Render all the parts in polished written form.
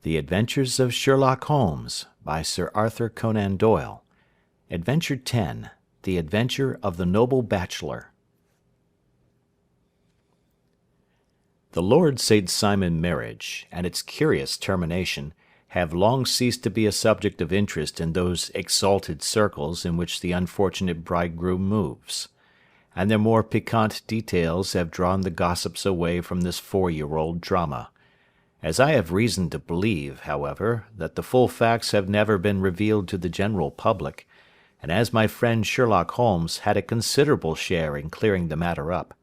The Adventures of Sherlock Holmes, by Sir Arthur Conan Doyle. Adventure 10. The Adventure of the Noble Bachelor. The Lord St. Simon marriage, and its curious termination, have long ceased to be a subject of interest in those exalted circles in which the unfortunate bridegroom moves, and their more piquant details have drawn the gossips away from this 4-year-old drama. As I have reason to believe, however, that the full facts have never been revealed to the general public, and as my friend Sherlock Holmes had a considerable share in clearing the matter up,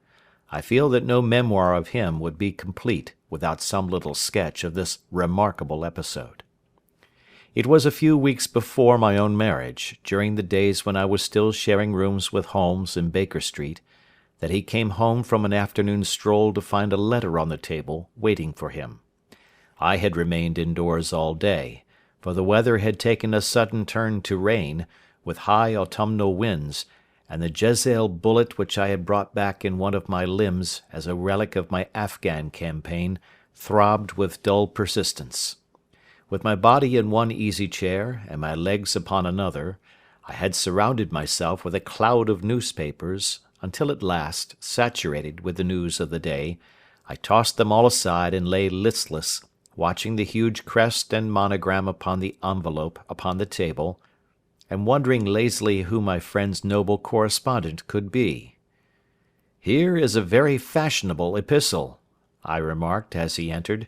I feel that no memoir of him would be complete without some little sketch of this remarkable episode. It was a few weeks before my own marriage, during the days when I was still sharing rooms with Holmes in Baker Street, that he came home from an afternoon stroll to find a letter on the table waiting for him. I had remained indoors all day, for the weather had taken a sudden turn to rain, with high autumnal winds, and the Jezeel bullet which I had brought back in one of my limbs as a relic of my Afghan campaign throbbed with dull persistence. With my body in one easy chair and my legs upon another, I had surrounded myself with a cloud of newspapers, until at last, saturated with the news of the day, I tossed them all aside and lay listless, watching the huge crest and monogram upon the envelope upon the table, and wondering lazily who my friend's noble correspondent could be. "Here is a very fashionable epistle," I remarked as he entered.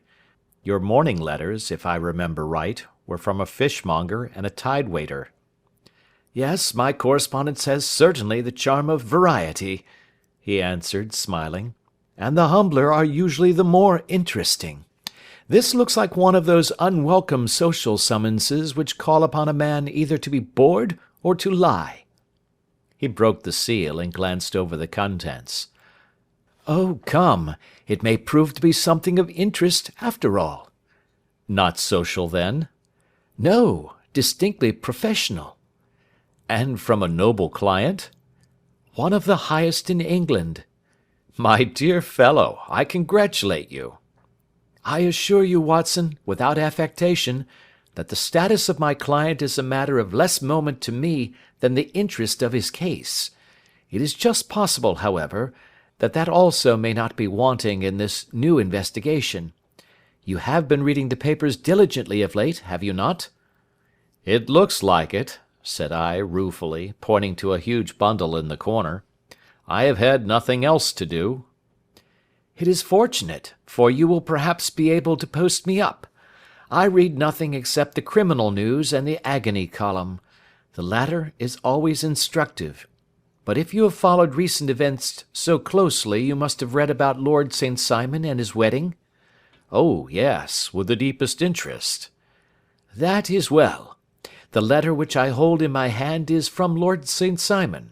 "Your morning letters, if I remember right, were from a fishmonger and a tide-waiter." "Yes, my correspondence has certainly the charm of variety," he answered, smiling, "and the humbler are usually the more interesting. This looks like one of those unwelcome social summonses which call upon a man either to be bored or to lie." He broke the seal and glanced over the contents. "Oh, come, it may prove to be something of interest after all." "Not social, then?" "No, distinctly professional." "And from a noble client?" "One of the highest in England." "My dear fellow, I congratulate you." "I assure you, Watson, without affectation, that the status of my client is a matter of less moment to me than the interest of his case. It is just possible, however, that also may not be wanting in this new investigation. You have been reading the papers diligently of late, have you not?" "It looks like it," said I, ruefully, pointing to a huge bundle in the corner. "I have had nothing else to do." "It is fortunate, for you will perhaps be able to post me up. I read nothing except the criminal news and the agony column. The latter is always instructive. But if you have followed recent events so closely, you must have read about Lord St. Simon and his wedding?" "Oh, yes, with the deepest interest." "That is well. The letter which I hold in my hand is from Lord St. Simon.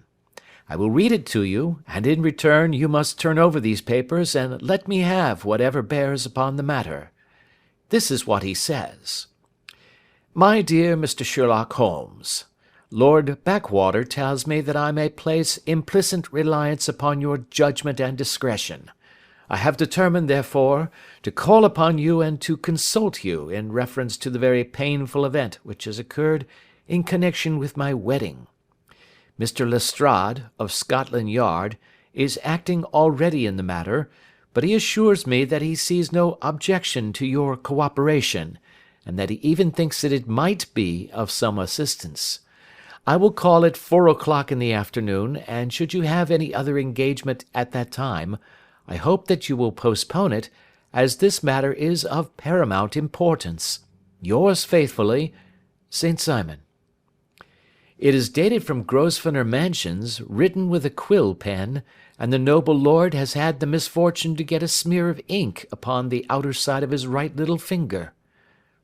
I will read it to you, and in return you must turn over these papers and let me have whatever bears upon the matter. This is what he says: "My dear Mr. Sherlock Holmes, Lord Backwater tells me that I may place implicit reliance upon your judgment and discretion. I have determined, therefore, to call upon you and to consult you in reference to the very painful event which has occurred in connection with my wedding. Mr. Lestrade, of Scotland Yard, is acting already in the matter, but he assures me that he sees no objection to your cooperation, and that he even thinks that it might be of some assistance. I will call at 4 o'clock in the afternoon, and should you have any other engagement at that time, I hope that you will postpone it, as this matter is of paramount importance. Yours faithfully, St. Simon." It is dated from Grosvenor Mansions, written with a quill pen, and the noble lord has had the misfortune to get a smear of ink upon the outer side of his right little finger,"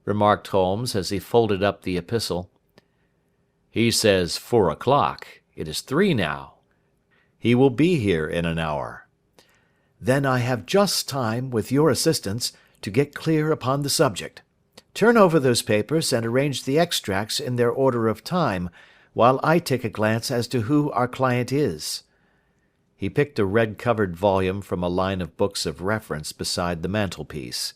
remarked Holmes as he folded up the epistle. "He says 4 o'clock. It is 3 now. He will be here in an hour." "Then I have just time, with your assistance, to get clear upon the subject. Turn over those papers and arrange the extracts in their order of time, while I take a glance as to who our client is." He picked a red-covered volume from a line of books of reference beside the mantelpiece.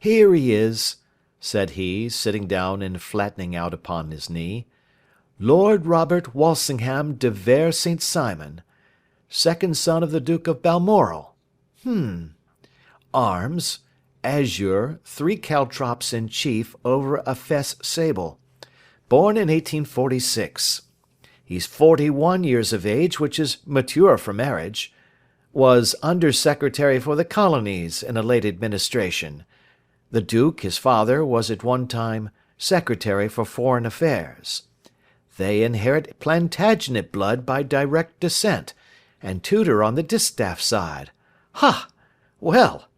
"Here he is," said he, sitting down and flattening out upon his knee. "Lord Robert Walsingham de Vere St. Simon, second son of the Duke of Balmoral. Arms, azure, 3 caltrops in chief over a fess sable. Born in 1846. He's 41 years of age, which is mature for marriage. Was Under-Secretary for the Colonies in a late administration. The Duke, his father, was at one time Secretary for Foreign Affairs. They inherit Plantagenet blood by direct descent, and Tudor on the distaff side. Ha! Well,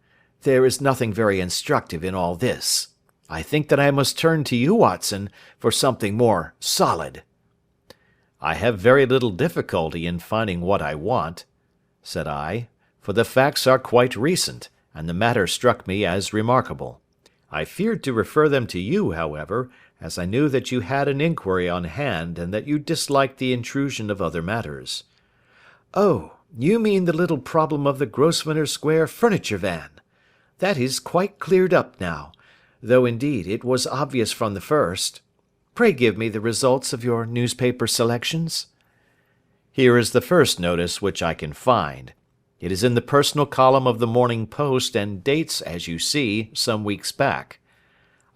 there is nothing very instructive in all this. I think that I must turn to you, Watson, for something more solid." "I have very little difficulty in finding what I want," said I, "for the facts are quite recent, and the matter struck me as remarkable. I feared to refer them to you, however, as I knew that you had an inquiry on hand, and that you disliked the intrusion of other matters." "Oh, you mean the little problem of the Grosvenor Square furniture van. That is quite cleared up now, though indeed it was obvious from the first. Pray give me the results of your newspaper selections." "Here is the first notice which I can find. It is in the personal column of the Morning Post, and dates, as you see, some weeks back.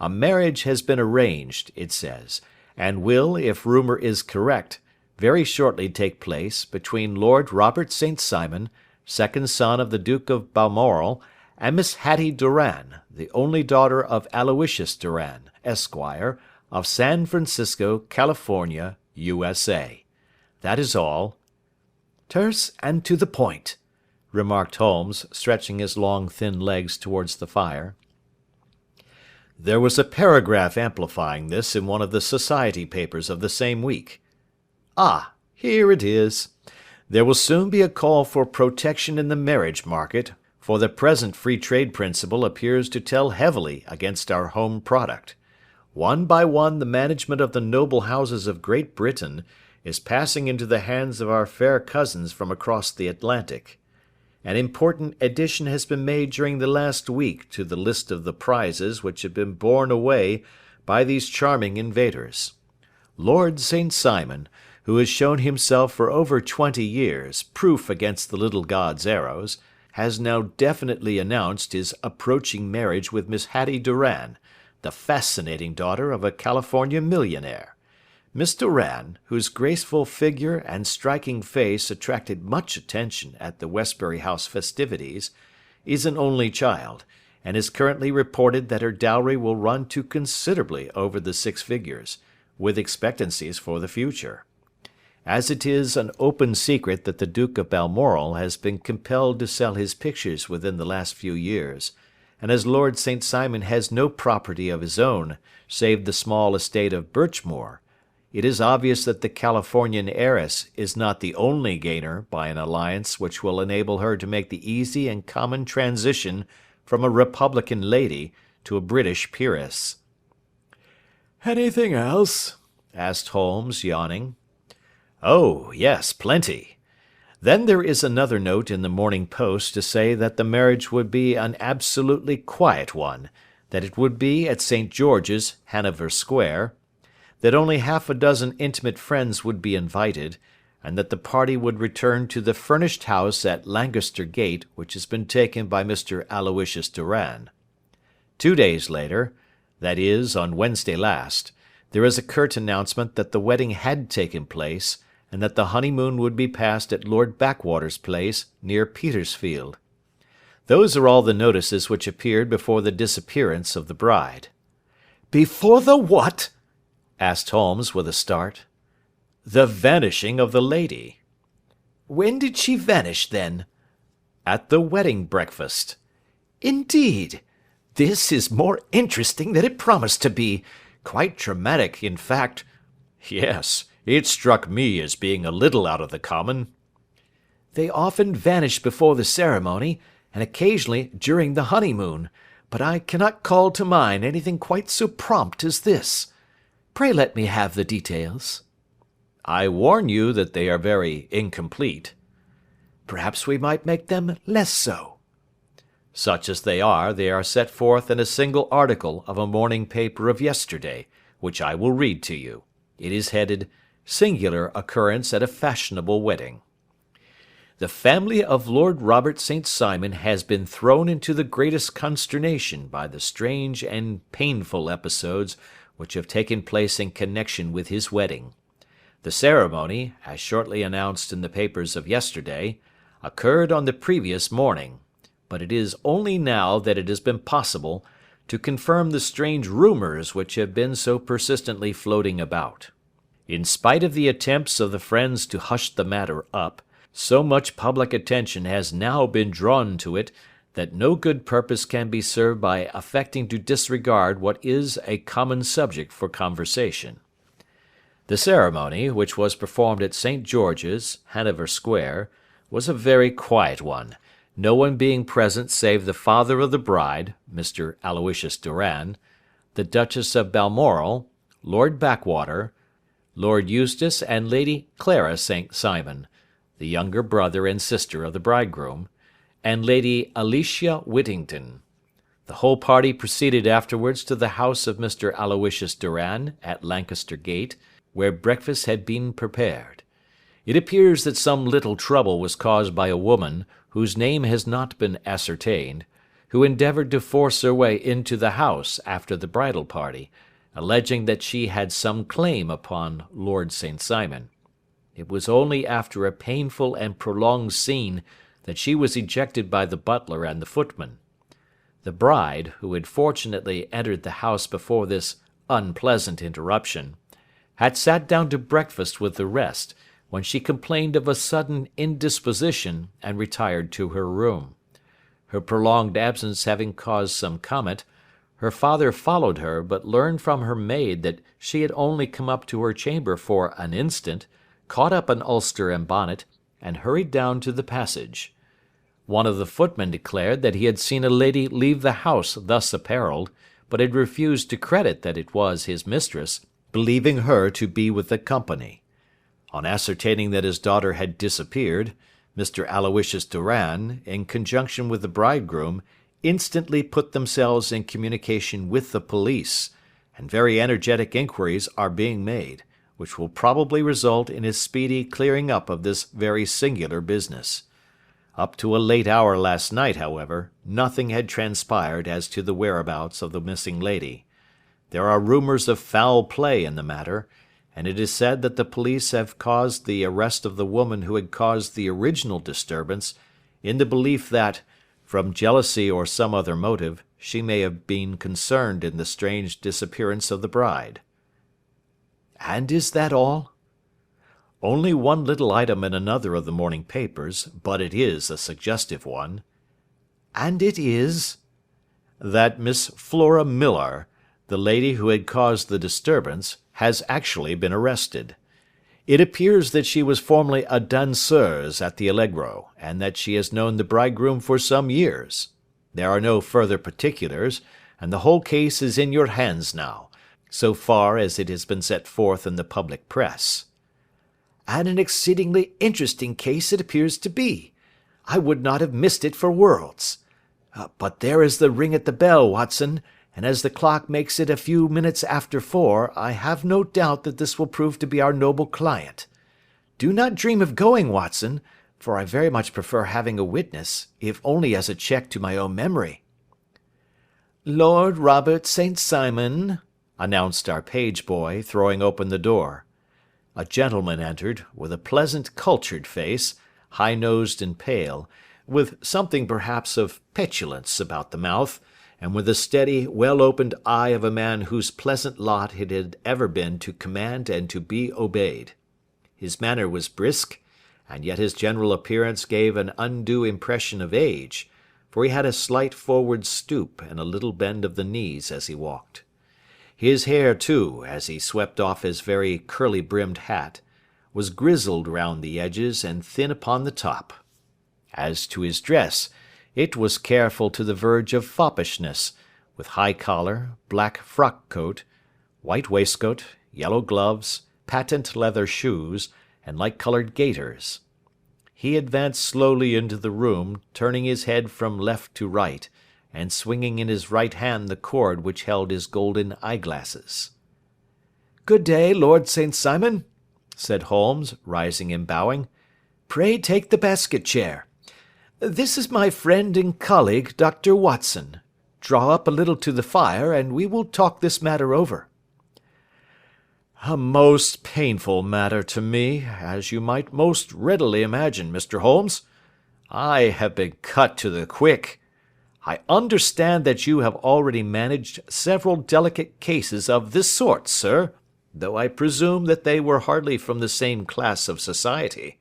A marriage has been arranged, it says, and will, if rumour is correct, very shortly take place between Lord Robert St. Simon, second son of the Duke of Balmoral, and Miss Hattie Doran, the only daughter of Aloysius Doran, Esquire, of San Francisco, California, USA. That is all." "Terse and to the point," remarked Holmes, stretching his long thin legs towards the fire. "There was a paragraph amplifying this in one of the society papers of the same week. Ah, here it is. There will soon be a call for protection in the marriage market, for the present free trade principle appears to tell heavily against our home product. One by one the management of the noble houses of Great Britain is passing into the hands of our fair cousins from across the Atlantic. An important addition has been made during the last week to the list of the prizes which have been borne away by these charming invaders. Lord St. Simon, who has shown himself for over 20 years proof against the little god's arrows, has now definitely announced his approaching marriage with Miss Hattie Doran, the fascinating daughter of a California millionaire. Miss Doran, whose graceful figure and striking face attracted much attention at the Westbury House festivities, is an only child, and is currently reported that her dowry will run to considerably over the 6 figures, with expectancies for the future. As it is an open secret that the Duke of Balmoral has been compelled to sell his pictures within the last few years, and as Lord St. Simon has no property of his own save the small estate of Birchmoor, it is obvious that the Californian heiress is not the only gainer by an alliance which will enable her to make the easy and common transition from a Republican lady to a British peeress. "Anything else?" asked Holmes, yawning. "Oh, yes, plenty. Then there is another note in the Morning Post to say that the marriage would be an absolutely quiet one, that it would be at St. George's, Hanover Square, that only half a dozen intimate friends would be invited, and that the party would return to the furnished house at Lancaster Gate which has been taken by Mr. Aloysius Doran. 2 days later, that is, on Wednesday last, there is a curt announcement that the wedding had taken place, and that the honeymoon would be passed at Lord Backwater's place, near Petersfield. Those are all the notices which appeared before the disappearance of the bride." "Before the what?" asked Holmes with a start. "The vanishing of the lady." "When did she vanish, then?" "At the wedding breakfast." "Indeed! This is more interesting than it promised to be. Quite dramatic, in fact." "Yes, it struck me as being a little out of the common." "They often vanish before the ceremony, and occasionally during the honeymoon, but I cannot call to mind anything quite so prompt as this. Pray let me have the details." "I warn you that they are very incomplete." "Perhaps we might make them less so." Such as they are set forth in a single article of a morning paper of yesterday, which I will read to you. It is headed, "Singular Occurrence at a Fashionable Wedding." The family of Lord Robert St. Simon has been thrown into the greatest consternation by the strange and painful episodes which have taken place in connection with his wedding. The ceremony, as shortly announced in the papers of yesterday, occurred on the previous morning, but it is only now that it has been possible to confirm the strange rumours which have been so persistently floating about. In spite of the attempts of the friends to hush the matter up, so much public attention has now been drawn to it that no good purpose can be served by affecting to disregard what is a common subject for conversation. The ceremony, which was performed at St. George's, Hanover Square, was a very quiet one, no one being present save the father of the bride, Mr. Aloysius Doran, the Duchess of Balmoral, Lord Backwater, Lord Eustace and Lady Clara St. Simon, the younger brother and sister of the bridegroom, and Lady Alicia Whittington. The whole party proceeded afterwards to the house of Mr. Aloysius Doran at Lancaster Gate, where breakfast had been prepared. It appears that some little trouble was caused by a woman, whose name has not been ascertained, who endeavoured to force her way into the house after the bridal party, alleging that she had some claim upon Lord St. Simon. It was only after a painful and prolonged scene that she was ejected by the butler and the footman. The bride, who had fortunately entered the house before this unpleasant interruption, had sat down to breakfast with the rest, when she complained of a sudden indisposition and retired to her room. Her prolonged absence having caused some comment, her father followed her, but learned from her maid that she had only come up to her chamber for an instant, caught up an ulster and bonnet, and hurried down to the passage. One of the footmen declared that he had seen a lady leave the house thus apparelled, but had refused to credit that it was his mistress, believing her to be with the company. On ascertaining that his daughter had disappeared, Mr. Aloysius Doran, in conjunction with the bridegroom, instantly put themselves in communication with the police, and very energetic inquiries are being made, which will probably result in a speedy clearing up of this very singular business. Up to a late hour last night, however, nothing had transpired as to the whereabouts of the missing lady. There are rumours of foul play in the matter, and it is said that the police have caused the arrest of the woman who had caused the original disturbance, in the belief that, from jealousy or some other motive, she may have been concerned in the strange disappearance of the bride. And is that all? Only one little item in another of the morning papers, but it is a suggestive one. And it is? That Miss Flora Millar, the lady who had caused the disturbance, has actually been arrested. It appears that she was formerly a danseuse at the Allegro, and that she has known the bridegroom for some years. There are no further particulars, and the whole case is in your hands now, so far as it has been set forth in the public press. And an exceedingly interesting case it appears to be. I would not have missed it for worlds. But there is the ring at the bell, Watson, and as the clock makes it a few minutes after 4, I have no doubt that this will prove to be our noble client. Do not dream of going, Watson, for I very much prefer having a witness, if only as a check to my own memory. Lord Robert St. Simon, announced our page boy, throwing open the door. A gentleman entered, with a pleasant cultured face, high-nosed and pale, with something perhaps of petulance about the mouth, and with the steady, well-opened eye of a man whose pleasant lot it had ever been to command and to be obeyed. His manner was brisk, and yet his general appearance gave an undue impression of age, for he had a slight forward stoop and a little bend of the knees as he walked. His hair, too, as he swept off his very curly-brimmed hat, was grizzled round the edges and thin upon the top. As to his dress, it was careful to the verge of foppishness, with high collar, black frock-coat, white waistcoat, yellow gloves, patent leather shoes, and light-coloured gaiters. He advanced slowly into the room, turning his head from left to right, and swinging in his right hand the cord which held his golden eyeglasses. "Good day, Lord St. Simon," said Holmes, rising and bowing. "Pray take the basket chair. This is my friend and colleague, Dr. Watson. Draw up a little to the fire, and we will talk this matter over." "A most painful matter to me, as you might most readily imagine, Mr. Holmes. I have been cut to the quick. I understand that you have already managed several delicate cases of this sort, sir, though I presume that they were hardly from the same class of society."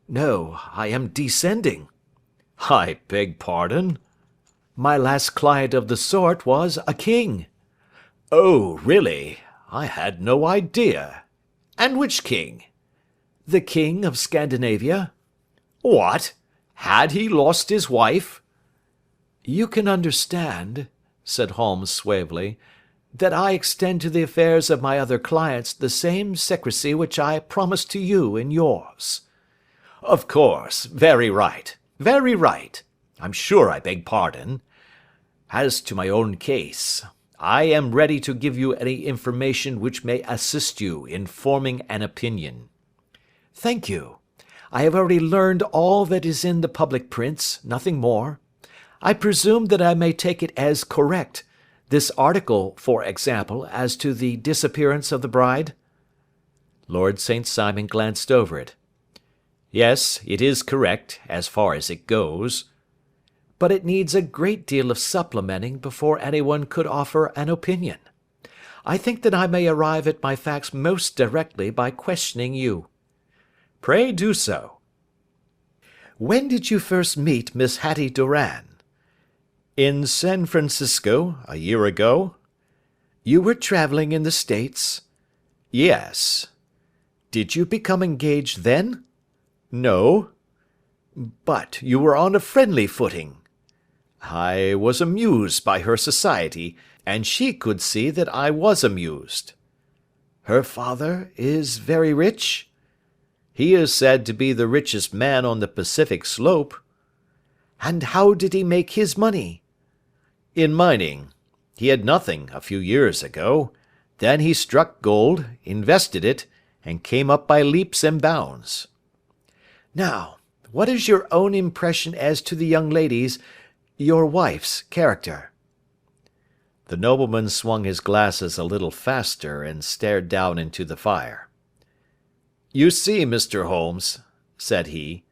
"No, I am descending." "I beg pardon?" "My last client of the sort was a king." "Oh, really? I had no idea. And which king?" "The king of Scandinavia." "What? Had he lost his wife?" "You can understand," said Holmes suavely, "that I extend to the affairs of my other clients the same secrecy which I promised to you in yours." "Of course. Very right. Very right. I'm sure I beg pardon. As to my own case, I am ready to give you any information which may assist you in forming an opinion." "Thank you. I have already learned all that is in the public prints, nothing more. I presume that I may take it as correct, this article, for example, as to the disappearance of the bride?" Lord St. Simon glanced over it. "Yes, it is correct, as far as it goes." "But it needs a great deal of supplementing before anyone could offer an opinion. I think that I may arrive at my facts most directly by questioning you." "Pray do so." "When did you first meet Miss Hattie Doran?" "In San Francisco, a year ago." "You were travelling in the States?" "Yes." "Did you become engaged then?" "No." "But you were on a friendly footing?" "I was amused by her society, and she could see that I was amused." "Her father is very rich?" "He is said to be the richest man on the Pacific slope." "And how did he make his money?" "In mining. He had nothing a few years ago. Then he struck gold, invested it, and came up by leaps and bounds." "Now, what is your own impression as to the young lady's, your wife's, character?" The nobleman swung his glasses a little faster and stared down into the fire. "You see, Mr. Holmes," said he,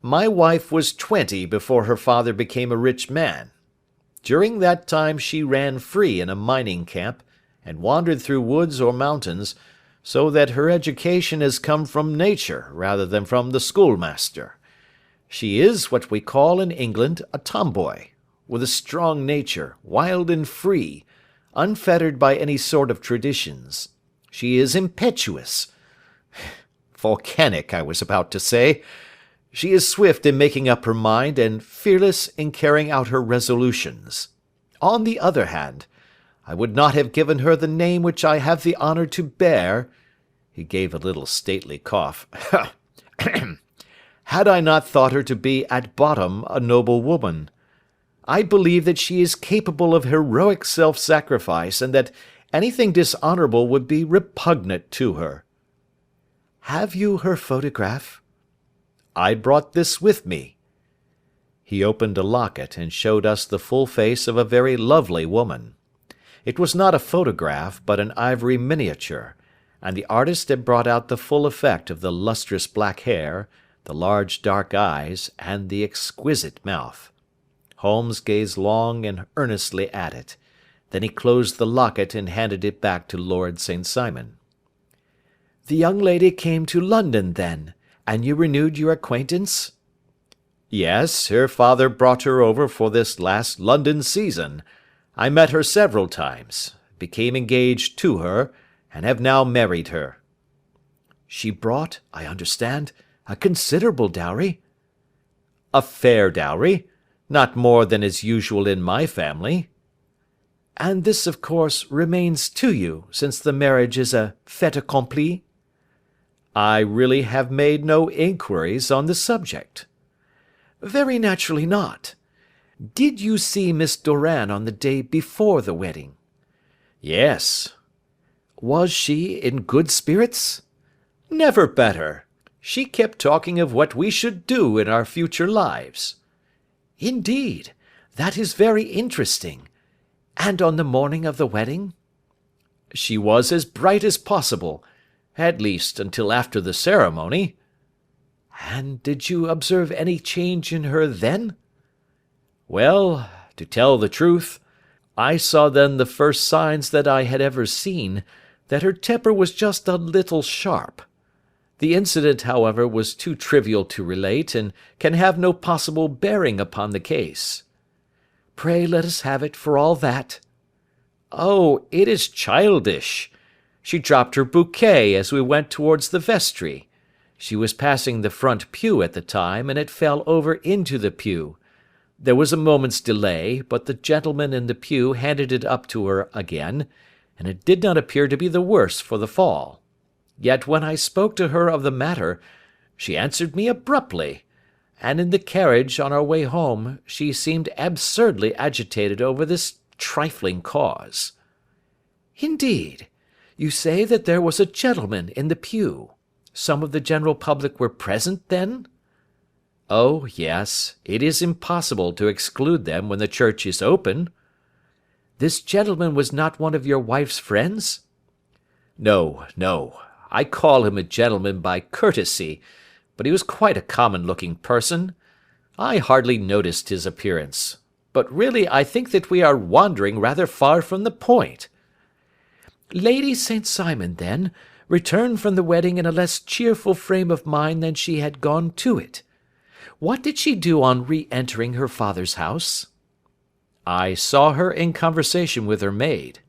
"my wife was 20 before her father became a rich man. During that time she ran free in a mining camp, and wandered through woods or mountains, so that her education has come from nature rather than from the schoolmaster. She is what we call in England a tomboy, with a strong nature, wild and free, unfettered by any sort of traditions. She is impetuous, volcanic, I was about to say. She is swift in making up her mind, and fearless in carrying out her resolutions. On the other hand, I would not have given her the name which I have the honour to bear," he gave a little stately cough, "had I not thought her to be at bottom a noble woman. I believe that she is capable of heroic self-sacrifice, and that anything dishonourable would be repugnant to her." "Have you her photograph?" "I brought this with me." He opened a locket and showed us the full face of a very lovely woman. It was not a photograph, but an ivory miniature, and the artist had brought out the full effect of the lustrous black hair, the large dark eyes, and the exquisite mouth. Holmes gazed long and earnestly at it. Then he closed the locket and handed it back to Lord St. Simon. "The young lady came to London, then, and you renewed your acquaintance?" "Yes, her father brought her over for this last London season. I met her several times, became engaged to her, and have now married her." "She brought, I understand, a considerable dowry?" "A fair dowry, not more than is usual in my family." "And this, of course, remains to you, since the marriage is a fait accompli?" I really have made no inquiries on the subject. Very naturally not. Did you see Miss Doran on the day before the wedding? Yes. Was she in good spirits? Never better. She kept talking of what we should do in our future lives. Indeed, that is very interesting. And on the morning of the wedding? She was as bright as possible, at least until after the ceremony. And did you observe any change in her then? Well, to tell the truth, I saw then the first signs that I had ever seen, that her temper was just a little sharp. The incident, however, was too trivial to relate, and can have no possible bearing upon the case. Pray let us have it for all that. Oh, it is childish. She dropped her bouquet as we went towards the vestry. She was passing the front pew at the time, and it fell over into the pew. There was a moment's delay, but the gentleman in the pew handed it up to her again, and it did not appear to be the worse for the fall. Yet when I spoke to her of the matter, she answered me abruptly, and in the carriage on our way home she seemed absurdly agitated over this trifling cause. Indeed, you say that there was a gentleman in the pew. Some of the general public were present, then? Oh, yes, it is impossible to exclude them when the church is open. This gentleman was not one of your wife's friends? No, no. I call him a gentleman by courtesy, but he was quite a common-looking person. I hardly noticed his appearance. But really I think that we are wandering rather far from the point. Lady St. Simon, then, returned from the wedding in a less cheerful frame of mind than she had gone to it. What did she do on re-entering her father's house? I saw her in conversation with her maid.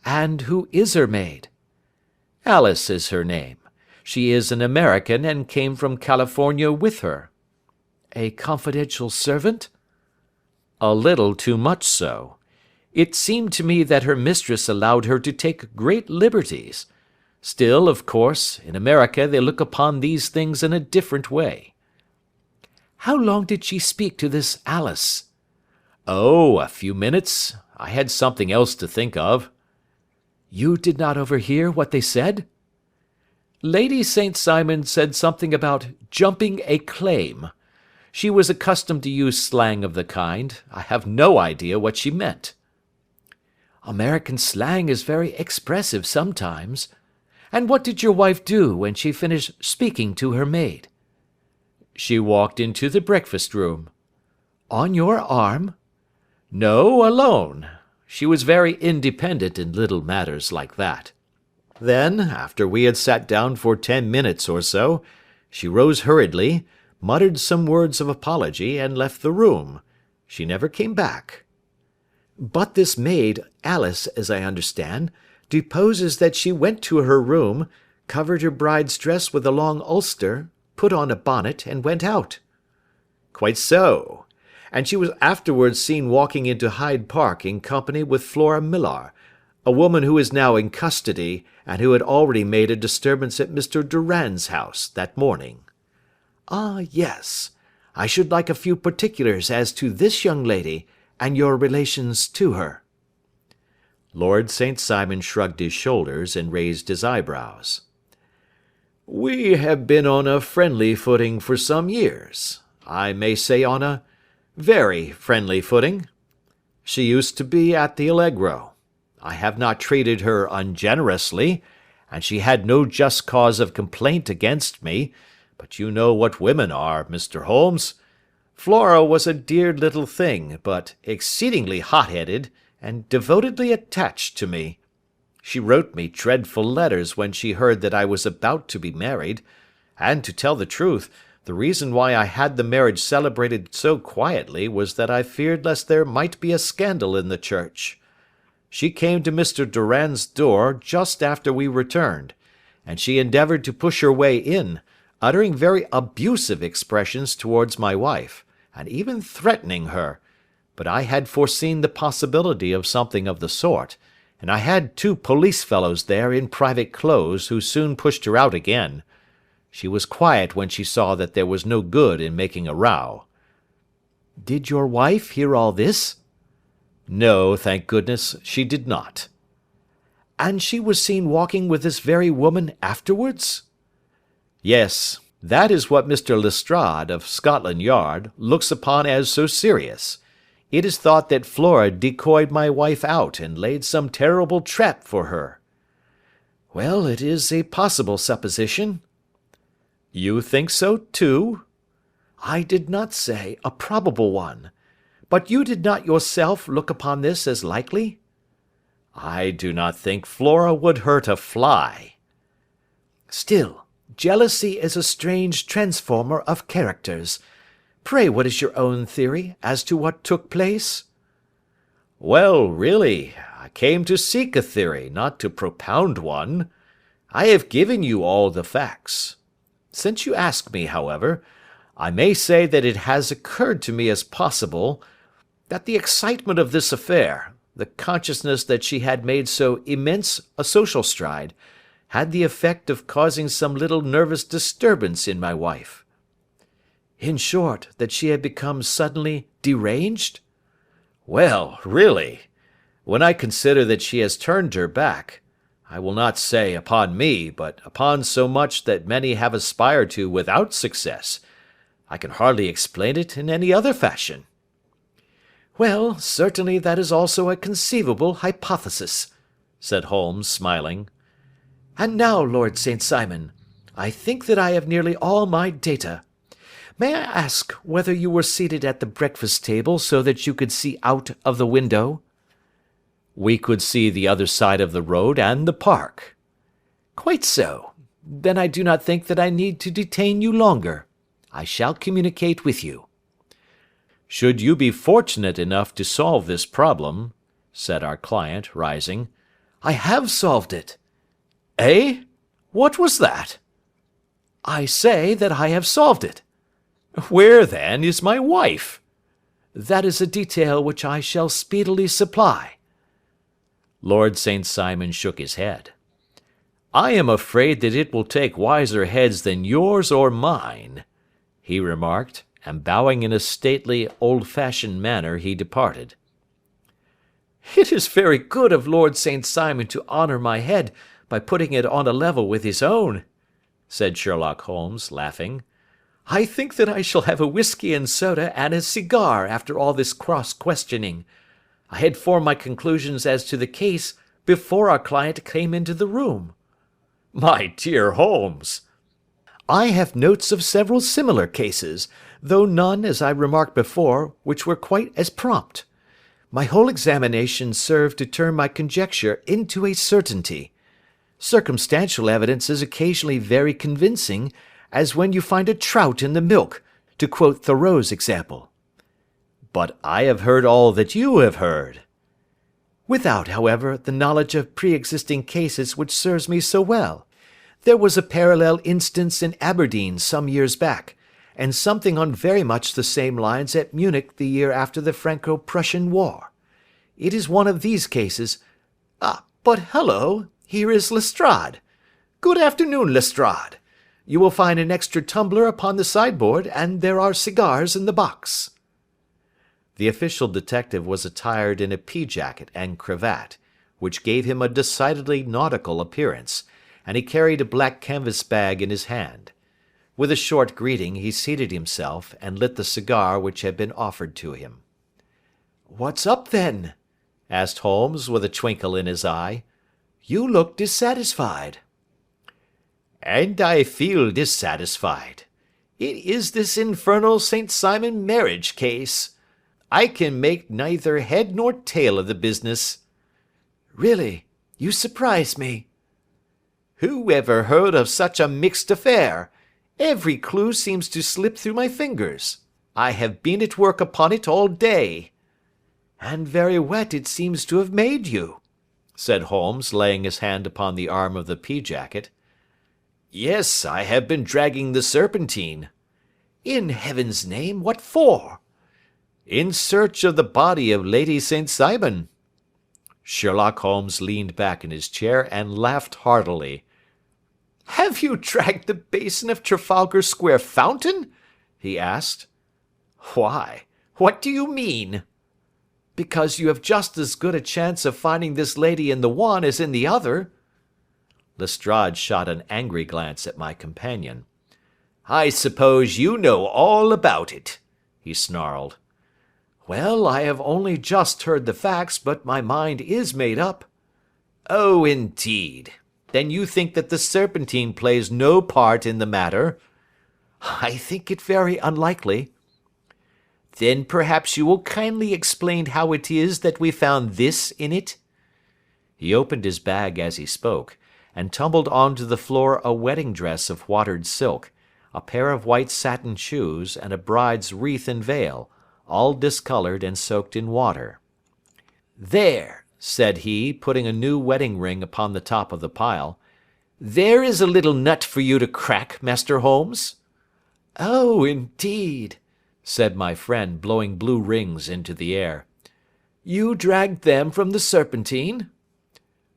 And who is her maid? Alice is her name. She is an American and came from California with her. A confidential servant? A little too much so. It seemed to me that her mistress allowed her to take great liberties. Still, of course, in America they look upon these things in a different way. How long did she speak to this Alice? Oh, a few minutes. I had something else to think of. You did not overhear what they said? Lady St. Simon said something about jumping a claim. She was accustomed to use slang of the kind. I have no idea what she meant. American slang is very expressive sometimes. And what did your wife do when she finished speaking to her maid? She walked into the breakfast room. On your arm? No, alone. She was very independent in little matters like that. Then, after we had sat down for 10 minutes or so, she rose hurriedly, muttered some words of apology, and left the room. She never came back. But this maid, Alice, as I understand, deposes that she went to her room, covered her bride's dress with a long ulster, put on a bonnet, and went out. Quite so. And she was afterwards seen walking into Hyde Park in company with Flora Millar, a woman who is now in custody, and who had already made a disturbance at Mr. Durand's house that morning. Ah, yes. I should like a few particulars as to this young lady, and your relations to her. Lord St. Simon shrugged his shoulders and raised his eyebrows. We have been on a friendly footing for some years. I may say on a very friendly footing. She used to be at the Allegro. I have not treated her ungenerously, and she had no just cause of complaint against me, but you know what women are, Mr. Holmes. Flora was a dear little thing, but exceedingly hot-headed, and devotedly attached to me. She wrote me dreadful letters when she heard that I was about to be married, and, to tell the truth, the reason why I had the marriage celebrated so quietly was that I feared lest there might be a scandal in the church. She came to Mr. Durand's door just after we returned, and she endeavoured to push her way in, uttering very abusive expressions towards my wife, and even threatening her, but I had foreseen the possibility of something of the sort, and I had 2 police fellows there in private clothes who soon pushed her out again. She was quiet when she saw that there was no good in making a row." "Did your wife hear all this?" "No, thank goodness, she did not." "And she was seen walking with this very woman afterwards?" "Yes, that is what Mr. Lestrade, of Scotland Yard, looks upon as so serious. It is thought that Flora decoyed my wife out and laid some terrible trap for her." "Well, it is a possible supposition." "You think so, too?" "I did not say a probable one. But you did not yourself look upon this as likely?" "I do not think Flora would hurt a fly." "Still, jealousy is a strange transformer of characters. Pray what is your own theory as to what took place?" "Well, really, I came to seek a theory, not to propound one. I have given you all the facts. Since you ask me, however, I may say that it has occurred to me as possible that the excitement of this affair, the consciousness that she had made so immense a social stride, had the effect of causing some little nervous disturbance in my wife." "In short, that she had become suddenly deranged?" "Well, really, when I consider that she has turned her back, I will not say upon me, but upon so much that many have aspired to without success, I can hardly explain it in any other fashion." "Well, certainly that is also a conceivable hypothesis," said Holmes, smiling. "And now, Lord St. Simon, I think that I have nearly all my data. May I ask whether you were seated at the breakfast table so that you could see out of the window?" "We could see the other side of the road and the park." "Quite so. Then I do not think that I need to detain you longer. I shall communicate with you." "Should you be fortunate enough to solve this problem," said our client, rising. "I have solved it." "Eh? What was that?" "I say that I have solved it." "Where, then, is my wife?" "That is a detail which I shall speedily supply." Lord St. Simon shook his head. "I am afraid that it will take wiser heads than yours or mine," he remarked, and bowing in a stately, old-fashioned manner, he departed. "It is very good of Lord St. Simon to honour my head by putting it on a level with his own," said Sherlock Holmes, laughing. "I think that I shall have a whisky and soda and a cigar after all this cross-questioning. I had formed my conclusions as to the case before our client came into the room." "My dear Holmes!" "I have notes of several similar cases, though none, as I remarked before, which were quite as prompt. My whole examination served to turn my conjecture into a certainty. Circumstantial evidence is occasionally very convincing, as when you find a trout in the milk, to quote Thoreau's example." "But I have heard all that you have heard." "Without, however, the knowledge of pre-existing cases which serves me so well. There was a parallel instance in Aberdeen some years back, and something on very much the same lines at Munich the year after the Franco-Prussian War. It is one of these cases. But hello, here is Lestrade. Good afternoon, Lestrade. You will find an extra tumbler upon the sideboard, and there are cigars in the box." The official detective was attired in a pea-jacket and cravat, which gave him a decidedly nautical appearance, and he carried a black canvas bag in his hand. With a short greeting he seated himself and lit the cigar which had been offered to him. "What's up, then?" asked Holmes, with a twinkle in his eye. "You look dissatisfied." "And I feel dissatisfied. It is this infernal St. Simon marriage case. I can make neither head nor tail of the business." "Really, you surprise me." "Who ever heard of such a mixed affair? Every clue seems to slip through my fingers. I have been at work upon it all day." "And very wet it seems to have made you," said Holmes, laying his hand upon the arm of the pea-jacket. "Yes, I have been dragging the Serpentine." "In heaven's name, what for?" "In search of the body of Lady St. Simon." Sherlock Holmes leaned back in his chair and laughed heartily. "Have you dragged the basin of Trafalgar Square fountain?" he asked. "Why? What do you mean?" "Because you have just as good a chance of finding this lady in the one as in the other." Lestrade shot an angry glance at my companion. "I suppose you know all about it," he snarled. "Well, I have only just heard the facts, but my mind is made up." "Oh, indeed. Then you think that the Serpentine plays no part in the matter?" "I think it very unlikely." "Then perhaps you will kindly explain how it is that we found this in it?" He opened his bag as he spoke, and tumbled onto the floor a wedding dress of watered silk, a pair of white satin shoes, and a bride's wreath and veil, all discoloured and soaked in water. "There," said he, putting a new wedding ring upon the top of the pile, "there is a little nut for you to crack, Master Holmes." "Oh, indeed," said my friend, blowing blue rings into the air. "You dragged them from the Serpentine?"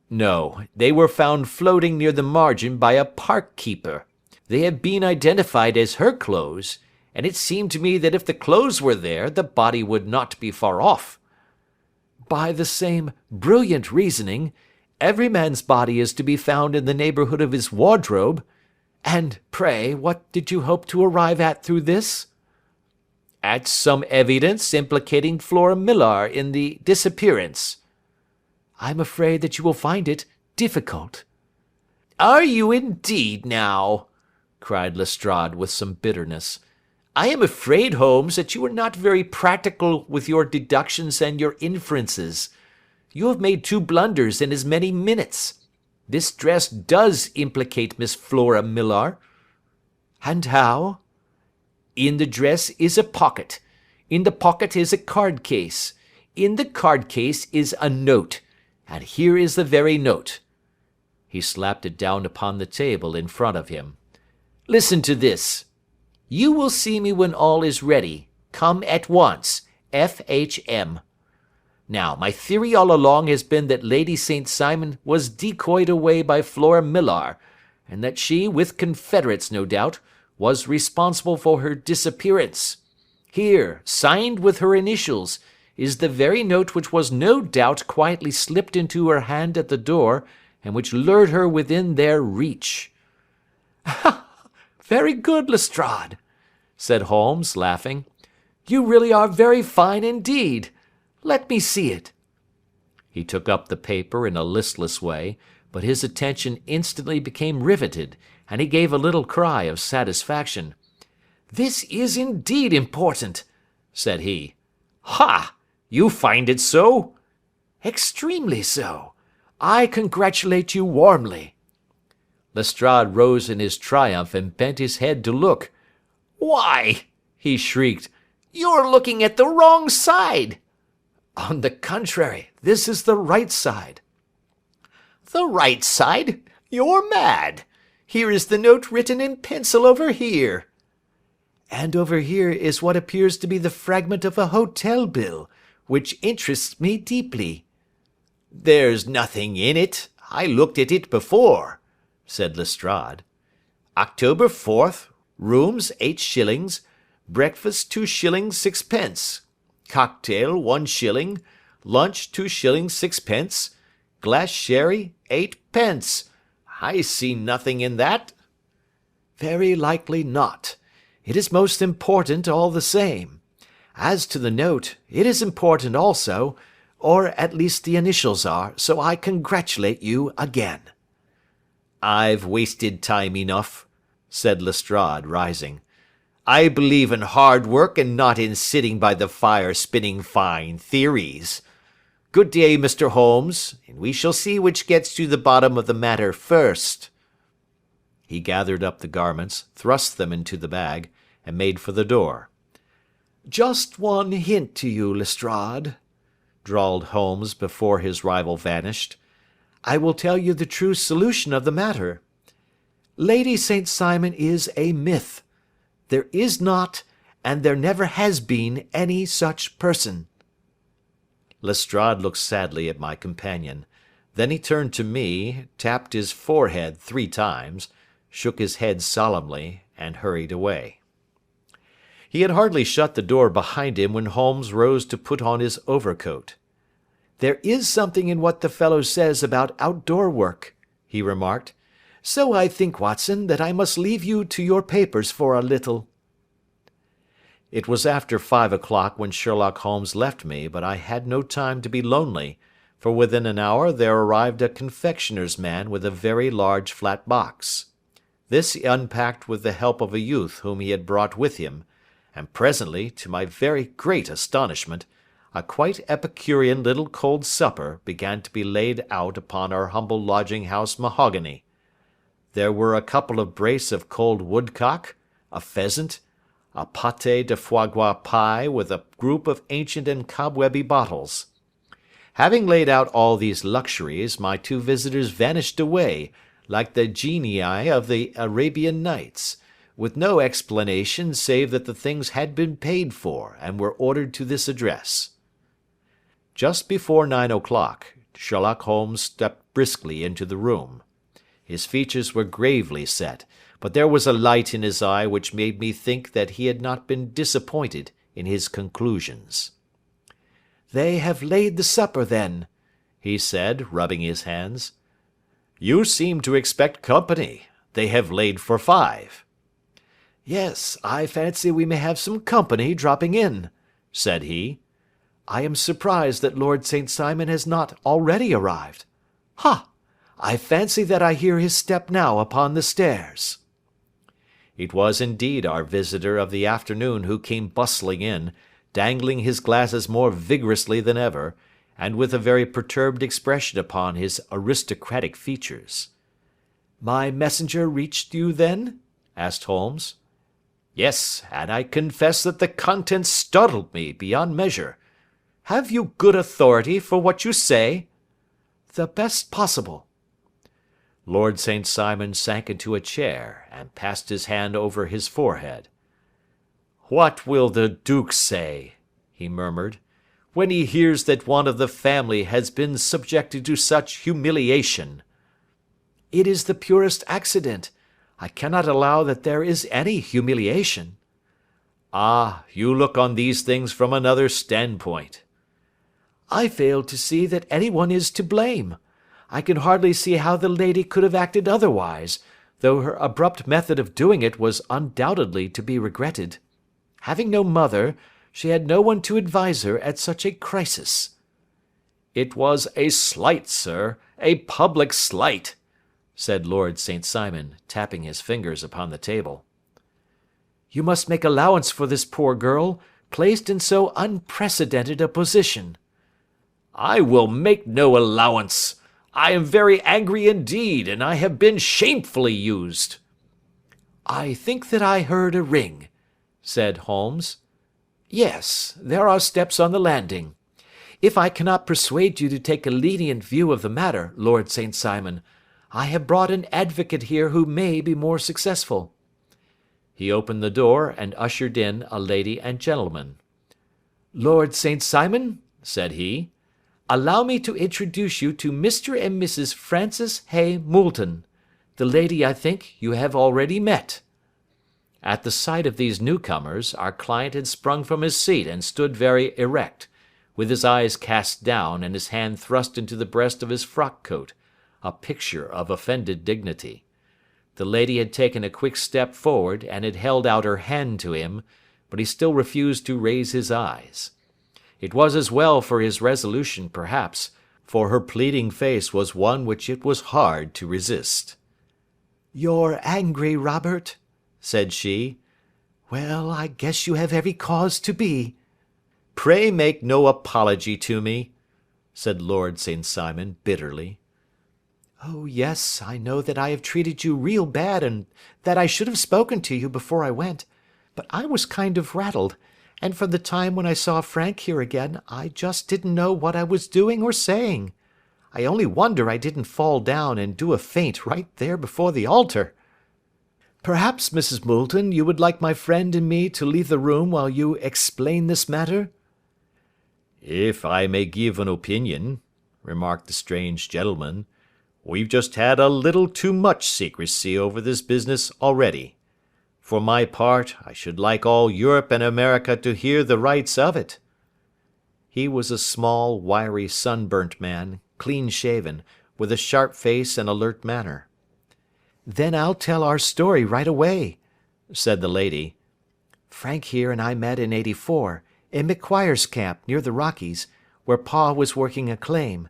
"No, they were found floating near the margin by a park keeper. They have been identified as her clothes, and it seemed to me that if the clothes were there, the body would not be far off." "By the same brilliant reasoning, every man's body is to be found in the neighbourhood of his wardrobe. And, pray, what did you hope to arrive at through this?" "At some evidence implicating Flora Millar in the disappearance." "I'm afraid that you will find it difficult." "Are you indeed now?" cried Lestrade with some bitterness. "I am afraid, Holmes, that you are not very practical with your deductions and your inferences. You have made 2 blunders in as many minutes. This dress does implicate Miss Flora Millar." "And how?" "In the dress is a pocket. In the pocket is a card case. In the card case is a note. And here is the very note." He slapped it down upon the table in front of him. "Listen to this. 'You will see me when all is ready. Come at once. F.H.M.' Now, my theory all along has been that Lady St. Simon was decoyed away by Flora Millar, and that she, with confederates no doubt, was responsible for her disappearance. Here, signed with her initials, is the very note which was no doubt quietly slipped into her hand at the door, and which lured her within their reach." "Very good, Lestrade," said Holmes, laughing. "You really are very fine indeed. Let me see it." He took up the paper in a listless way, but his attention instantly became riveted, and he gave a little cry of satisfaction. "This is indeed important," said he. "Ha! You find it so?" "Extremely so. I congratulate you warmly." Lestrade rose in his triumph and bent his head to look. "Why," he shrieked, "you're looking at the wrong side." "On the contrary, this is the right side." "The right side? You're mad. Here is the note written in pencil over here." "And over here is what appears to be the fragment of a hotel bill, which interests me deeply." "There's nothing in it. I looked at it before," said Lestrade. "October 4th, rooms 8 shillings, breakfast 2 shillings 6 pence, cocktail 1 shilling, lunch 2 shillings 6 pence, glass sherry 8 pence. I see nothing in that." "Very likely not. It is most important all the same. As to the note, it is important also, or at least the initials are, so I congratulate you again." "I've wasted time enough," said Lestrade, rising. "I believe in hard work and not in sitting by the fire spinning fine theories. Good day, Mr. Holmes, and we shall see which gets to the bottom of the matter first." He gathered up the garments, thrust them into the bag, and made for the door. "Just one hint to you, Lestrade," drawled Holmes before his rival vanished. "I will tell you the true solution of the matter. Lady St. Simon is a myth. There is not, and there never has been, any such person." Lestrade looked sadly at my companion. Then he turned to me, tapped his forehead 3 times, shook his head solemnly, and hurried away. He had hardly shut the door behind him when Holmes rose to put on his overcoat. "There is something in what the fellow says about outdoor work," he remarked. "So I think, Watson, that I must leave you to your papers for a little." It was after 5 o'clock when Sherlock Holmes left me, but I had no time to be lonely, for within an hour there arrived a confectioner's man with a very large flat box. This he unpacked with the help of a youth whom he had brought with him, and presently, to my very great astonishment, a quite epicurean little cold supper began to be laid out upon our humble lodging-house mahogany. There were a couple of brace of cold woodcock, a pheasant, a pâté de foie gras pie with a group of ancient and cobwebby bottles. Having laid out all these luxuries, my two visitors vanished away, like the genii of the Arabian Nights, with no explanation save that the things had been paid for, and were ordered to this address. Just before 9 o'clock, Sherlock Holmes stepped briskly into the room. His features were gravely set, but there was a light in his eye which made me think that he had not been disappointed in his conclusions. "They have laid the supper, then," he said, rubbing his hands. "You seem to expect company. They have laid for 5. "Yes, I fancy we may have some company dropping in," said he. "I am surprised that Lord St. Simon has not already arrived. Ha! I fancy that I hear his step now upon the stairs." It was indeed our visitor of the afternoon who came bustling in, dangling his glasses more vigorously than ever, and with a very perturbed expression upon his aristocratic features. "My messenger reached you, then?" asked Holmes. "Yes, and I confess that the contents startled me beyond measure. Have you good authority for what you say?" "The best possible." Lord St. Simon sank into a chair, and passed his hand over his forehead. "What will the Duke say," he murmured, "when he hears that one of the family has been subjected to such humiliation?" "It is the purest accident. I cannot allow that there is any humiliation." "Ah, you look on these things from another standpoint." "I fail to see that any one is to blame. I can hardly see how the lady could have acted otherwise, though her abrupt method of doing it was undoubtedly to be regretted. Having no mother, she had no one to advise her at such a crisis." "It was a slight, sir, a public slight," said Lord St. Simon, tapping his fingers upon the table. "You must make allowance for this poor girl, placed in so unprecedented a position." "I will make no allowance. I am very angry indeed, and I have been shamefully used." "I think that I heard a ring," said Holmes. "Yes, there are steps on the landing. If I cannot persuade you to take a lenient view of the matter, Lord St. Simon, I have brought an advocate here who may be more successful." He opened the door and ushered in a lady and gentleman. "Lord St. Simon," said he, "allow me to introduce you to Mr. and Mrs. Francis Hay Moulton. The lady, I think, you have already met." At the sight of these newcomers, our client had sprung from his seat and stood very erect, with his eyes cast down and his hand thrust into the breast of his frock-coat, a picture of offended dignity. The lady had taken a quick step forward and had held out her hand to him, but he still refused to raise his eyes. It was as well for his resolution, perhaps, for her pleading face was one which it was hard to resist. "You're angry, Robert," said she. "Well, I guess you have every cause to be." "Pray make no apology to me," said Lord St. Simon bitterly. "Oh, yes, I know that I have treated you real bad and that I should have spoken to you before I went, but I was kind of rattled, and from the time when I saw Frank here again, I just didn't know what I was doing or saying. I only wonder I didn't fall down and do a faint right there before the altar. Perhaps, Mrs. Moulton, you would like my friend and me to leave the room while you explain this matter?" "If I may give an opinion," remarked the strange gentleman, We've just had a little too much secrecy over this business already. For my part, I should like all Europe and America to hear the rights of it." He was a small, wiry, sunburnt man, clean-shaven, with a sharp face and alert manner. "Then I'll tell our story right away," said the lady. "Frank here and I met in '84, in McQuire's camp near the Rockies, where Pa was working a claim.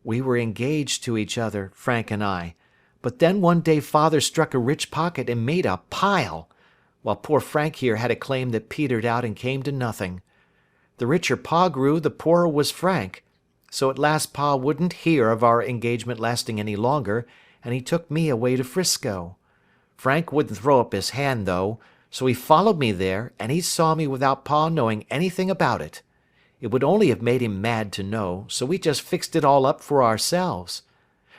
We were engaged to each other, Frank and I, but then one day Father struck a rich pocket and made a pile, while poor Frank here had a claim that petered out and came to nothing. The richer Pa grew, the poorer was Frank, so at last Pa wouldn't hear of our engagement lasting any longer, and he took me away to Frisco. Frank wouldn't throw up his hand, though, so he followed me there, and he saw me without Pa knowing anything about it. It would only have made him mad to know, so we just fixed it all up for ourselves.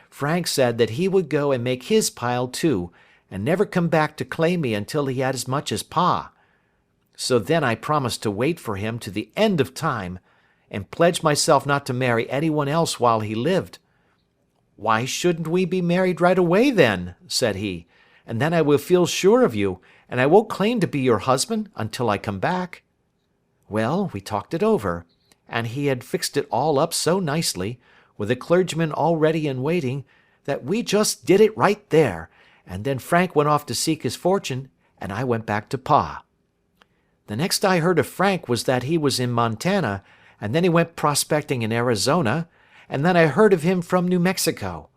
Frank said that he would go and make his pile too, and never come back to claim me until he had as much as Pa. So then I promised to wait for him to the end of time, and pledged myself not to marry anyone else while he lived. 'Why shouldn't we be married right away then?' said he, 'and then I will feel sure of you, and I won't claim to be your husband until I come back.' Well, we talked it over, and he had fixed it all up so nicely, with a clergyman all ready and waiting, that we just did it right there, and then Frank went off to seek his fortune, and I went back to Pa. The next I heard of Frank was that he was in Montana, and then he went prospecting in Arizona, and then I heard of him from New Mexico.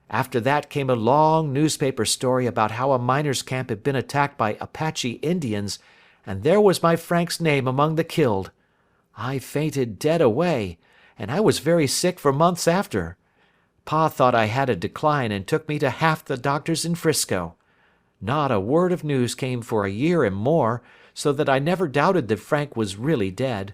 After that came a long newspaper story about how a miners' camp had been attacked by Apache Indians, and there was my Frank's name among the killed. I fainted dead away, and I was very sick for months after. Pa thought I had a decline and took me to half the doctors in Frisco. Not a word of news came for a year and more, so that I never doubted that Frank was really dead.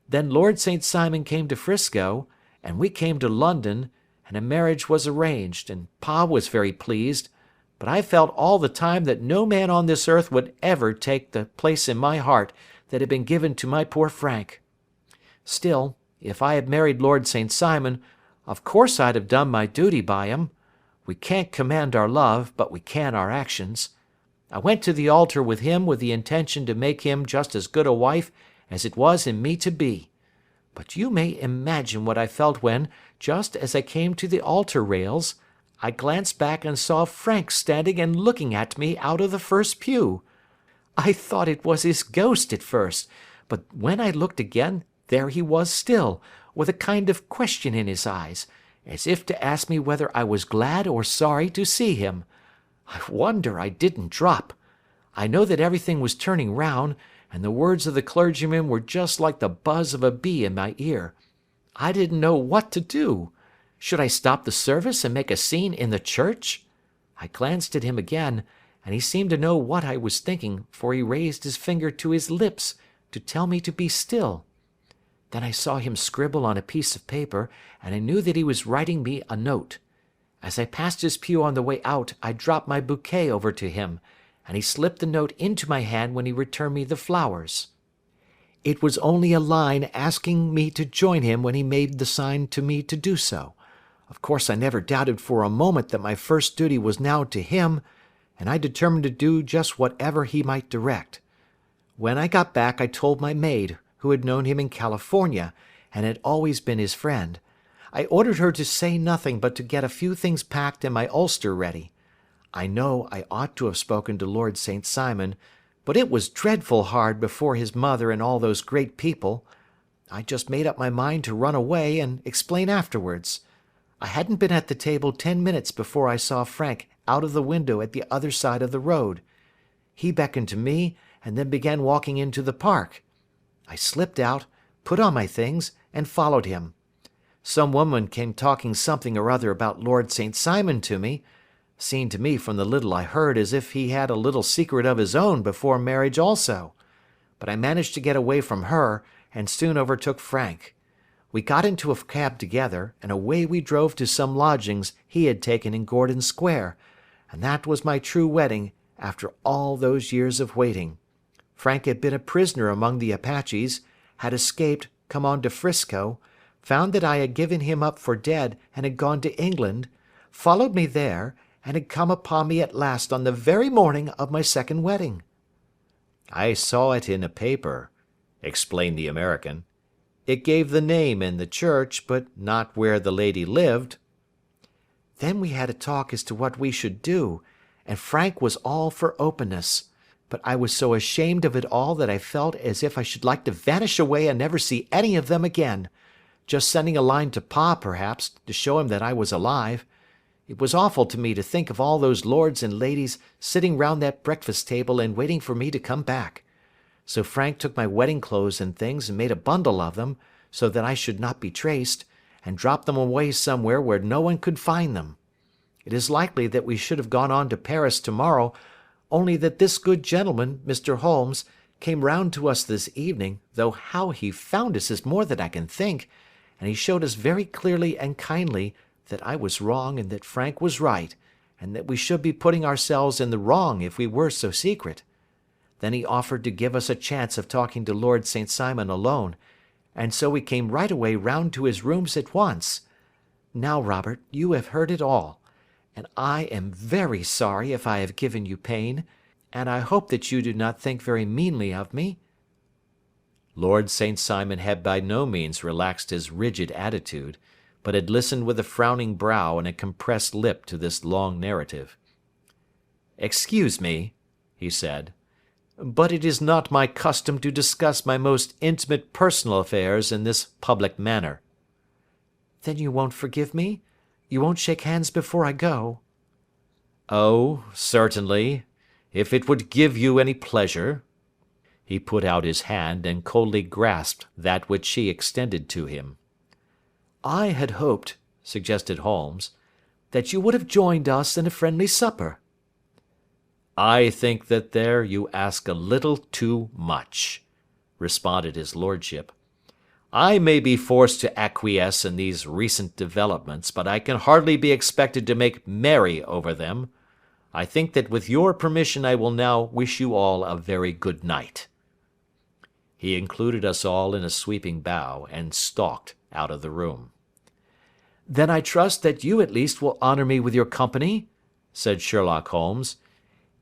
Then Lord St. Simon came to Frisco, and we came to London, and a marriage was arranged, and Pa was very pleased, but I felt all the time that no man on this earth would ever take the place in my heart that had been given to my poor Frank. Still, if I had married Lord St. Simon, of course I'd have done my duty by him. We can't command our love, but we can our actions. I went to the altar with him with the intention to make him just as good a wife as it was in me to be. But you may imagine what I felt when, just as I came to the altar rails, I glanced back and saw Frank standing and looking at me out of the first pew. I thought it was his ghost at first, but when I looked again, there he was still, with a kind of question in his eyes, as if to ask me whether I was glad or sorry to see him. I wonder I didn't drop. I know that everything was turning round, and the words of the clergyman were just like the buzz of a bee in my ear. I didn't know what to do. Should I stop the service and make a scene in the church? I glanced at him again, and he seemed to know what I was thinking, for he raised his finger to his lips to tell me to be still. Then I saw him scribble on a piece of paper, and I knew that he was writing me a note. As I passed his pew on the way out, I dropped my bouquet over to him, and he slipped the note into my hand when he returned me the flowers. It was only a line asking me to join him when he made the sign to me to do so. Of course I never doubted for a moment that my first duty was now to him, and I determined to do just whatever he might direct. When I got back I told my maid, who had known him in California, and had always been his friend. I ordered her to say nothing but to get a few things packed and my ulster ready. I know I ought to have spoken to Lord St. Simon, but it was dreadful hard before his mother and all those great people. I just made up my mind to run away and explain afterwards. I hadn't been at the table 10 minutes before I saw Frank out of the window at the other side of the road. He beckoned to me and then began walking into the park. I slipped out, put on my things, and followed him. Some woman came talking something or other about Lord St. Simon to me. Seemed to me from the little I heard as if he had a little secret of his own before marriage also. But I managed to get away from her, and soon overtook Frank. We got into a cab together, and away we drove to some lodgings he had taken in Gordon Square, and that was my true wedding after all those years of waiting. Frank had been a prisoner among the Apaches, had escaped, come on to Frisco, found that I had given him up for dead and had gone to England, followed me there, and had come upon me at last on the very morning of my second wedding." "I saw it in a paper," explained the American. "It gave the name in the church, but not where the lady lived." Then we had a talk as to what we should do, and Frank was all for openness. But I was so ashamed of it all that I felt as if I should like to vanish away and never see any of them again. Just sending a line to Pa, perhaps, to show him that I was alive. It was awful to me to think of all those lords and ladies sitting round that breakfast table and waiting for me to come back. So Frank took my wedding clothes and things and made a bundle of them, so that I should not be traced, and dropped them away somewhere where no one could find them. It is likely that we should have gone on to Paris tomorrow, only that this good gentleman, Mr. Holmes, came round to us this evening, though how he found us is more than I can think, and he showed us very clearly and kindly that I was wrong and that Frank was right, and that we should be putting ourselves in the wrong if we were so secret. Then he offered to give us a chance of talking to Lord St. Simon alone, and so we came right away round to his rooms at once. Now, Robert, you have heard it all, and I am very sorry if I have given you pain, and I hope that you do not think very meanly of me." Lord St. Simon had by no means relaxed his rigid attitude, but had listened with a frowning brow and a compressed lip to this long narrative. "Excuse me," he said, "but it is not my custom to discuss my most intimate personal affairs in this public manner." "Then you won't forgive me? You won't shake hands before I go?" "Oh, certainly, if it would give you any pleasure." He put out his hand and coldly grasped that which she extended to him. "I had hoped," suggested Holmes, "that you would have joined us in a friendly supper." "I think that there you ask a little too much," responded his lordship. "I may be forced to acquiesce in these recent developments, but I can hardly be expected to make merry over them. I think that with your permission I will now wish you all a very good night." He included us all in a sweeping bow, and stalked out of the room. "Then I trust that you at least will honour me with your company," said Sherlock Holmes.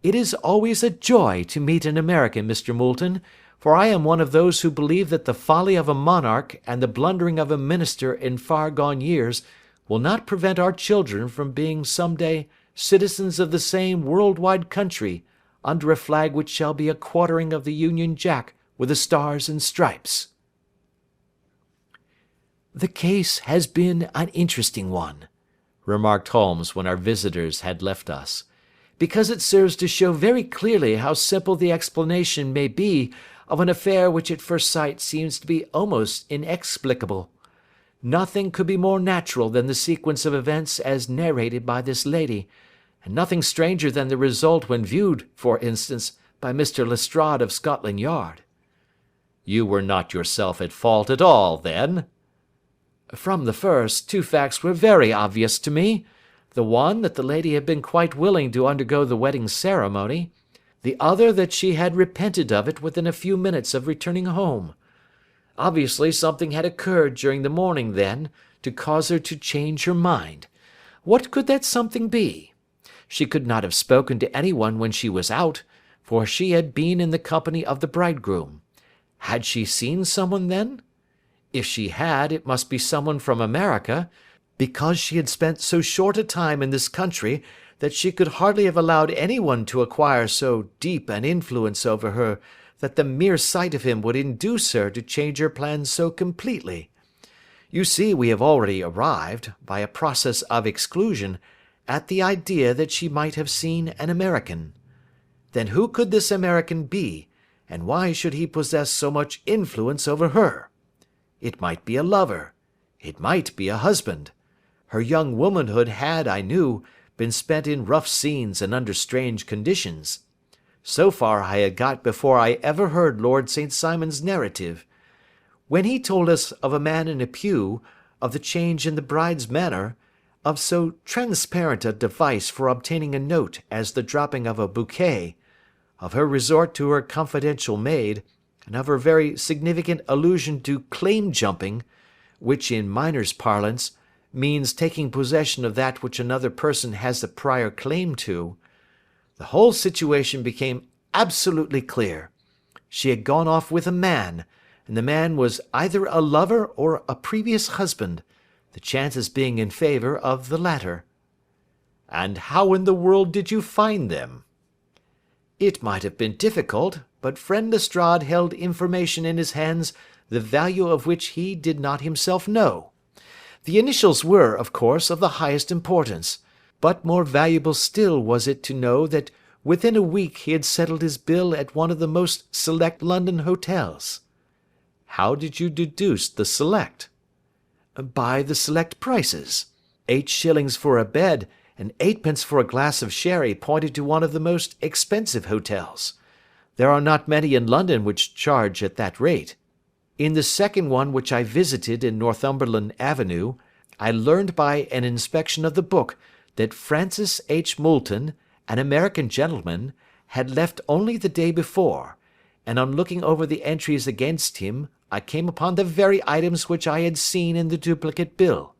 "It is always a joy to meet an American, Mr. Moulton, for I am one of those who believe that the folly of a monarch and the blundering of a minister in far gone years will not prevent our children from being some day citizens of the same world-wide country under a flag which shall be a quartering of the Union Jack with the stars and stripes." "The case has been an interesting one," remarked Holmes when our visitors had left us, "because it serves to show very clearly how simple the explanation may be of an affair which at first sight seems to be almost inexplicable. Nothing could be more natural than the sequence of events as narrated by this lady, and nothing stranger than the result when viewed, for instance, by Mr. Lestrade of Scotland Yard." "You were not yourself at fault at all, then?" "From the first, two facts were very obvious to me. The one, that the lady had been quite willing to undergo the wedding ceremony. The other, that she had repented of it within a few minutes of returning home. Obviously something had occurred during the morning, then, to cause her to change her mind. What could that something be? She could not have spoken to anyone when she was out, for she had been in the company of the bridegroom. Had she seen someone then? If she had, it must be someone from America, because she had spent so short a time in this country that she could hardly have allowed anyone to acquire so deep an influence over her that the mere sight of him would induce her to change her plans so completely. You see, we have already arrived, by a process of exclusion, at the idea that she might have seen an American. Then who could this American be, and why should he possess so much influence over her? It might be a lover. It might be a husband. Her young womanhood had, I knew, been spent in rough scenes and under strange conditions. So far I had got before I ever heard Lord St. Simon's narrative. When he told us of a man in a pew, of the change in the bride's manner, of so transparent a device for obtaining a note as the dropping of a bouquet, of her resort to her confidential maid, and of her very significant allusion to claim-jumping, which, in miners' parlance, means taking possession of that which another person has a prior claim to. The whole situation became absolutely clear. She had gone off with a man, and the man was either a lover or a previous husband, the chances being in favour of the latter. And how in the world did you find them? It might have been difficult, but friend Lestrade held information in his hands the value of which he did not himself know. The initials were, of course, of the highest importance, but more valuable still was it to know that within a week he had settled his bill at one of the most select London hotels. How did you deduce the select? By the select prices. 8 shillings for a bed and 8p. for a glass of sherry pointed to one of the most expensive hotels. There are not many in London which charge at that rate. In the second one which I visited in Northumberland Avenue, I learned by an inspection of the book that Francis H. Moulton, an American gentleman, had left only the day before, and on looking over the entries against him, I came upon the very items which I had seen in the duplicate bill.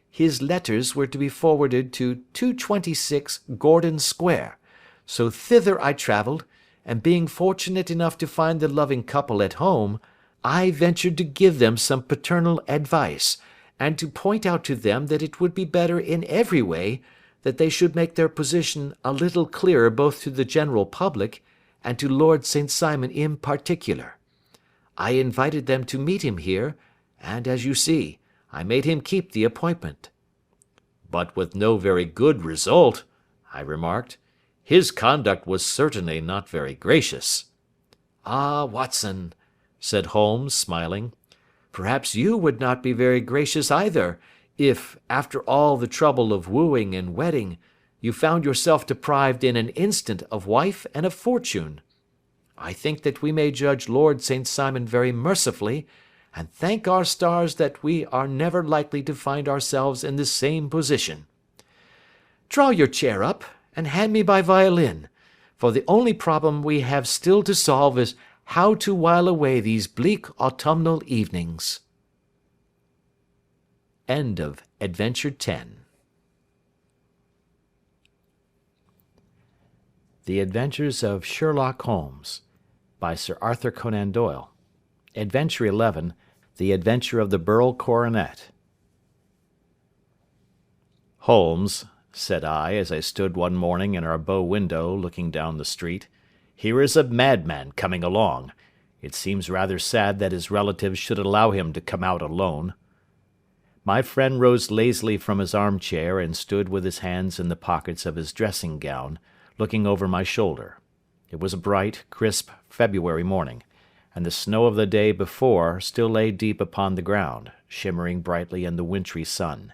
His letters were to be forwarded to 226 Gordon Square, so thither I travelled, and being fortunate enough to find the loving couple at home, I ventured to give them some paternal advice, and to point out to them that it would be better in every way that they should make their position a little clearer both to the general public and to Lord St. Simon in particular. I invited them to meet him here, and, as you see, I made him keep the appointment. But with no very good result, I remarked. His conduct was certainly not very gracious. Ah, Watson, said Holmes, smiling, perhaps you would not be very gracious either, if, after all the trouble of wooing and wedding, you found yourself deprived in an instant of wife and of fortune. I think that we may judge Lord St. Simon very mercifully, and thank our stars that we are never likely to find ourselves in the same position. Draw your chair up, and hand me my violin, for the only problem we have still to solve is how to while away these bleak autumnal evenings. End of Adventure 10. The Adventures of Sherlock Holmes, by Sir Arthur Conan Doyle. Adventure 11, The Adventure of the Burl Coronet. Holmes, said I, as I stood one morning in our bow window looking down the street, here is a madman coming along. It seems rather sad that his relatives should allow him to come out alone. My friend rose lazily from his armchair and stood with his hands in the pockets of his dressing gown, looking over my shoulder. It was a bright, crisp February morning, and the snow of the day before still lay deep upon the ground, shimmering brightly in the wintry sun.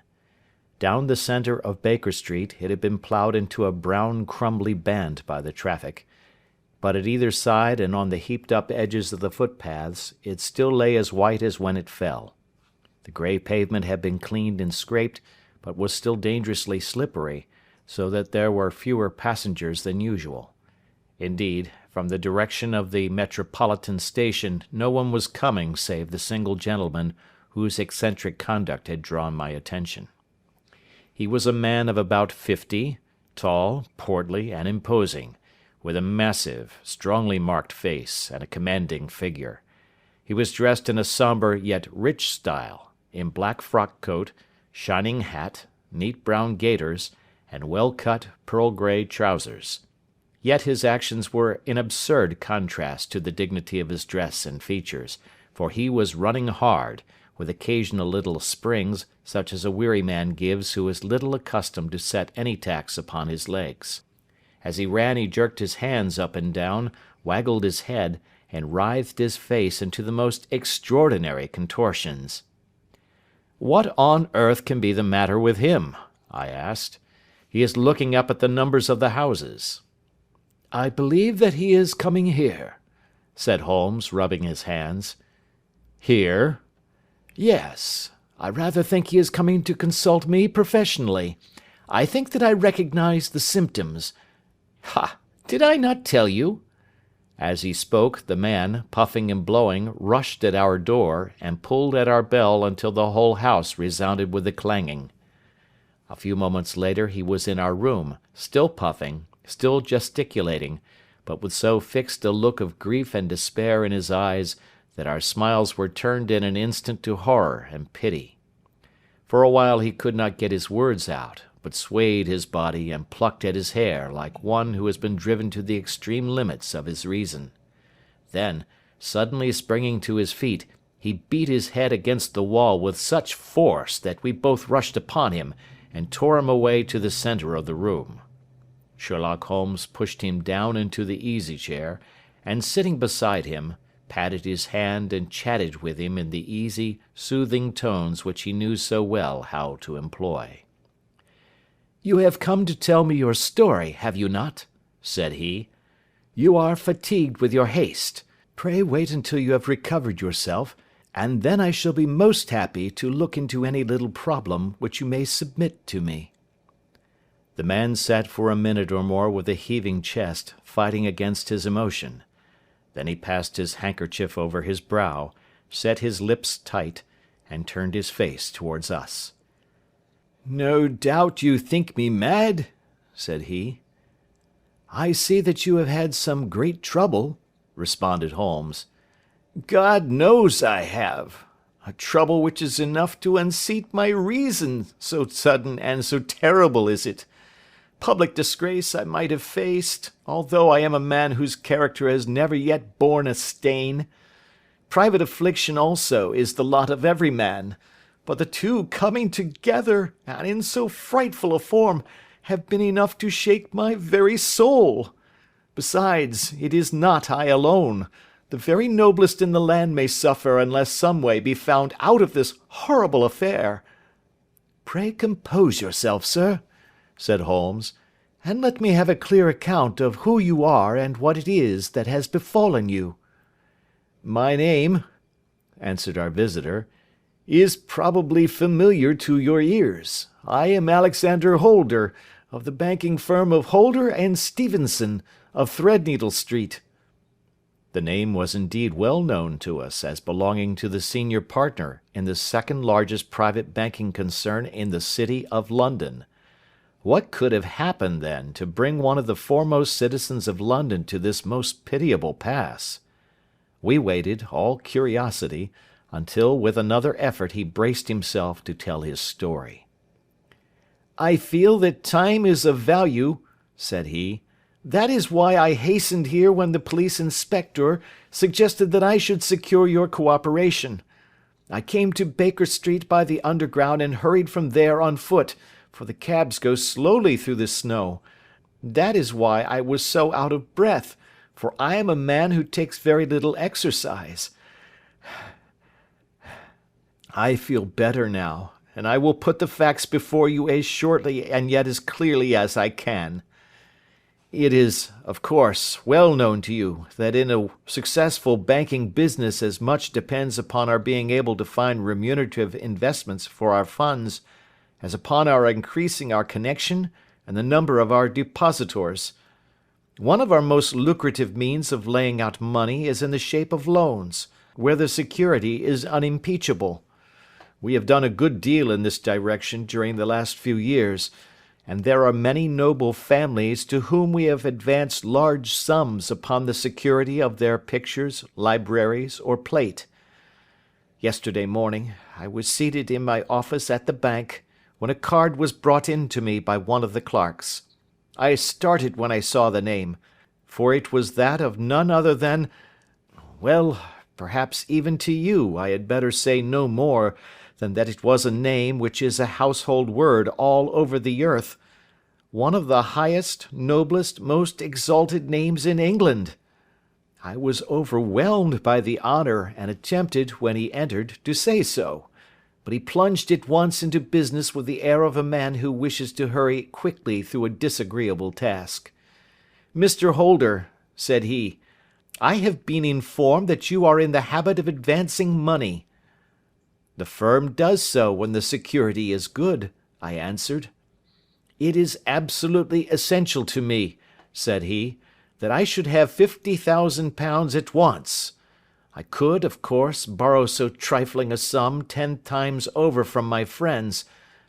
Down the centre of Baker Street it had been ploughed into a brown crumbly band by the traffic, but at either side and on the heaped-up edges of the footpaths it still lay as white as when it fell. The grey pavement had been cleaned and scraped, but was still dangerously slippery, so that there were fewer passengers than usual. Indeed, from the direction of the Metropolitan Station no one was coming save the single gentleman whose eccentric conduct had drawn my attention. He was a man of about 50, tall, portly, and imposing, with a massive, strongly marked face and a commanding figure. He was dressed in a sombre yet rich style, in black frock coat, shining hat, neat brown gaiters, and well-cut pearl-grey trousers. Yet his actions were in absurd contrast to the dignity of his dress and features, for he was running hard, with occasional little springs, such as a weary man gives who is little accustomed to set any tax upon his legs. As he ran he jerked his hands up and down, waggled his head, and writhed his face into the most extraordinary contortions. "What on earth can be the matter with him?" I asked. "He is looking up at the numbers of the houses." "I believe that he is coming here," said Holmes, rubbing his hands. "Here?" "Yes. I rather think he is coming to consult me professionally. I think that I recognize the symptoms. Ha! Did I not tell you?" As he spoke, the man, puffing and blowing, rushed at our door, and pulled at our bell until the whole house resounded with the clanging. A few moments later he was in our room, still puffing, still gesticulating, but with so fixed a look of grief and despair in his eyes that our smiles were turned in an instant to horror and pity. For a while he could not get his words out, but swayed his body and plucked at his hair like one who has been driven to the extreme limits of his reason. Then, suddenly springing to his feet, he beat his head against the wall with such force that we both rushed upon him and tore him away to the centre of the room. Sherlock Holmes pushed him down into the easy-chair, and sitting beside him, patted his hand and chatted with him in the easy, soothing tones which he knew so well how to employ. "You have come to tell me your story, have you not?" said he. "You are fatigued with your haste. Pray wait until you have recovered yourself, and then I shall be most happy to look into any little problem which you may submit to me." The man sat for a minute or more with a heaving chest, fighting against his emotion. Then he passed his handkerchief over his brow, set his lips tight, and turned his face towards us. "No doubt you think me mad," said he. "I see that you have had some great trouble," responded Holmes. "God knows I have. A trouble which is enough to unseat my reason, so sudden and so terrible is it. Public disgrace I might have faced, although I am a man whose character has never yet borne a stain. Private affliction also is the lot of every man, but the two coming together, and in so frightful a form, have been enough to shake my very soul. Besides, it is not I alone. The very noblest in the land may suffer unless some way be found out of this horrible affair." "Pray compose yourself, sir," said Holmes, "and let me have a clear account of who you are and what it is that has befallen you." "My name," answered our visitor, "is probably familiar to your ears. I am Alexander Holder, of the banking firm of Holder and Stevenson, of Threadneedle Street." The name was indeed well known to us as belonging to the senior partner in the second largest private banking concern in the city of London. What could have happened, then, to bring one of the foremost citizens of London to this most pitiable pass? We waited, all curiosity, until with another effort he braced himself to tell his story. "I feel that time is of value," said he. "That is why I hastened here when the police inspector suggested that I should secure your cooperation. I came to Baker Street by the Underground and hurried from there on foot, for the cabs go slowly through the snow. That is why I was so out of breath, for I am a man who takes very little exercise. I feel better now, and I will put the facts before you as shortly and yet as clearly as I can. It is, of course, well known to you that in a successful banking business as much depends upon our being able to find remunerative investments for our funds as upon our increasing our connection and the number of our depositors. One of our most lucrative means of laying out money is in the shape of loans, where the security is unimpeachable. We have done a good deal in this direction during the last few years, and there are many noble families to whom we have advanced large sums upon the security of their pictures, libraries, or plate. Yesterday morning I was seated in my office at the bank, when a card was brought in to me by one of the clerks. I started when I saw the name, for it was that of none other than— well, perhaps even to you I had better say no more than that it was a name which is a household word all over the earth, one of the highest, noblest, most exalted names in England. I was overwhelmed by the honour and attempted, when he entered, to say so, but he plunged at once into business with the air of a man who wishes to hurry quickly through a disagreeable task. "Mr. Holder," said he, "I have been informed that you are in the habit of advancing money." "The firm does so when the security is good," I answered. "It is absolutely essential to me," said he, that I should have £50,000 at once. I could, of course, borrow so trifling a sum 10 times over from my friends,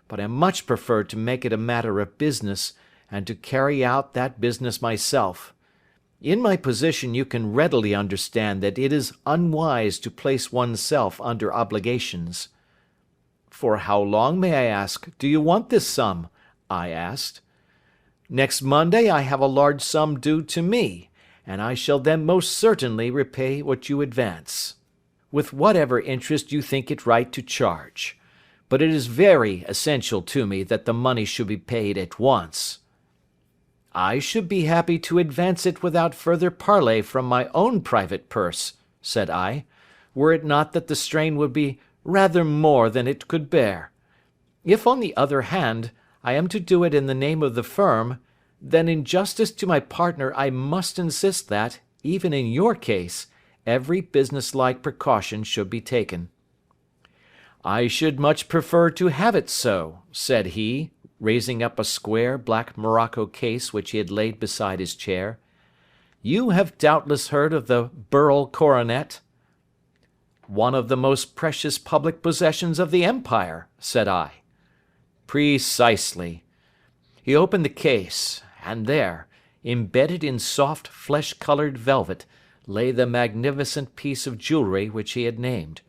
but I much prefer to make it a matter of business, and to carry out that business myself. In my position you can readily understand that it is unwise to place oneself under obligations. For how long, may I ask, do you want this sum? I asked. Next Monday I have a large sum due to me, and I shall then most certainly repay what you advance, with whatever interest you think it right to charge. But it is very essential to me that the money should be paid at once. I should be happy to advance it without further parley from my own private purse, said I, were it not that the strain would be rather more than it could bear. If, on the other hand, I am to do it in the name of the firm, then in justice to my partner I must insist that, even in your case, every businesslike precaution should be taken. I should much prefer to have it so, said he, raising up a square black morocco case which he had laid beside his chair. You have doubtless heard of the Burl Coronet? One of the most precious public possessions of the empire, said I. Precisely. He opened the case, and there, embedded in soft flesh-coloured velvet, lay the magnificent piece of jewellery which he had named.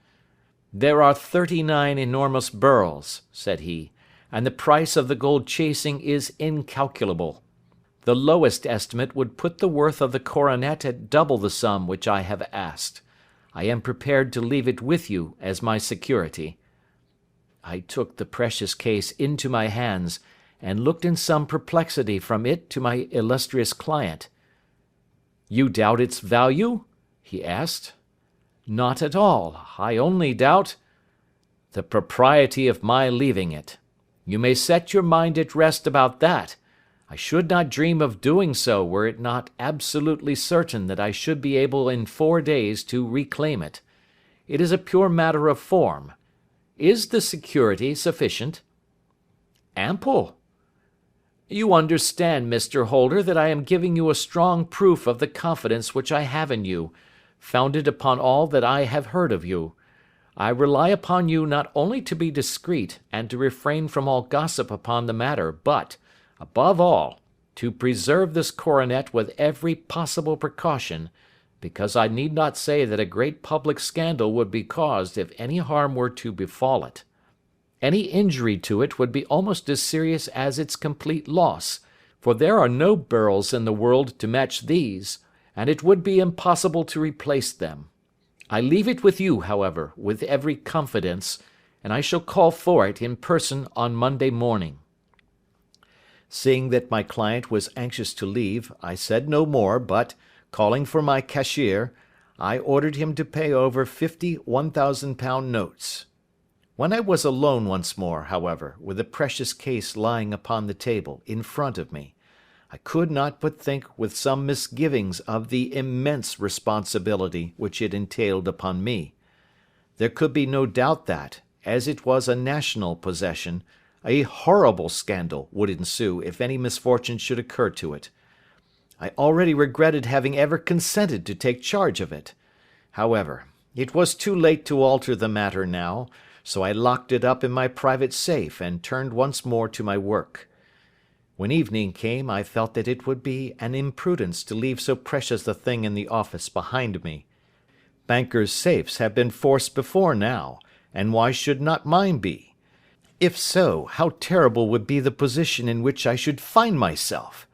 There are 39 enormous burls, said he, and the price of the gold chasing is incalculable. The lowest estimate would put the worth of the coronet at double the sum which I have asked. I am prepared to leave it with you as my security. I took the precious case into my hands, and looked in some perplexity from it to my illustrious client. You doubt its value? He asked. Not at all. I only doubt the propriety of my leaving it. You may set your mind at rest about that. I should not dream of doing so were it not absolutely certain that I should be able in 4 days to reclaim it. It is a pure matter of form. Is the security sufficient? Ample. You understand, Mr. Holder, that I am giving you a strong proof of the confidence which I have in you, founded upon all that I have heard of you. I rely upon you not only to be discreet and to refrain from all gossip upon the matter, but, above all, to preserve this coronet with every possible precaution, because I need not say that a great public scandal would be caused if any harm were to befall it. Any injury to it would be almost as serious as its complete loss, for there are no beryls in the world to match these, and it would be impossible to replace them. I leave it with you, however, with every confidence, and I shall call for it in person on Monday morning. Seeing that my client was anxious to leave, I said no more, but, calling for my cashier, I ordered him to pay over 50 £1,000 notes. When I was alone once more, however, with the precious case lying upon the table in front of me, I could not but think with some misgivings of the immense responsibility which it entailed upon me. There could be no doubt that, as it was a national possession, a horrible scandal would ensue if any misfortune should occur to it. I already regretted having ever consented to take charge of it. However, it was too late to alter the matter now, so I locked it up in my private safe and turned once more to my work. When evening came, I felt that it would be an imprudence to leave so precious a thing in the office behind me. Bankers' safes have been forced before now, and why should not mine be? If so, how terrible would be the position in which I should find myself!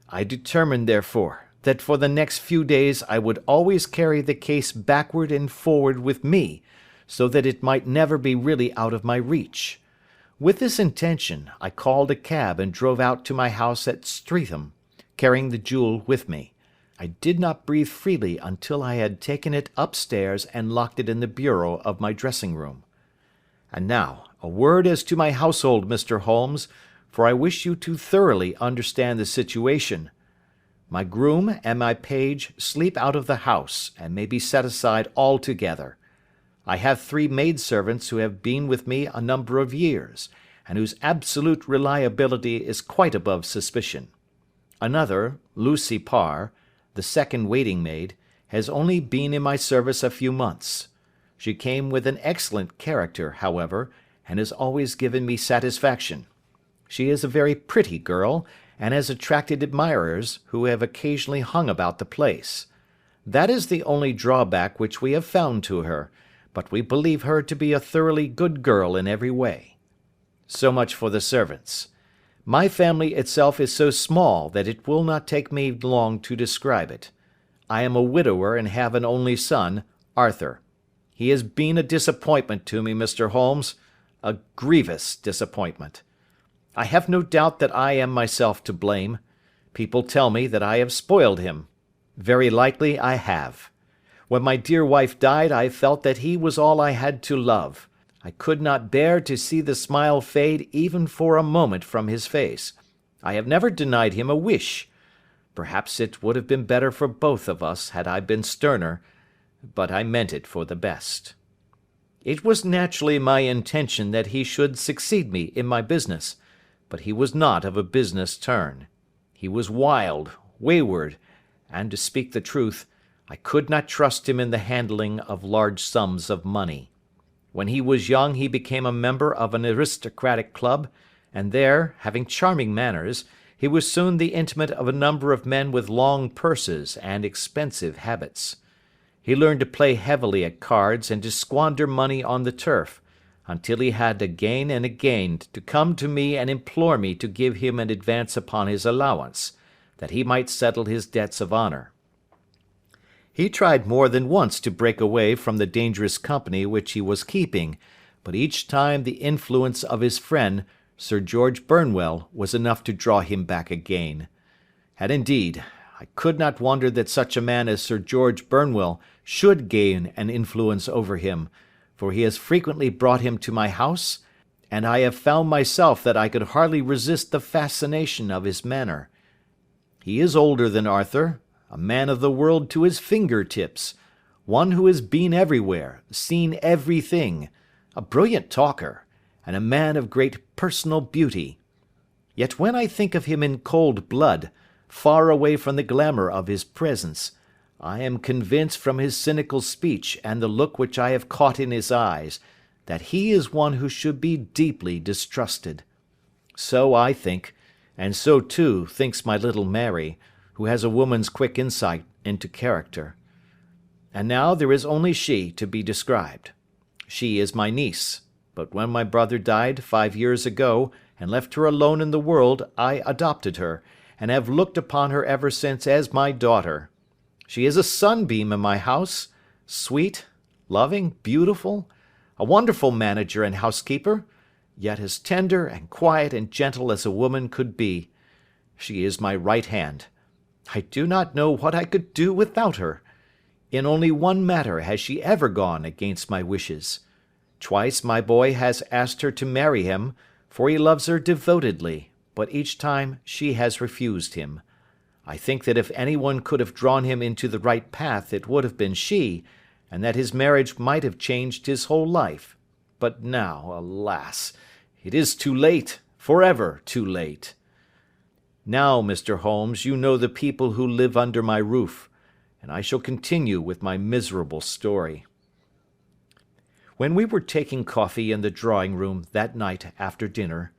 I determined, therefore, that for the next few days I would always carry the case backward and forward with me, so that it might never be really out of my reach. With this intention, I called a cab and drove out to my house at Streatham, carrying the jewel with me. I did not breathe freely until I had taken it upstairs and locked it in the bureau of my dressing-room. And now, a word as to my household, Mr. Holmes, for I wish you to thoroughly understand the situation. My groom and my page sleep out of the house, and may be set aside altogether. I have 3 maidservants who have been with me a number of years, and whose absolute reliability is quite above suspicion. Another, Lucy Parr, the second waiting-maid, has only been in my service a few months. She came with an excellent character, however, and has always given me satisfaction. She is a very pretty girl, and has attracted admirers, who have occasionally hung about the place. That is the only drawback which we have found to her, but we believe her to be a thoroughly good girl in every way. So much for the servants. My family itself is so small that it will not take me long to describe it. I am a widower and have an only son, Arthur. He has been a disappointment to me, Mr. Holmes, a grievous disappointment. I have no doubt that I am myself to blame. People tell me that I have spoiled him. Very likely I have. When my dear wife died, I felt that he was all I had to love. I could not bear to see the smile fade even for a moment from his face. I have never denied him a wish. Perhaps it would have been better for both of us had I been sterner, but I meant it for the best. It was naturally my intention that he should succeed me in my business, but he was not of a business turn. He was wild, wayward, and, to speak the truth, I could not trust him in the handling of large sums of money. When he was young he became a member of an aristocratic club, and there, having charming manners, he was soon the intimate of a number of men with long purses and expensive habits. He learned to play heavily at cards and to squander money on the turf, until he had again and again to come to me and implore me to give him an advance upon his allowance, that he might settle his debts of honour. He tried more than once to break away from the dangerous company which he was keeping, but each time the influence of his friend, Sir George Burnwell, was enough to draw him back again. And indeed, I could not wonder that such a man as Sir George Burnwell should gain an influence over him, for he has frequently brought him to my house, and I have found myself that I could hardly resist the fascination of his manner. He is older than Arthur, a man of the world to his finger-tips, one who has been everywhere, seen everything, a brilliant talker, and a man of great personal beauty. Yet when I think of him in cold blood, far away from the glamour of his presence, I am convinced from his cynical speech and the look which I have caught in his eyes, that he is one who should be deeply distrusted. So I think, and so too thinks my little Mary, who has a woman's quick insight into character. And now there is only she to be described. She is my niece, but when my brother died 5 years ago, and left her alone in the world, I adopted her, and have looked upon her ever since as my daughter. She is a sunbeam in my house, sweet, loving, beautiful, a wonderful manager and housekeeper, yet as tender and quiet and gentle as a woman could be. She is my right hand. I do not know what I could do without her. In only one matter has she ever gone against my wishes. Twice my boy has asked her to marry him, for he loves her devotedly, but each time she has refused him. I think that if anyone could have drawn him into the right path it would have been she, and that his marriage might have changed his whole life. But now, alas, it is too late, forever too late. Now, Mr. Holmes, you know the people who live under my roof, and I shall continue with my miserable story. When we were taking coffee in the drawing-room that night after dinner,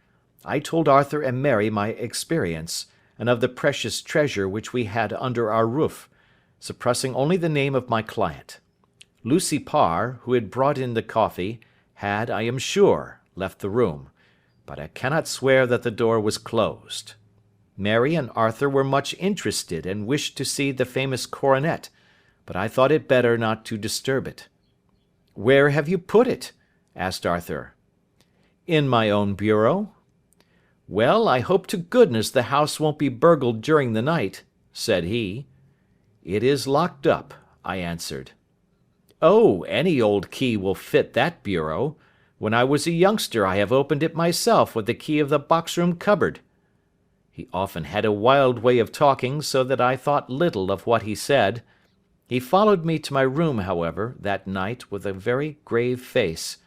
I told Arthur and Mary my experience, and of the precious treasure which we had under our roof, suppressing only the name of my client. Lucy Parr, who had brought in the coffee, had, I am sure, left the room, but I cannot swear that the door was closed. Mary and Arthur were much interested and wished to see the famous coronet, but I thought it better not to disturb it. "Where have you put it?" asked Arthur. "In my own bureau." "Well, I hope to goodness the house won't be burgled during the night," said he. "It is locked up," I answered. "Oh, any old key will fit that bureau. When I was a youngster I have opened it myself with the key of the box-room cupboard." He often had a wild way of talking, so that I thought little of what he said. He followed me to my room, however, that night with a very grave face.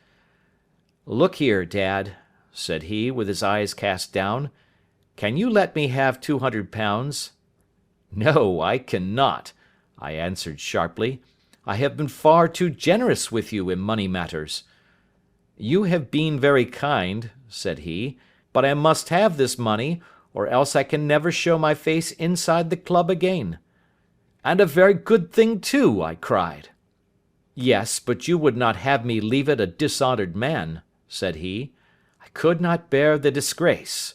"Look here, Dad," said he, with his eyes cast down, "can you let me have £200? No, I cannot, I answered sharply. I have been far too generous with you in money matters. You have been very kind, said he, but I must have this money, or else I can never show my face inside the club again. And a very good thing too, I cried. Yes, but you would not have me leave it a dishonoured man, said he. I could not bear the disgrace.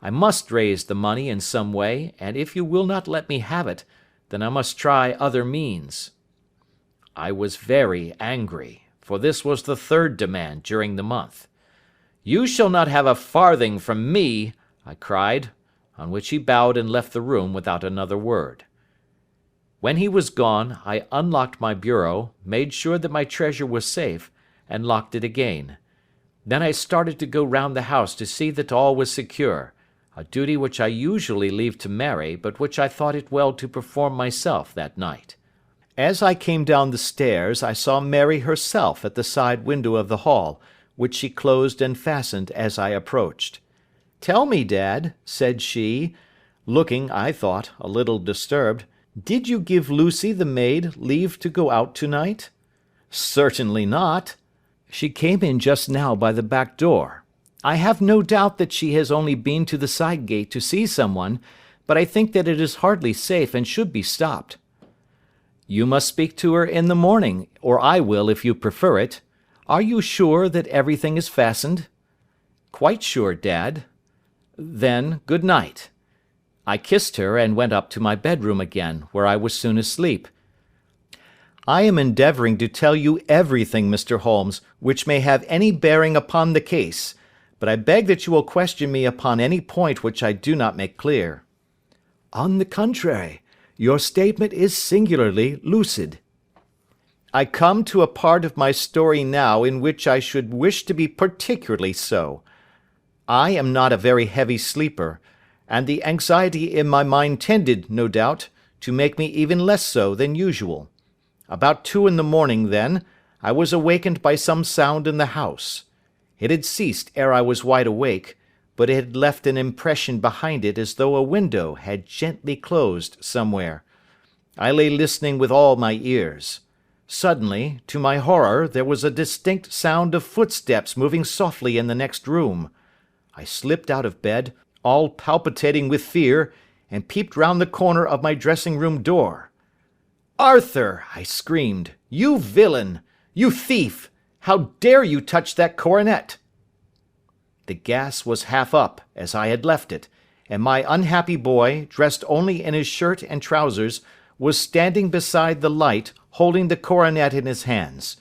I must raise the money in some way, and if you will not let me have it, then I must try other means. I was very angry, for this was the third demand during the month. You shall not have a farthing from me, I cried, on which he bowed and left the room without another word. When he was gone, I unlocked my bureau, made sure that my treasure was safe, and locked it again. Then I started to go round the house to see that all was secure, a duty which I usually leave to Mary, but which I thought it well to perform myself that night. As I came down the stairs, I saw Mary herself at the side window of the hall, which she closed and fastened as I approached. "Tell me, Dad," said she, looking, I thought, a little disturbed, "did you give Lucy the maid leave to go out to-night?" "Certainly not. She came in just now by the back door. I have no doubt that she has only been to the side gate to see someone, but I think that it is hardly safe and should be stopped." "You must speak to her in the morning, or I will if you prefer it. Are you sure that everything is fastened?" "Quite sure, Dad." "Then, good night." I kissed her and went up to my bedroom again, where I was soon asleep. I am endeavouring to tell you everything, Mr. Holmes, which may have any bearing upon the case, but I beg that you will question me upon any point which I do not make clear. "On the contrary, your statement is singularly lucid." "I come to a part of my story now in which I should wish to be particularly so. I am not a very heavy sleeper, and the anxiety in my mind tended, no doubt, to make me even less so than usual. About 2 in the morning, then, I was awakened by some sound in the house. It had ceased ere I was wide awake, but it had left an impression behind it as though a window had gently closed somewhere. I lay listening with all my ears. Suddenly, to my horror, there was a distinct sound of footsteps moving softly in the next room. I slipped out of bed, all palpitating with fear, and peeped round the corner of my dressing-room door. "Arthur!" I screamed. "You villain! You thief! How dare you touch that coronet?" The gas was half up, as I had left it, and my unhappy boy, dressed only in his shirt and trousers, was standing beside the light, holding the coronet in his hands.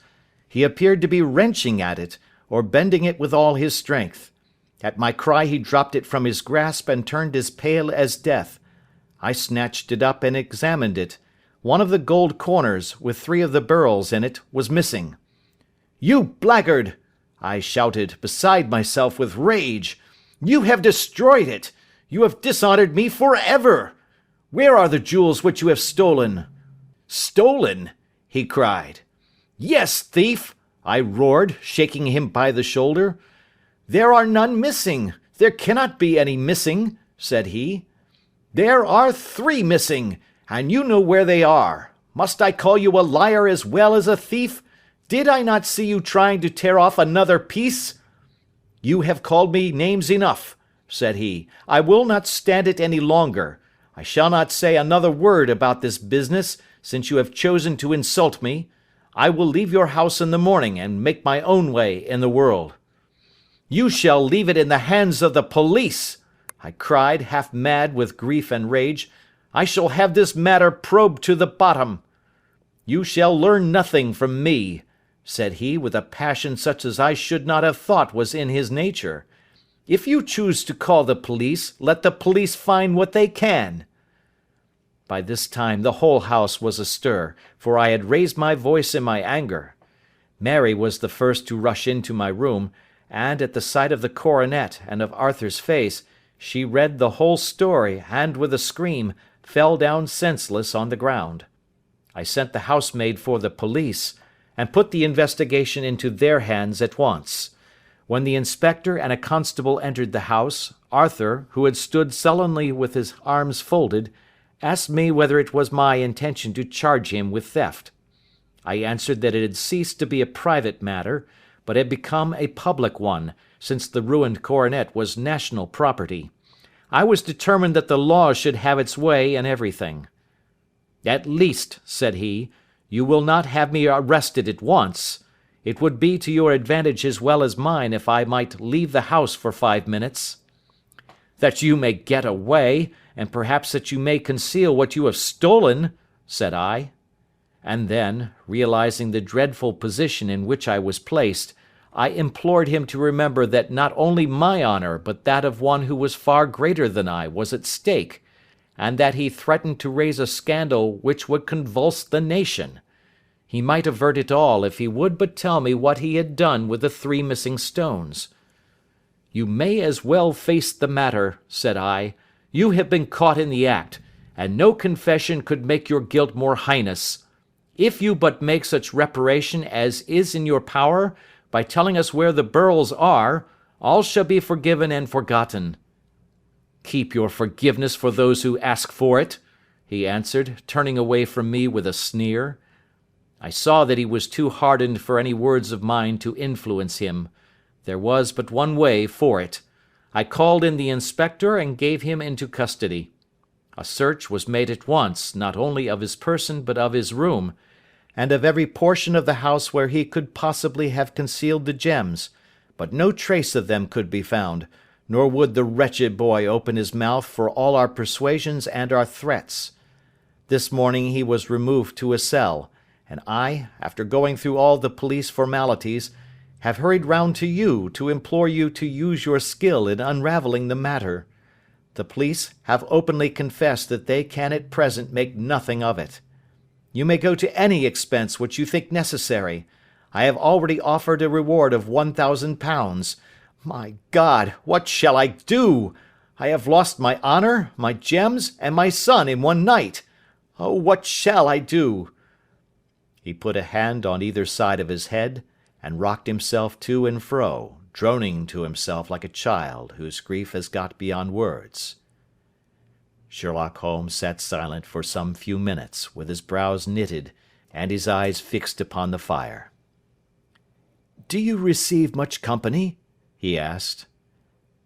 He appeared to be wrenching at it, or bending it with all his strength. At my cry he dropped it from his grasp and turned as pale as death. I snatched it up and examined it. One of the gold corners, with 3 of the beryls in it, was missing. "You blackguard!" I shouted, beside myself with rage. "You have destroyed it! You have dishonoured me for ever! Where are the jewels which you have stolen?" "Stolen?" he cried. "Yes, thief!" I roared, shaking him by the shoulder. "There are none missing. There cannot be any missing," said he. "There are 3 missing, and you know where they are. Must I call you a liar as well as a thief? Did I not see you trying to tear off another piece?" "You have called me names enough," said he. "I will not stand it any longer. I shall not say another word about this business, since you have chosen to insult me. I will leave your house in the morning, and make my own way in the world." "You shall leave it in the hands of the police!" I cried, half mad with grief and rage. "I shall have this matter probed to the bottom." "You shall learn nothing from me," said he, with a passion such as I should not have thought was in his nature. "If you choose to call the police, let the police find what they can." By this time the whole house was astir, for I had raised my voice in my anger. Mary was the first to rush into my room, and, at the sight of the coronet and of Arthur's face, she read the whole story, and, with a scream, fell down senseless on the ground. I sent the housemaid for the police, and put the investigation into their hands at once. When the inspector and a constable entered the house, Arthur, who had stood sullenly with his arms folded, asked me whether it was my intention to charge him with theft. I answered that it had ceased to be a private matter, but had become a public one, since the ruined coronet was national property. I was determined that the law should have its way in everything. "At least," said he, "you will not have me arrested at once. It would be to your advantage as well as mine if I might leave the house for 5 minutes." "That you may get away, and perhaps that you may conceal what you have stolen," said I. And then, realizing the dreadful position in which I was placed, I implored him to remember that not only my honour but that of one who was far greater than I was at stake, and that he threatened to raise a scandal which would convulse the nation. He might avert it all if he would but tell me what he had done with the 3 missing stones. "You may as well face the matter," said I. "You have been caught in the act, and no confession could make your guilt more heinous. If you but make such reparation as is in your power, by telling us where the Burls are, all shall be forgiven and forgotten." "Keep your forgiveness for those who ask for it," he answered, turning away from me with a sneer. I saw that he was too hardened for any words of mine to influence him. There was but one way for it. I called in the inspector and gave him into custody. A search was made at once, not only of his person but of his room, and of every portion of the house where he could possibly have concealed the gems, but no trace of them could be found, nor would the wretched boy open his mouth for all our persuasions and our threats. This morning he was removed to a cell, and I, after going through all the police formalities, have hurried round to you to implore you to use your skill in unravelling the matter. The police have openly confessed that they can at present make nothing of it. You may go to any expense which you think necessary. I have already offered a reward of £1,000. My God, what shall I do? I have lost my honour, my gems, and my son in one night. Oh, what shall I do?" He put a hand on either side of his head, and rocked himself to and fro, droning to himself like a child whose grief has got beyond words. Sherlock Holmes sat silent for some few minutes, with his brows knitted, and his eyes fixed upon the fire. "Do you receive much company?" he asked.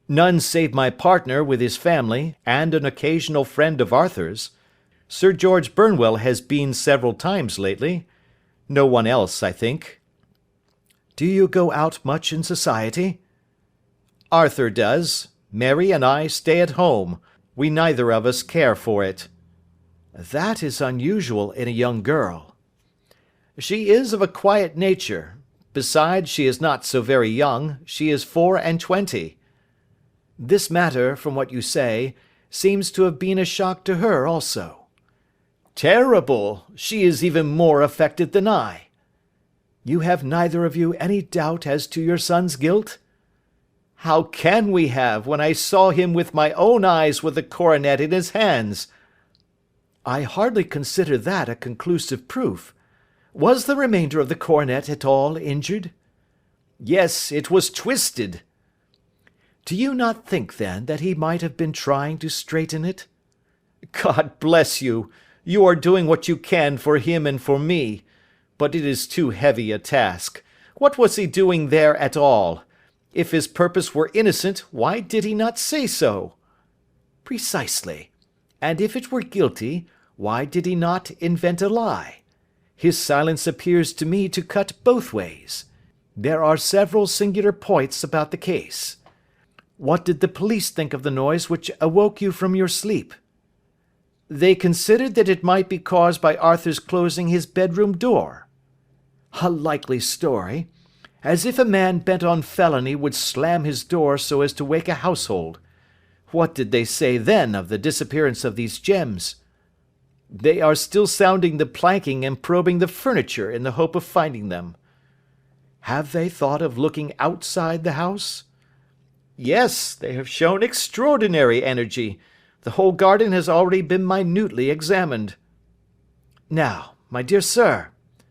"None save my partner with his family, and an occasional friend of Arthur's. Sir George Burnwell has been several times lately. No one else, I think." "Do you go out much in society?" "Arthur does. Mary and I stay at home. We neither of us care for it." "That is unusual in a young girl." "She is of a quiet nature. Besides, she is not so very young. She is 24. "This matter, from what you say, seems to have been a shock to her also." "Terrible! She is even more affected than I." "You have neither of you any doubt as to your son's guilt?" "How can we have, when I saw him with my own eyes with the coronet in his hands?" "I hardly consider that a conclusive proof. Was the remainder of the coronet at all injured?" "Yes, it was twisted." "Do you not think, then, that he might have been trying to straighten it?" "God bless you! You are doing what you can for him and for me. But it is too heavy a task. What was he doing there at all? If his purpose were innocent, why did he not say so?" "Precisely. And if it were guilty, why did he not invent a lie? His silence appears to me to cut both ways. There are several singular points about the case. What did the police think of the noise which awoke you from your sleep?" "They considered that it might be caused by Arthur's closing his bedroom door." "A likely story. As if a man bent on felony would slam his door so as to wake a household. What did they say then of the disappearance of these gems?" "They are still sounding the planking and probing the furniture in the hope of finding them." "Have they thought of looking outside the house?" "Yes, they have shown extraordinary energy. The whole garden has already been minutely examined." "Now, my dear sir,"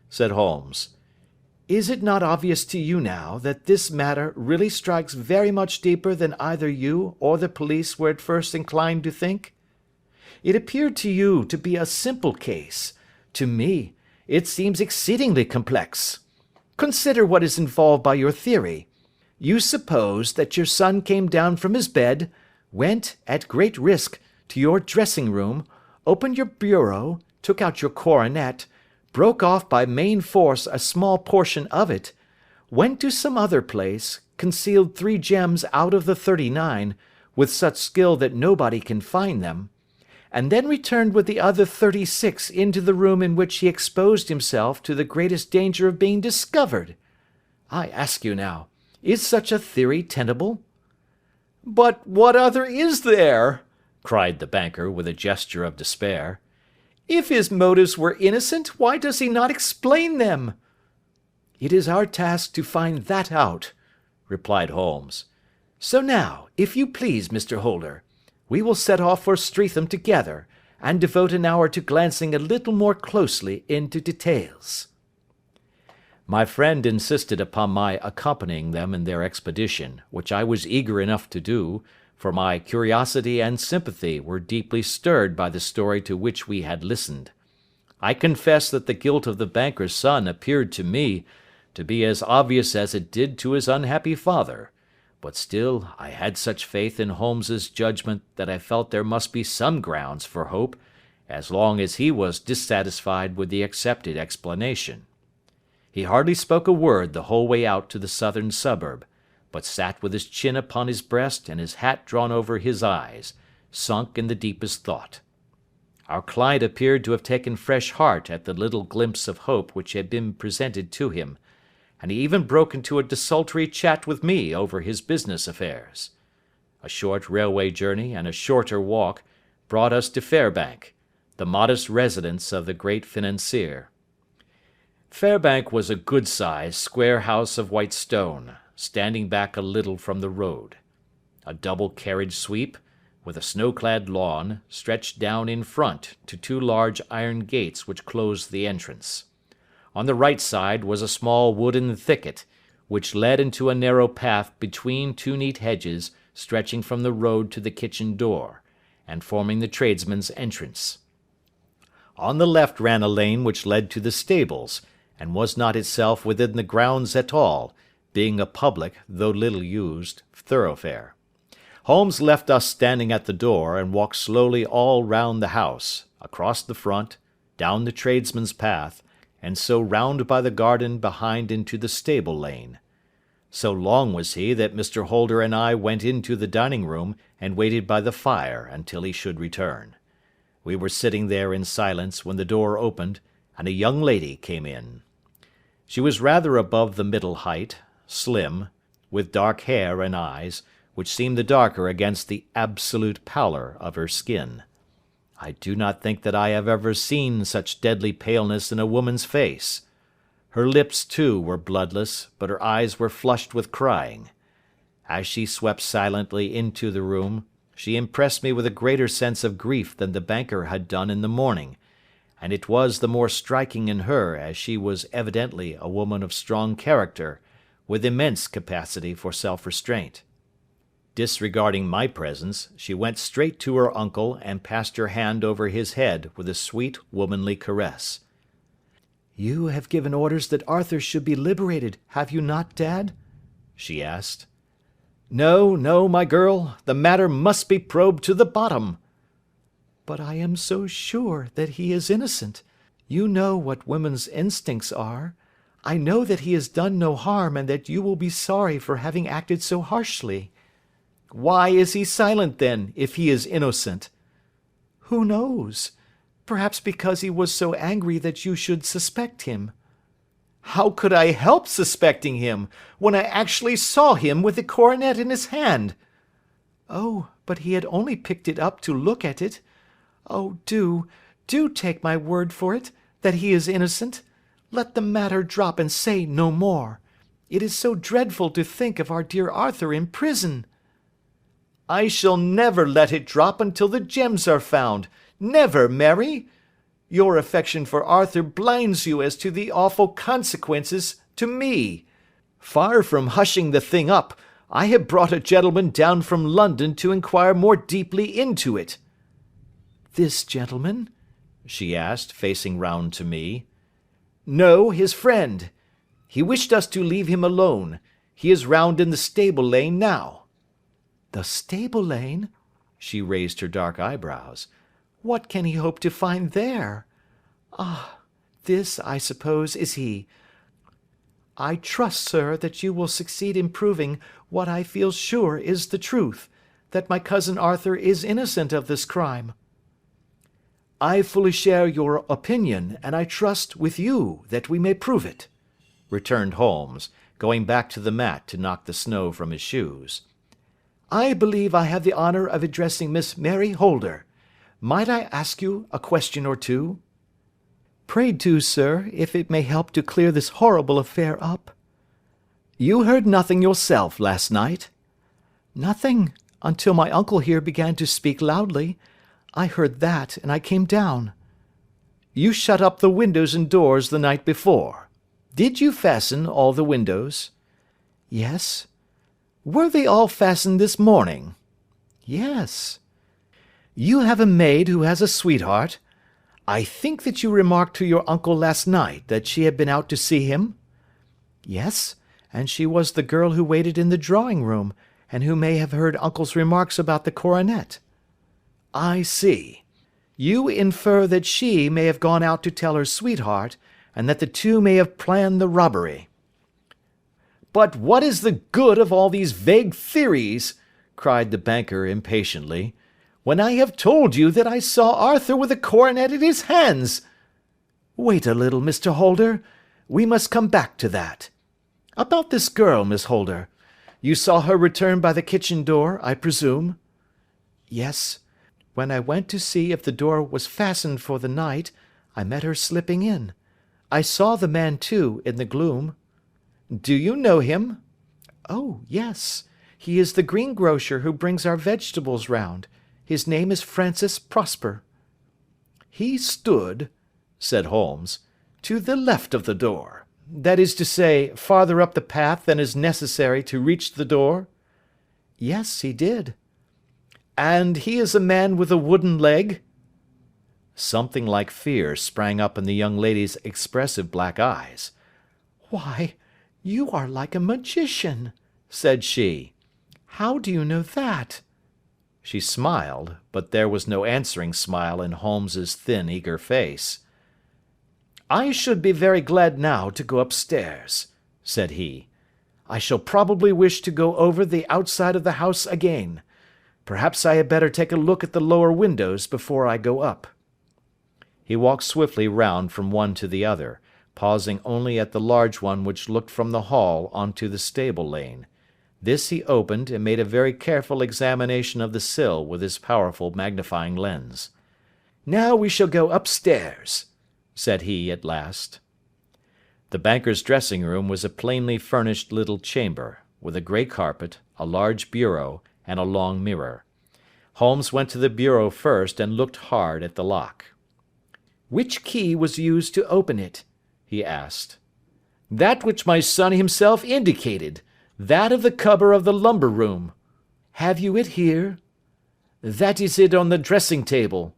said Holmes, "is it not obvious to you now that this matter really strikes very much deeper than either you or the police were at first inclined to think? It appeared to you to be a simple case. To me, it seems exceedingly complex. Consider what is involved by your theory. You suppose that your son came down from his bed, went, at great risk, to your dressing room, opened your bureau, took out your coronet, broke off by main force a small portion of it, went to some other place, concealed 3 gems out of the 39, with such skill that nobody can find them, and then returned with the other 36 into the room in which he exposed himself to the greatest danger of being discovered. I ask you now, is such a theory tenable?" "But what other is there?" cried the banker, with a gesture of despair. "If his motives were innocent, why does he not explain them?" "It is our task to find that out," replied Holmes. "So now, if you please, Mr. Holder, we will set off for Streatham together, and devote an hour to glancing a little more closely into details." My friend insisted upon my accompanying them in their expedition, which I was eager enough to do, for my curiosity and sympathy were deeply stirred by the story to which we had listened. I confess that the guilt of the banker's son appeared to me to be as obvious as it did to his unhappy father, but still I had such faith in Holmes's judgment that I felt there must be some grounds for hope, as long as he was dissatisfied with the accepted explanation. He hardly spoke a word the whole way out to the southern suburb, but sat with his chin upon his breast and his hat drawn over his eyes, sunk in the deepest thought. Our client appeared to have taken fresh heart at the little glimpse of hope which had been presented to him, and he even broke into a desultory chat with me over his business affairs. A short railway journey and a shorter walk brought us to Fairbank, the modest residence of the great financier. Fairbank was a good-sized, square house of white stone, standing back a little from the road. A double carriage sweep, with a snow-clad lawn, stretched down in front to 2 large iron gates which closed the entrance. On the right side was a small wooden thicket, which led into a narrow path between 2 neat hedges stretching from the road to the kitchen door, and forming the tradesmen's entrance. On the left ran a lane which led to the stables, and was not itself within the grounds at all, being a public, though little used, thoroughfare. Holmes left us standing at the door, and walked slowly all round the house, across the front, down the tradesmen's path, and so round by the garden behind into the stable lane. So long was he that Mr. Holder and I went into the dining room and waited by the fire until he should return. We were sitting there in silence when the door opened, and a young lady came in. She was rather above the middle height, slim, with dark hair and eyes, which seemed the darker against the absolute pallor of her skin. I do not think that I have ever seen such deadly paleness in a woman's face. Her lips, too, were bloodless, but her eyes were flushed with crying. As she swept silently into the room, she impressed me with a greater sense of grief than the banker had done in the morning, and it was the more striking in her as she was evidently a woman of strong character, with immense capacity for self-restraint. Disregarding my presence, she went straight to her uncle and passed her hand over his head with a sweet womanly caress. "You have given orders that Arthur should be liberated, have you not, Dad?" she asked. "No, no, my girl, the matter must be probed to the bottom." "But I am so sure that he is innocent. You know what women's instincts are. I know that he has done no harm, and that you will be sorry for having acted so harshly." "Why is he silent, then, if he is innocent?" "Who knows? Perhaps because he was so angry that you should suspect him." "How could I help suspecting him, when I actually saw him with the coronet in his hand?" "Oh, but he had only picked it up to look at it. Oh, do take my word for it, that he is innocent. Let the matter drop and say no more. It is so dreadful to think of our dear Arthur in prison." "I shall never let it drop until the gems are found. Never, Mary. Your affection for Arthur blinds you as to the awful consequences to me. Far from hushing the thing up, I have brought a gentleman down from London to inquire more deeply into it." This gentleman?" she asked, facing round to me. "No, his friend. He wished us to leave him alone. He is round in the stable lane now." "The stable lane?" She raised her dark eyebrows. "What can he hope to find there? Ah, this, I suppose, is he. I trust, sir, that you will succeed in proving what I feel sure is the truth, that my cousin Arthur is innocent of this crime." "I fully share your opinion, and I trust, with you, that we may prove it," returned Holmes, going back to the mat to knock the snow from his shoes. "I believe I have the honour of addressing Miss Mary Holder. Might I ask you a question or two?" "Pray do, sir, if it may help to clear this horrible affair up." "You heard nothing yourself last night?" "Nothing, until my uncle here began to speak loudly. I heard that, and I came down." "You shut up the windows and doors the night before. Did you fasten all the windows?" "Yes." "Were they all fastened this morning?" "Yes." "You have a maid who has a sweetheart. I think that you remarked to your uncle last night that she had been out to see him?" "Yes, and she was the girl who waited in the drawing-room, and who may have heard uncle's remarks about the coronet." "I see. You infer that she may have gone out to tell her sweetheart, and that the two may have planned the robbery." "But what is the good of all these vague theories?" cried the banker impatiently, "when I have told you that I saw Arthur with a coronet in his hands?" "Wait a little, Mr. Holder. We must come back to that. About this girl, Miss Holder. You saw her return by the kitchen door, I presume?" "Yes. When I went to see if the door was fastened for the night, I met her slipping in. I saw the man, too, in the gloom." "Do you know him?" "Oh, yes. He is the greengrocer who brings our vegetables round. His name is Francis Prosper." "He stood," said Holmes, "to the left of the door. That is to say, farther up the path than is necessary to reach the door?" "Yes, he did." "And he is a man with a wooden leg?" Something like fear sprang up in the young lady's expressive black eyes. "Why, you are like a magician," said she. "How do you know that?" She smiled, but there was no answering smile in Holmes's thin, eager face. "I should be very glad now to go upstairs," said he. "I shall probably wish to go over the outside of the house again. Perhaps I had better take a look at the lower windows before I go up." He walked swiftly round from one to the other, pausing only at the large one which looked from the hall on to the stable lane. This he opened, and made a very careful examination of the sill with his powerful magnifying lens. "Now we shall go upstairs," said he at last. The banker's dressing-room was a plainly furnished little chamber, with a grey carpet, a large bureau, and a long mirror. Holmes went to the bureau first and looked hard at the lock. "Which key was used to open it?" he asked. "That which my son himself indicated, that of the cupboard of the lumber room." "Have you it here?" "That is it on the dressing table."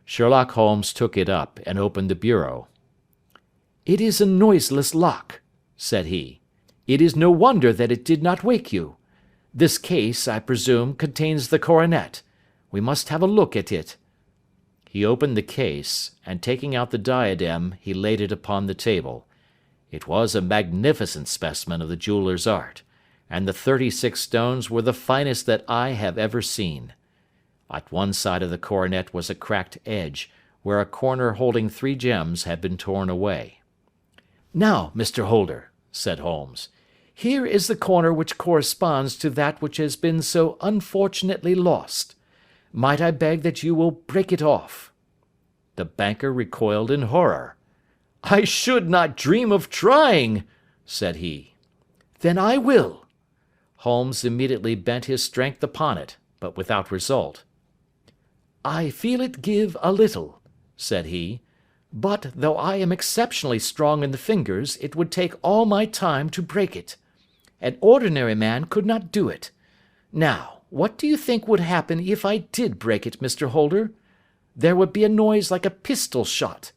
Sherlock Holmes took it up and opened the bureau. "It is a noiseless lock," said he. "It is no wonder that it did not wake you. This case, I presume, contains the coronet. We must have a look at it." He opened the case, and taking out the diadem, he laid it upon the table. It was a magnificent specimen of the jeweller's art, and the 36 stones were the finest that I have ever seen. At one side of the coronet was a cracked edge, where a corner holding 3 gems had been torn away. "Now, Mr. Holder," said Holmes, "here is the corner which corresponds to that which has been so unfortunately lost. Might I beg that you will break it off?" The banker recoiled in horror. "I should not dream of trying," said he. "Then I will." Holmes immediately bent his strength upon it, but without result. "I feel it give a little," said he, "but, though I am exceptionally strong in the fingers, it would take all my time to break it. An ordinary man could not do it. Now, what do you think would happen if I did break it, Mr. Holder?" there would be a noise like a pistol shot.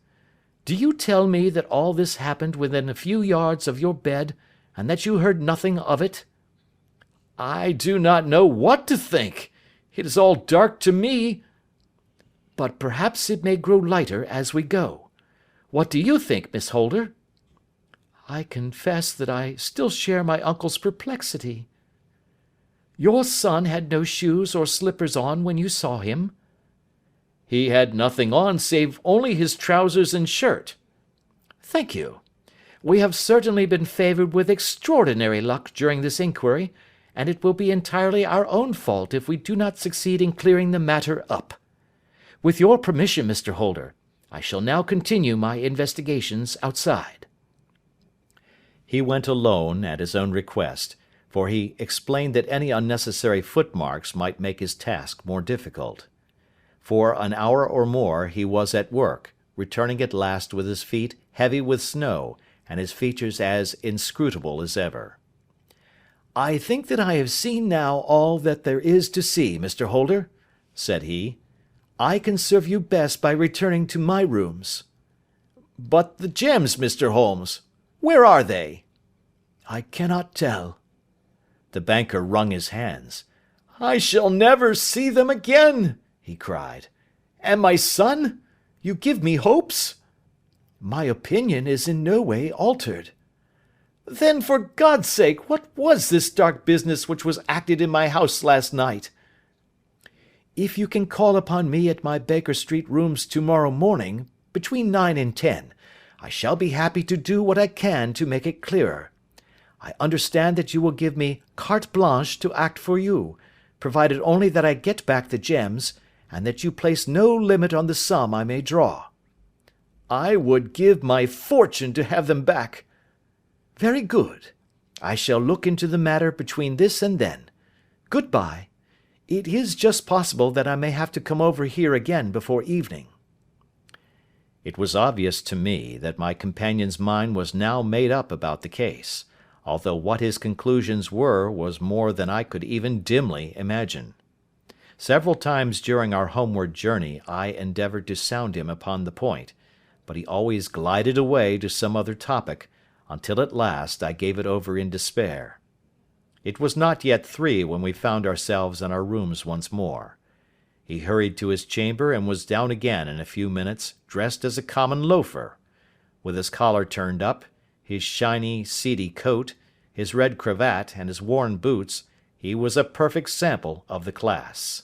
Do you tell me that all this happened within a few yards of your bed, and that you heard nothing of it?" "I do not know what to think. It is all dark to me." "But perhaps it may grow lighter as we go. What do you think, Miss Holder?" "I confess that I still share my uncle's perplexity." "Your son had no shoes or slippers on when you saw him?" "He had nothing on save only his trousers and shirt." "Thank you. We have certainly been favoured with extraordinary luck during this inquiry, and it will be entirely our own fault if we do not succeed in clearing the matter up. With your permission, Mr. Holder, I shall now continue my investigations outside." He went alone at his own request, for he explained that any unnecessary footmarks might make his task more difficult. For an hour or more he was at work, returning at last with his feet heavy with snow, and his features as inscrutable as ever. "I think that I have seen now all that there is to see, Mr. Holder," said he. "I can serve you best by returning to my rooms." "But the gems, Mr. Holmes, where are they?" "I cannot tell." The banker wrung his hands. "I shall never see them again," he cried. "And my son? You give me hopes?" "My opinion is in no way altered." "Then, for God's sake, what was this dark business which was acted in my house last night?" "If you can call upon me at my Baker Street rooms tomorrow morning, between 9 and 10, I shall be happy to do what I can to make it clearer. I understand that you will give me carte blanche to act for you, provided only that I get back the gems, and that you place no limit on the sum I may draw." "I would give my fortune to have them back." "Very good. I shall look into the matter between this and then. Good-bye. It is just possible that I may have to come over here again before evening." It was obvious to me that my companion's mind was now made up about the case, although what his conclusions were was more than I could even dimly imagine. Several times during our homeward journey I endeavoured to sound him upon the point, but he always glided away to some other topic, until at last I gave it over in despair. It was not yet 3 when we found ourselves in our rooms once more. He hurried to his chamber and was down again in a few minutes, dressed as a common loafer. With his collar turned up, his shiny, seedy coat, his red cravat, and his worn boots, he was a perfect sample of the class.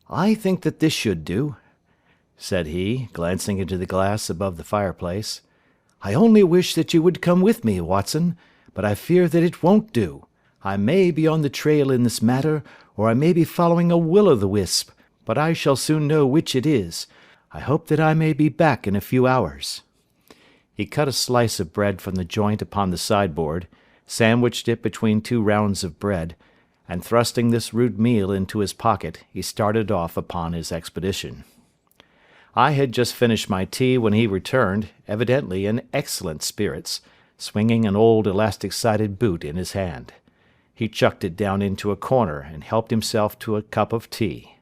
"I think that this should do," said he, glancing into the glass above the fireplace. "I only wish that you would come with me, Watson, but I fear that it won't do. I may be on the trail in this matter, or I may be following a will-o'-the-wisp, but I shall soon know which it is. I hope that I may be back in a few hours." He cut a slice of bread from the joint upon the sideboard, sandwiched it between 2 rounds of bread, and thrusting this rude meal into his pocket, he started off upon his expedition. I had just finished my tea when he returned, evidently in excellent spirits, swinging an old elastic-sided boot in his hand. He chucked it down into a corner and helped himself to a cup of tea.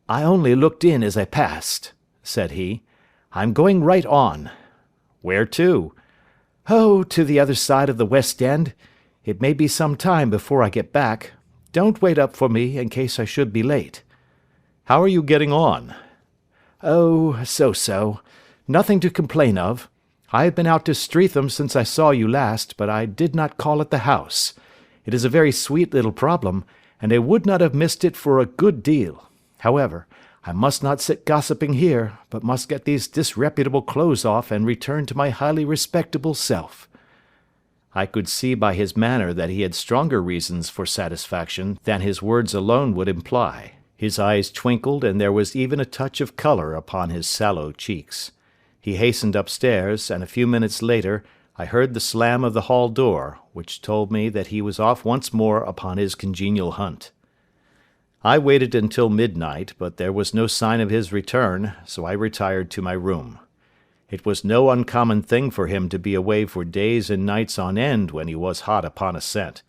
"I only looked in as I passed," said he. "I'm going right on." "Where to?" "Oh, to the other side of the West End. It may be some time before I get back. Don't wait up for me in case I should be late." "How are you getting on?" "Oh, so-so. Nothing to complain of. I have been out to Streatham since I saw you last, but I did not call at the house. It is a very sweet little problem, and I would not have missed it for a good deal. However, I must not sit gossiping here, but must get these disreputable clothes off and return to my highly respectable self." I could see by his manner that he had stronger reasons for satisfaction than his words alone would imply. His eyes twinkled, and there was even a touch of colour upon his sallow cheeks. He hastened upstairs, and a few minutes later I heard the slam of the hall door, which told me that he was off once more upon his congenial hunt. I waited until midnight, but there was no sign of his return, so I retired to my room. It was no uncommon thing for him to be away for days and nights on end when he was hot upon a scent,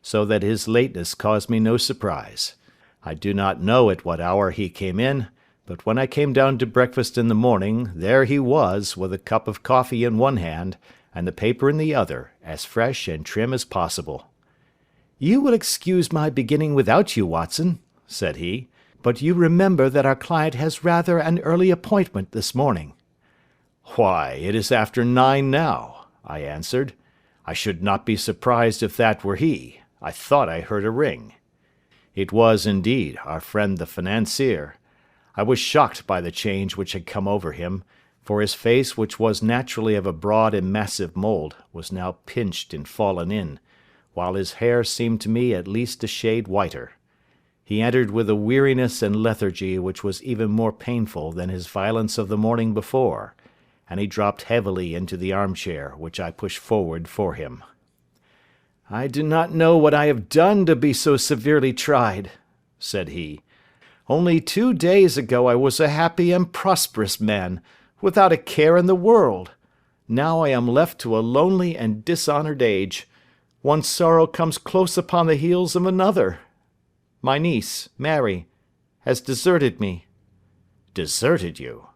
so that his lateness caused me no surprise. I do not know at what hour he came in, but when I came down to breakfast in the morning, there he was, with a cup of coffee in one hand, and the paper in the other, as fresh and trim as possible. "You will excuse my beginning without you, Watson," said he, "but you remember that our client has rather an early appointment this morning." "Why, it is after 9 now," I answered. "I should not be surprised if that were he. I thought I heard a ring." It was, indeed, our friend the financier. I was shocked by the change which had come over him, for his face, which was naturally of a broad and massive mould, was now pinched and fallen in, while his hair seemed to me at least a shade whiter. He entered with a weariness and lethargy which was even more painful than his violence of the morning before, and he dropped heavily into the armchair which I pushed forward for him. "I do not know what I have done to be so severely tried," said he. "Only 2 days ago I was a happy and prosperous man, without a care in the world. Now I am left to a lonely and dishonoured age. One sorrow comes close upon the heels of another. My niece, Mary, has deserted me." "Deserted you?"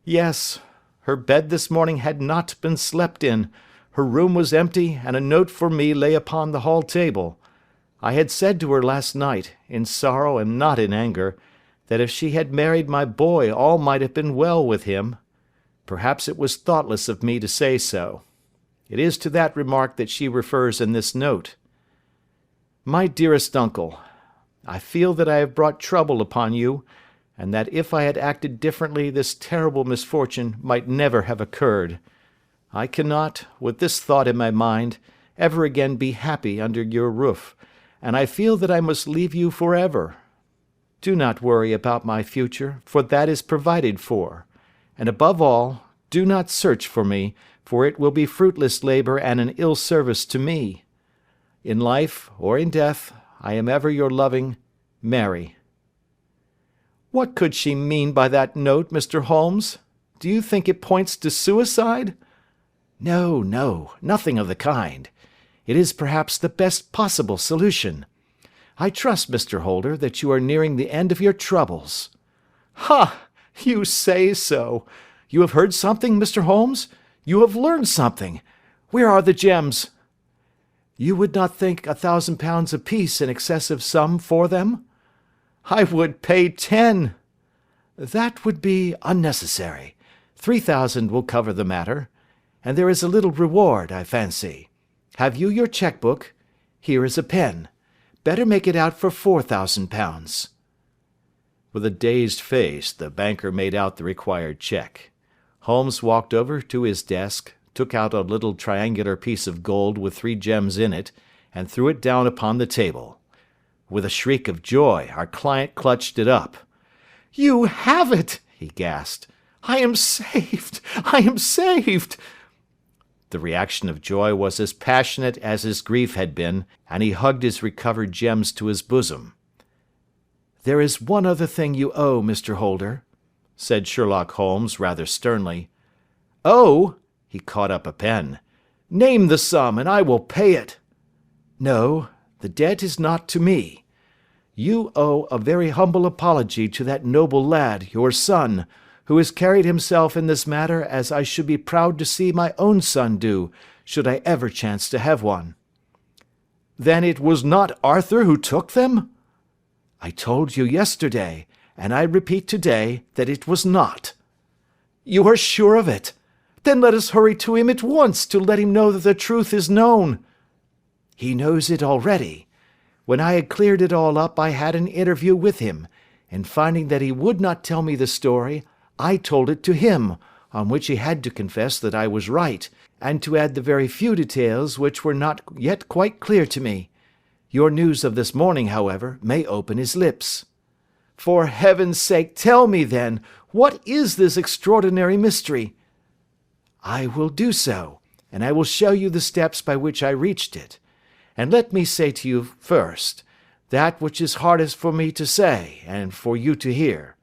"Yes. Her bed this morning had not been slept in. Her room was empty, and a note for me lay upon the hall table. I had said to her last night, in sorrow and not in anger, that if she had married my boy all might have been well with him. Perhaps it was thoughtless of me to say so. It is to that remark that she refers in this note. My dearest uncle, I feel that I have brought trouble upon you, and that if I had acted differently this terrible misfortune might never have occurred. I cannot, with this thought in my mind, ever again be happy under your roof, and I feel that I must leave you for ever. Do not worry about my future, for that is provided for, and above all, do not search for me, for it will be fruitless labour and an ill service to me. In life or in death, I am ever your loving Mary." "What could she mean by that note, Mr. Holmes? Do you think it points to suicide?" "No, no, nothing of the kind. It is perhaps the best possible solution. I trust, Mr. Holder, that you are nearing the end of your troubles." "Ha! You say so. You have heard something, Mr. Holmes? You have learned something. Where are the gems?" "You would not think £1,000 apiece an excessive sum for them?" "I would pay 10." "That would be unnecessary. 3,000 will cover the matter. And there is a little reward, I fancy. Have you your cheque-book? Here is a pen. Better make it out for £4,000. With a dazed face, the banker made out the required cheque. Holmes walked over to his desk, took out a little triangular piece of gold with 3 gems in it, and threw it down upon the table. With a shriek of joy, our client clutched it up. "You have it!" he gasped. "I am saved! I am saved!" The reaction of joy was as passionate as his grief had been, and he hugged his recovered gems to his bosom. "There is one other thing you owe, Mr. Holder," said Sherlock Holmes rather sternly. "Oh!" He caught up a pen. "Name the sum, and I will pay it." "No, the debt is not to me. You owe a very humble apology to that noble lad, your son, who has carried himself in this matter as I should be proud to see my own son do, should I ever chance to have one." "Then it was not Arthur who took them?" "I told you yesterday, and I repeat today, that it was not." "You are sure of it? Then let us hurry to him at once to let him know that the truth is known." "He knows it already. When I had cleared it all up I had an interview with him, and finding that he would not tell me the story, I told it to him, on which he had to confess that I was right, and to add the very few details which were not yet quite clear to me. Your news of this morning, however, may open his lips." "For heaven's sake, tell me, then, what is this extraordinary mystery?" "I will do so, and I will show you the steps by which I reached it. And let me say to you first, that which is hardest for me to say, and for you to hear.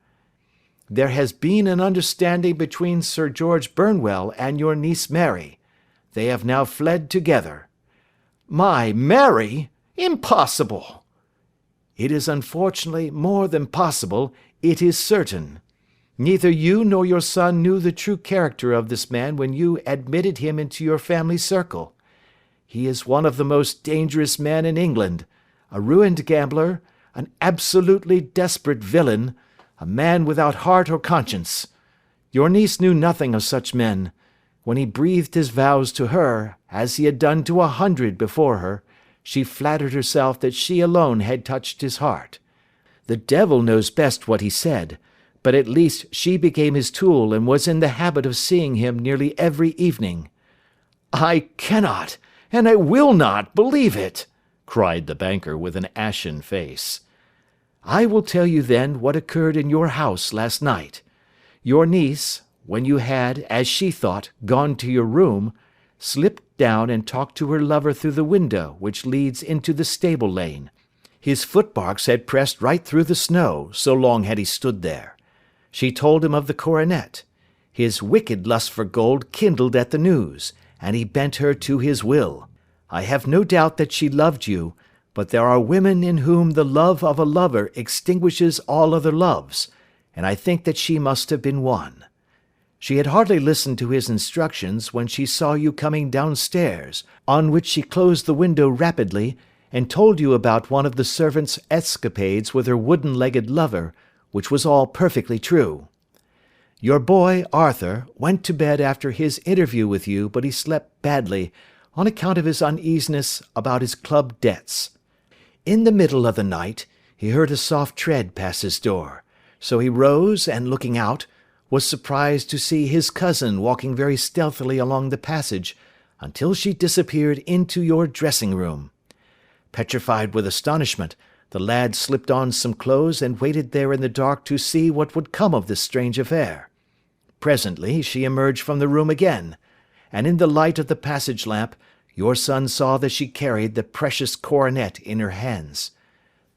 There has been an understanding between Sir George Burnwell and your niece Mary. They have now fled together." "My Mary? Impossible!" It is unfortunately more than possible, it is certain. Neither you nor your son knew the true character of this man when you admitted him into your family circle. He is one of the most dangerous men in England, a ruined gambler, an absolutely desperate villain, a man without heart or conscience. Your niece knew nothing of such men. When he breathed his vows to her, as he had done to 100 before her, she flattered herself that she alone had touched his heart. The devil knows best what he said, but at least she became his tool and was in the habit of seeing him nearly every evening. "I cannot, and I will not, believe it," cried the banker with an ashen face. "I will tell you then what occurred in your house last night. Your niece, when you had, as she thought, gone to your room, slipped down and talked to her lover through the window which leads into the stable lane. His footmarks had pressed right through the snow, so long had he stood there. She told him of the coronet. His wicked lust for gold kindled at the news, and he bent her to his will. I have no doubt that she loved you, but there are women in whom the love of a lover extinguishes all other loves, and I think that she must have been one. She had hardly listened to his instructions when she saw you coming downstairs, on which she closed the window rapidly, and told you about one of the servants' escapades with her wooden-legged lover, which was all perfectly true. Your boy, Arthur, went to bed after his interview with you, but he slept badly, on account of his uneasiness about his club debts. In the middle of the night, he heard a soft tread pass his door, so he rose and, looking out, was surprised to see his cousin walking very stealthily along the passage, until she disappeared into your dressing-room. Petrified with astonishment, the lad slipped on some clothes and waited there in the dark to see what would come of this strange affair. Presently she emerged from the room again, and in the light of the passage lamp your son saw that she carried the precious coronet in her hands.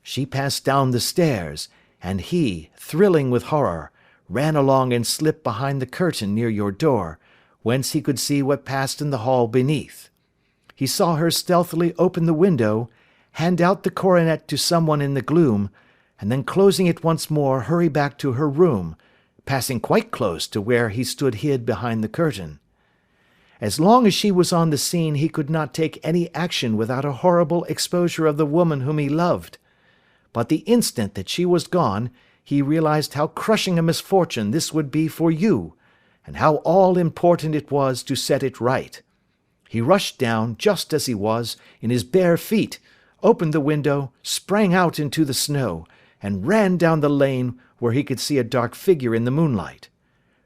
She passed down the stairs, and he, thrilling with horror, ran along and slipped behind the curtain near your door, whence he could see what passed in the hall beneath. He saw her stealthily open the window, hand out the coronet to someone in the gloom, and then closing it once more hurry back to her room, passing quite close to where he stood hid behind the curtain. As long as she was on the scene he could not take any action without a horrible exposure of the woman whom he loved. But the instant that she was gone, he realized how crushing a misfortune this would be for you, and how all-important it was to set it right. He rushed down, just as he was, in his bare feet, opened the window, sprang out into the snow, and ran down the lane where he could see a dark figure in the moonlight.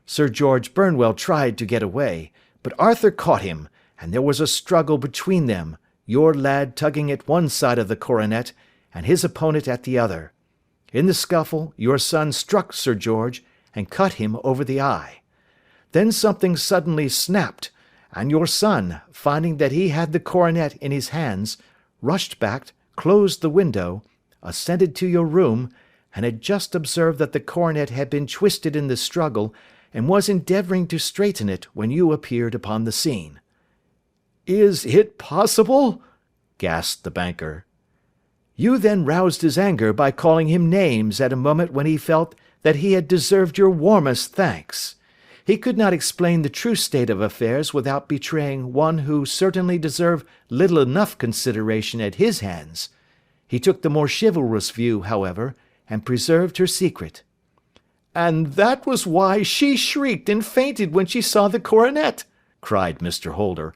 Sir George Burnwell tried to get away, but Arthur caught him, and there was a struggle between them, your lad tugging at one side of the coronet, and his opponent at the other. In the scuffle, your son struck Sir George, and cut him over the eye. Then something suddenly snapped, and your son, finding that he had the coronet in his hands, rushed back, closed the window, ascended to your room, and had just observed that the coronet had been twisted in the struggle, and was endeavouring to straighten it when you appeared upon the scene. "Is it possible?" gasped the banker. You then roused his anger by calling him names at a moment when he felt that he had deserved your warmest thanks. He could not explain the true state of affairs without betraying one who certainly deserved little enough consideration at his hands. He took the more chivalrous view, however, and preserved her secret. "And that was why she shrieked and fainted when she saw the coronet," cried Mr. Holder.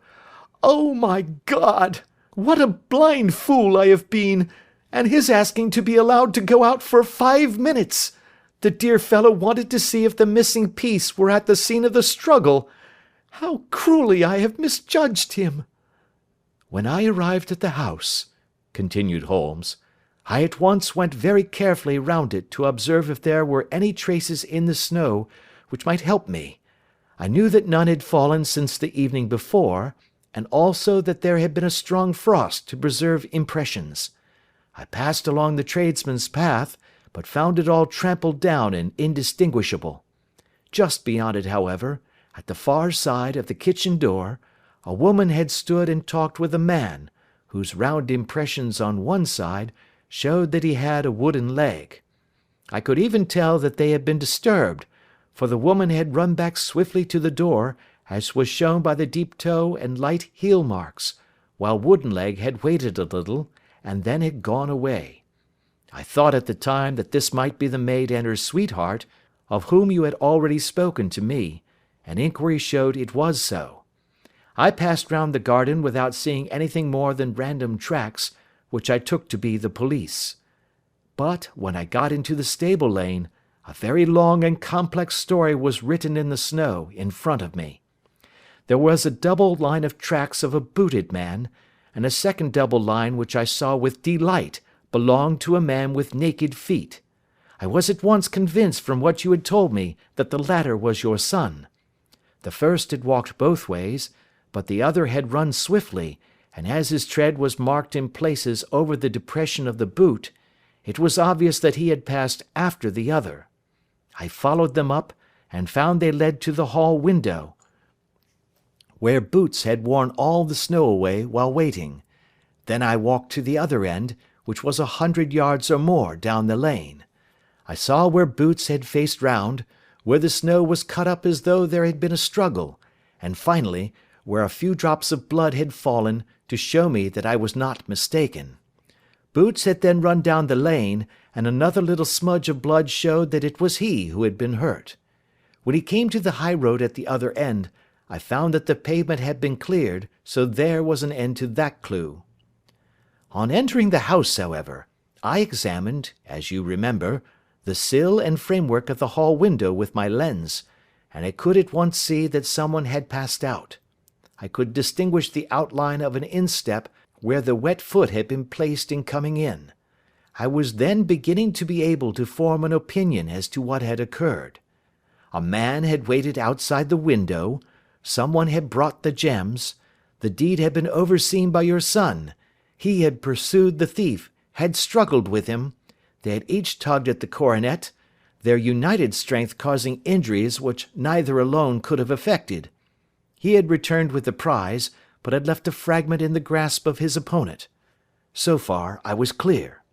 "Oh, my God! What a blind fool I have been! And his asking to be allowed to go out for 5 minutes! The dear fellow wanted to see if the missing piece were at the scene of the struggle. How cruelly I have misjudged him!" "When I arrived at the house," continued Holmes, "I at once went very carefully round it to observe if there were any traces in the snow which might help me. I knew that none had fallen since the evening before, and also that there had been a strong frost to preserve impressions. I passed along the tradesman's path, but found it all trampled down and indistinguishable. Just beyond it, however, at the far side of the kitchen door, a woman had stood and talked with a man, whose round impressions on one side showed that he had a wooden leg. I could even tell that they had been disturbed, for the woman had run back swiftly to the door, as was shown by the deep toe and light heel marks, while Woodenleg had waited a little, and then had gone away. I thought at the time that this might be the maid and her sweetheart, of whom you had already spoken to me, and inquiry showed it was so. I passed round the garden without seeing anything more than random tracks, which I took to be the police. But when I got into the stable lane, a very long and complex story was written in the snow in front of me. There was a double line of tracks of a booted man, and a second double line which I saw with delight belonged to a man with naked feet. I was at once convinced from what you had told me that the latter was your son. The first had walked both ways, but the other had run swiftly, and as his tread was marked in places over the depression of the boot, it was obvious that he had passed after the other. I followed them up, and found they led to the hall window, where Boots had worn all the snow away while waiting. Then I walked to the other end, which was 100 yards or more down the lane. I saw where Boots had faced round, where the snow was cut up as though there had been a struggle, and finally, where a few drops of blood had fallen to show me that I was not mistaken. Boots had then run down the lane, and another little smudge of blood showed that it was he who had been hurt. When he came to the high road at the other end, I found that the pavement had been cleared, so there was an end to that clue. On entering the house, however, I examined, as you remember, the sill and framework of the hall window with my lens, and I could at once see that someone had passed out. I could distinguish the outline of an instep where the wet foot had been placed in coming in. I was then beginning to be able to form an opinion as to what had occurred. A man had waited outside the window, someone had brought the gems, the deed had been overseen by your son, he had pursued the thief, had struggled with him, they had each tugged at the coronet, their united strength causing injuries which neither alone could have effected. He had returned with the prize, but had left a fragment in the grasp of his opponent. So far I was clear.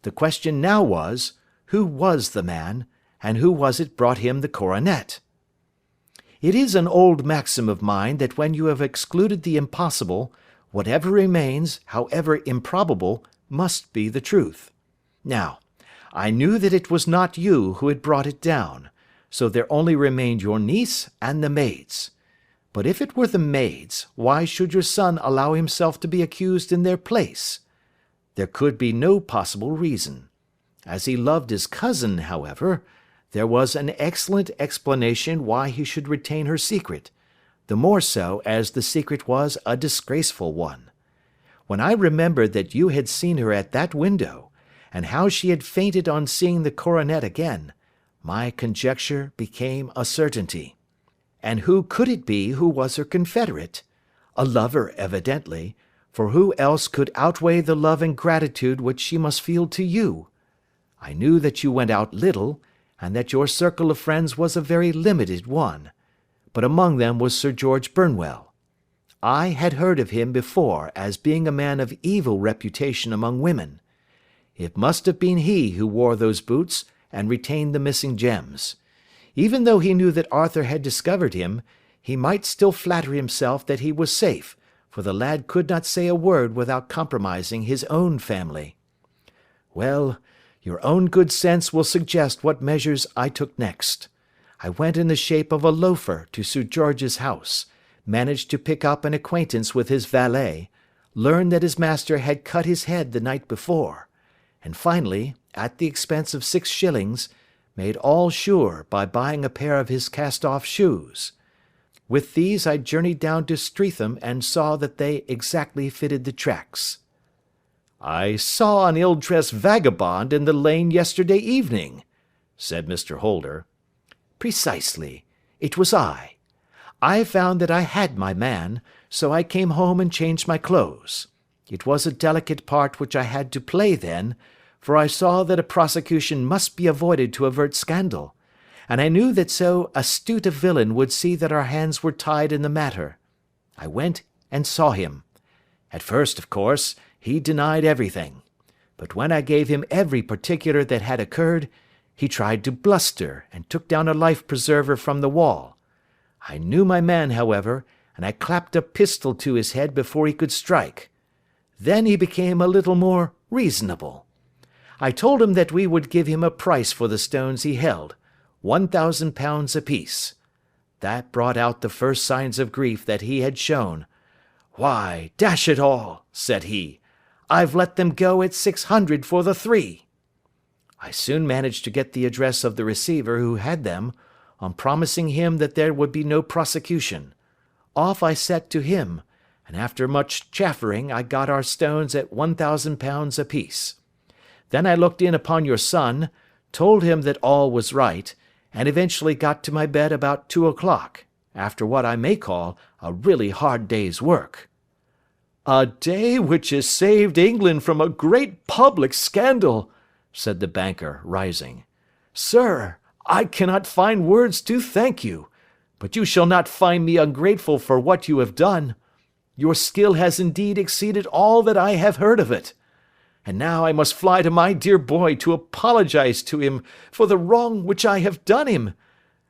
The question now was, who was the man, and who was it brought him the coronet? It is an old maxim of mine that when you have excluded the impossible, whatever remains, however improbable, must be the truth. Now, I knew that it was not you who had brought it down, so there only remained your niece and the maids. But if it were the maids, why should your son allow himself to be accused in their place? There could be no possible reason. As he loved his cousin, however, there was an excellent explanation why he should retain her secret, the more so as the secret was a disgraceful one. When I remembered that you had seen her at that window, and how she had fainted on seeing the coronet again, my conjecture became a certainty. And who could it be who was her confederate? A lover, evidently, for who else could outweigh the love and gratitude which she must feel to you? I knew that you went out little, and that your circle of friends was a very limited one, but among them was Sir George Burnwell. I had heard of him before as being a man of evil reputation among women. It must have been he who wore those boots and retained the missing gems. Even though he knew that Arthur had discovered him, he might still flatter himself that he was safe, for the lad could not say a word without compromising his own family. Well, your own good sense will suggest what measures I took next. I went in the shape of a loafer to Sir George's house, managed to pick up an acquaintance with his valet, learned that his master had cut his head the night before, and finally, at the expense of 6 shillings, made all sure by buying a pair of his cast-off shoes. With these I journeyed down to Streatham and saw that they exactly fitted the tracks. "I saw an ill-dressed vagabond in the lane yesterday evening," said Mr. Holder. "Precisely. It was I. I found that I had my man, so I came home and changed my clothes. It was a delicate part which I had to play then, for I saw that a prosecution must be avoided to avert scandal, and I knew that so astute a villain would see that our hands were tied in the matter. I went and saw him. At first, of course, he denied everything, but when I gave him every particular that had occurred, he tried to bluster and took down a life-preserver from the wall. I knew my man, however, and I clapped a pistol to his head before he could strike. Then he became a little more reasonable. I told him that we would give him a price for the stones he held, £1,000 apiece. That brought out the first signs of grief that he had shown. "Why, dash it all," said he, "I've let them go at 600 for the 3. I soon managed to get the address of the receiver who had them, on promising him that there would be no prosecution. Off I set to him, and after much chaffering I got our stones at £1,000 apiece. Then I looked in upon your son, told him that all was right, and eventually got to my bed about 2 o'clock, after what I may call a really hard day's work." "A day which has saved England from a great public scandal," said the banker, rising. "Sir, I cannot find words to thank you, but you shall not find me ungrateful for what you have done. Your skill has indeed exceeded all that I have heard of it. And now I must fly to my dear boy to apologize to him for the wrong which I have done him.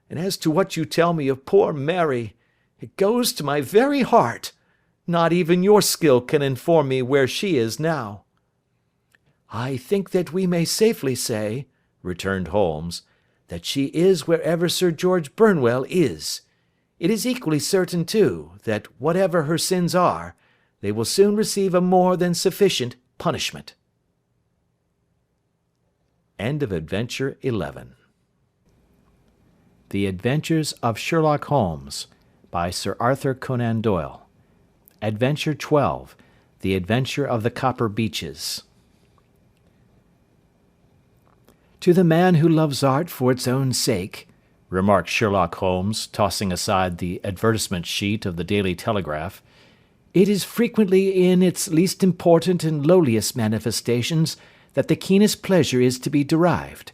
And as to what you tell me of poor Mary, it goes to my very heart. Not even your skill can inform me where she is now." "I think that we may safely say," returned Holmes, "that she is wherever Sir George Burnwell is. It is equally certain, too, that whatever her sins are, they will soon receive a more than sufficient punishment." End of Adventure 11. The Adventures of Sherlock Holmes by Sir Arthur Conan Doyle. Adventure 12. The Adventure of the Copper Beeches. "To the man who loves art for its own sake," remarked Sherlock Holmes, tossing aside the advertisement sheet of the Daily Telegraph, "it is frequently in its least important and lowliest manifestations that the keenest pleasure is to be derived.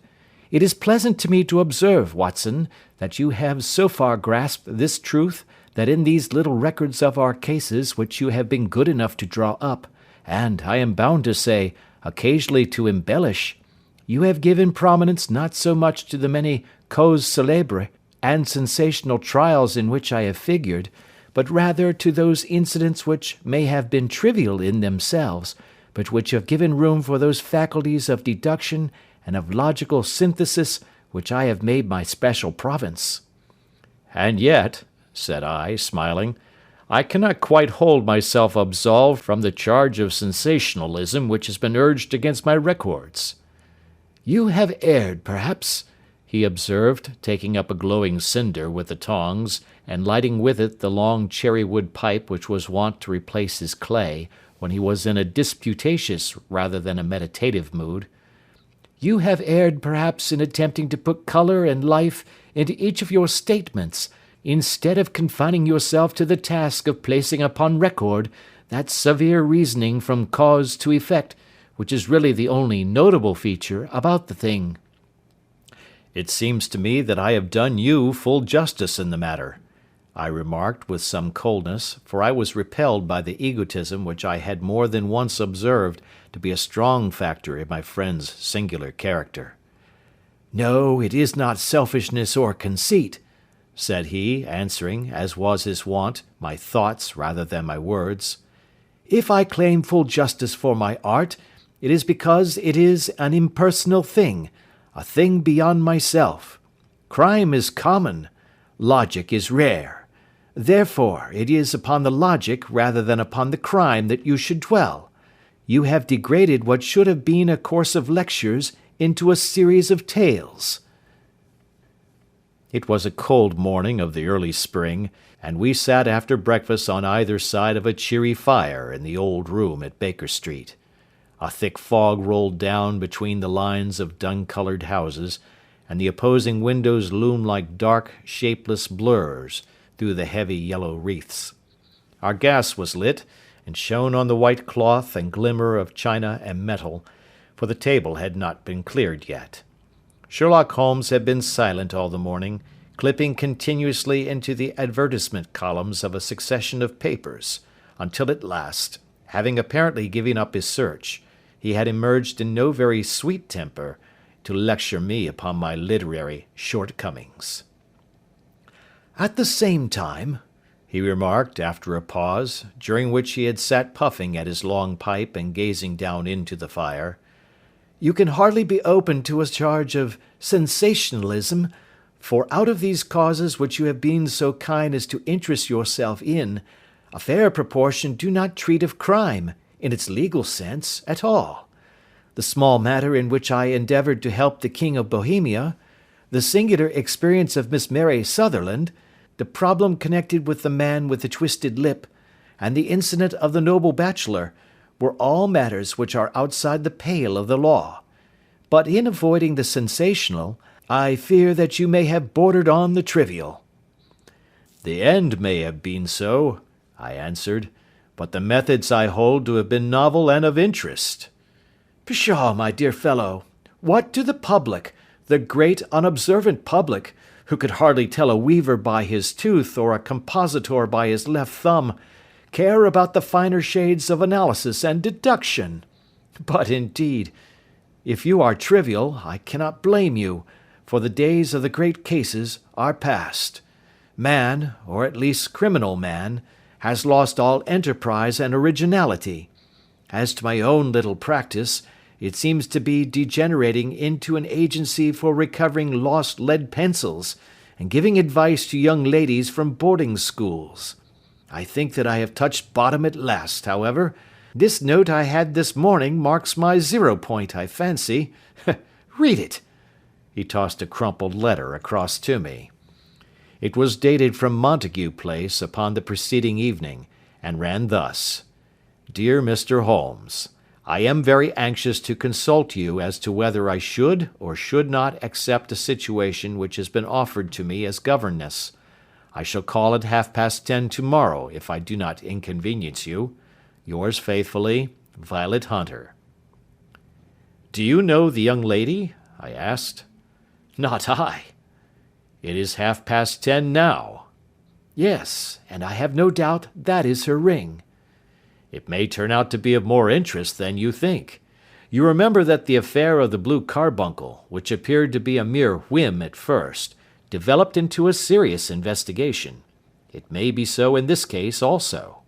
It is pleasant to me to observe, Watson, that you have so far grasped this truth, that in these little records of our cases which you have been good enough to draw up, and, I am bound to say, occasionally to embellish, you have given prominence not so much to the many causes célèbres and sensational trials in which I have figured, but rather to those incidents which may have been trivial in themselves, but which have given room for those faculties of deduction and of logical synthesis which I have made my special province." "And yet," said I, smiling, "I cannot quite hold myself absolved from the charge of sensationalism which has been urged against my records." "You have erred, perhaps," he observed, taking up a glowing cinder with the tongs, and lighting with it the long cherry-wood pipe which was wont to replace his clay, when he was in a disputatious rather than a meditative mood. "You have erred, perhaps, in attempting to put colour and life into each of your statements, instead of confining yourself to the task of placing upon record that severe reasoning from cause to effect, which is really the only notable feature about the thing." "It seems to me that I have done you full justice in the matter," I remarked with some coldness, for I was repelled by the egotism which I had more than once observed to be a strong factor in my friend's singular character. "No, it is not selfishness or conceit," said he, answering, as was his wont, my thoughts rather than my words. "If I claim full justice for my art, it is because it is an impersonal thing, a thing beyond myself. Crime is common, logic is rare. Therefore, it is upon the logic rather than upon the crime that you should dwell. You have degraded what should have been a course of lectures into a series of tales." It was a cold morning of the early spring, and we sat after breakfast on either side of a cheery fire in the old room at Baker Street. A thick fog rolled down between the lines of dun-coloured houses, and the opposing windows loomed like dark, shapeless blurs through the heavy yellow wreaths. Our gas was lit, and shone on the white cloth and glimmer of china and metal, for the table had not been cleared yet. Sherlock Holmes had been silent all the morning, clipping continuously into the advertisement columns of a succession of papers, until at last, having apparently given up his search, he had emerged in no very sweet temper to lecture me upon my literary shortcomings. "At the same time," he remarked after a pause, during which he had sat puffing at his long pipe and gazing down into the fire, "you can hardly be open to a charge of sensationalism, for out of these causes which you have been so kind as to interest yourself in, a fair proportion do not treat of crime, in its legal sense, at all. The small matter in which I endeavoured to help the King of Bohemia, the singular experience of Miss Mary Sutherland, the problem connected with the man with the twisted lip, and the incident of the noble bachelor, were all matters which are outside the pale of the law. But in avoiding the sensational, I fear that you may have bordered on the trivial." "The end may have been so," I answered, "but the methods I hold to have been novel and of interest." "Pshaw, my dear fellow! What do the public, the great unobservant public, who could hardly tell a weaver by his tooth or a compositor by his left thumb, care about the finer shades of analysis and deduction? But, indeed, if you are trivial, I cannot blame you, for the days of the great cases are past. Man, or at least criminal man, has lost all enterprise and originality. As to my own little practice, it seems to be degenerating into an agency for recovering lost lead pencils, and giving advice to young ladies from boarding schools. I think that I have touched bottom at last, however. This note I had this morning marks my 0 point, I fancy. Read it." He tossed a crumpled letter across to me. It was dated from Montague Place upon the preceding evening, and ran thus: "Dear Mr. Holmes, I am very anxious to consult you as to whether I should or should not accept a situation which has been offered to me as governess. I shall call at 10:30 tomorrow if I do not inconvenience you. Yours faithfully, Violet Hunter." "Do you know the young lady?" I asked. "Not I." "It is 10:30 now." "Yes, and I have no doubt that is her ring." "It may turn out to be of more interest than you think. You remember that the affair of the blue carbuncle, which appeared to be a mere whim at first, developed into a serious investigation. It may be so in this case also."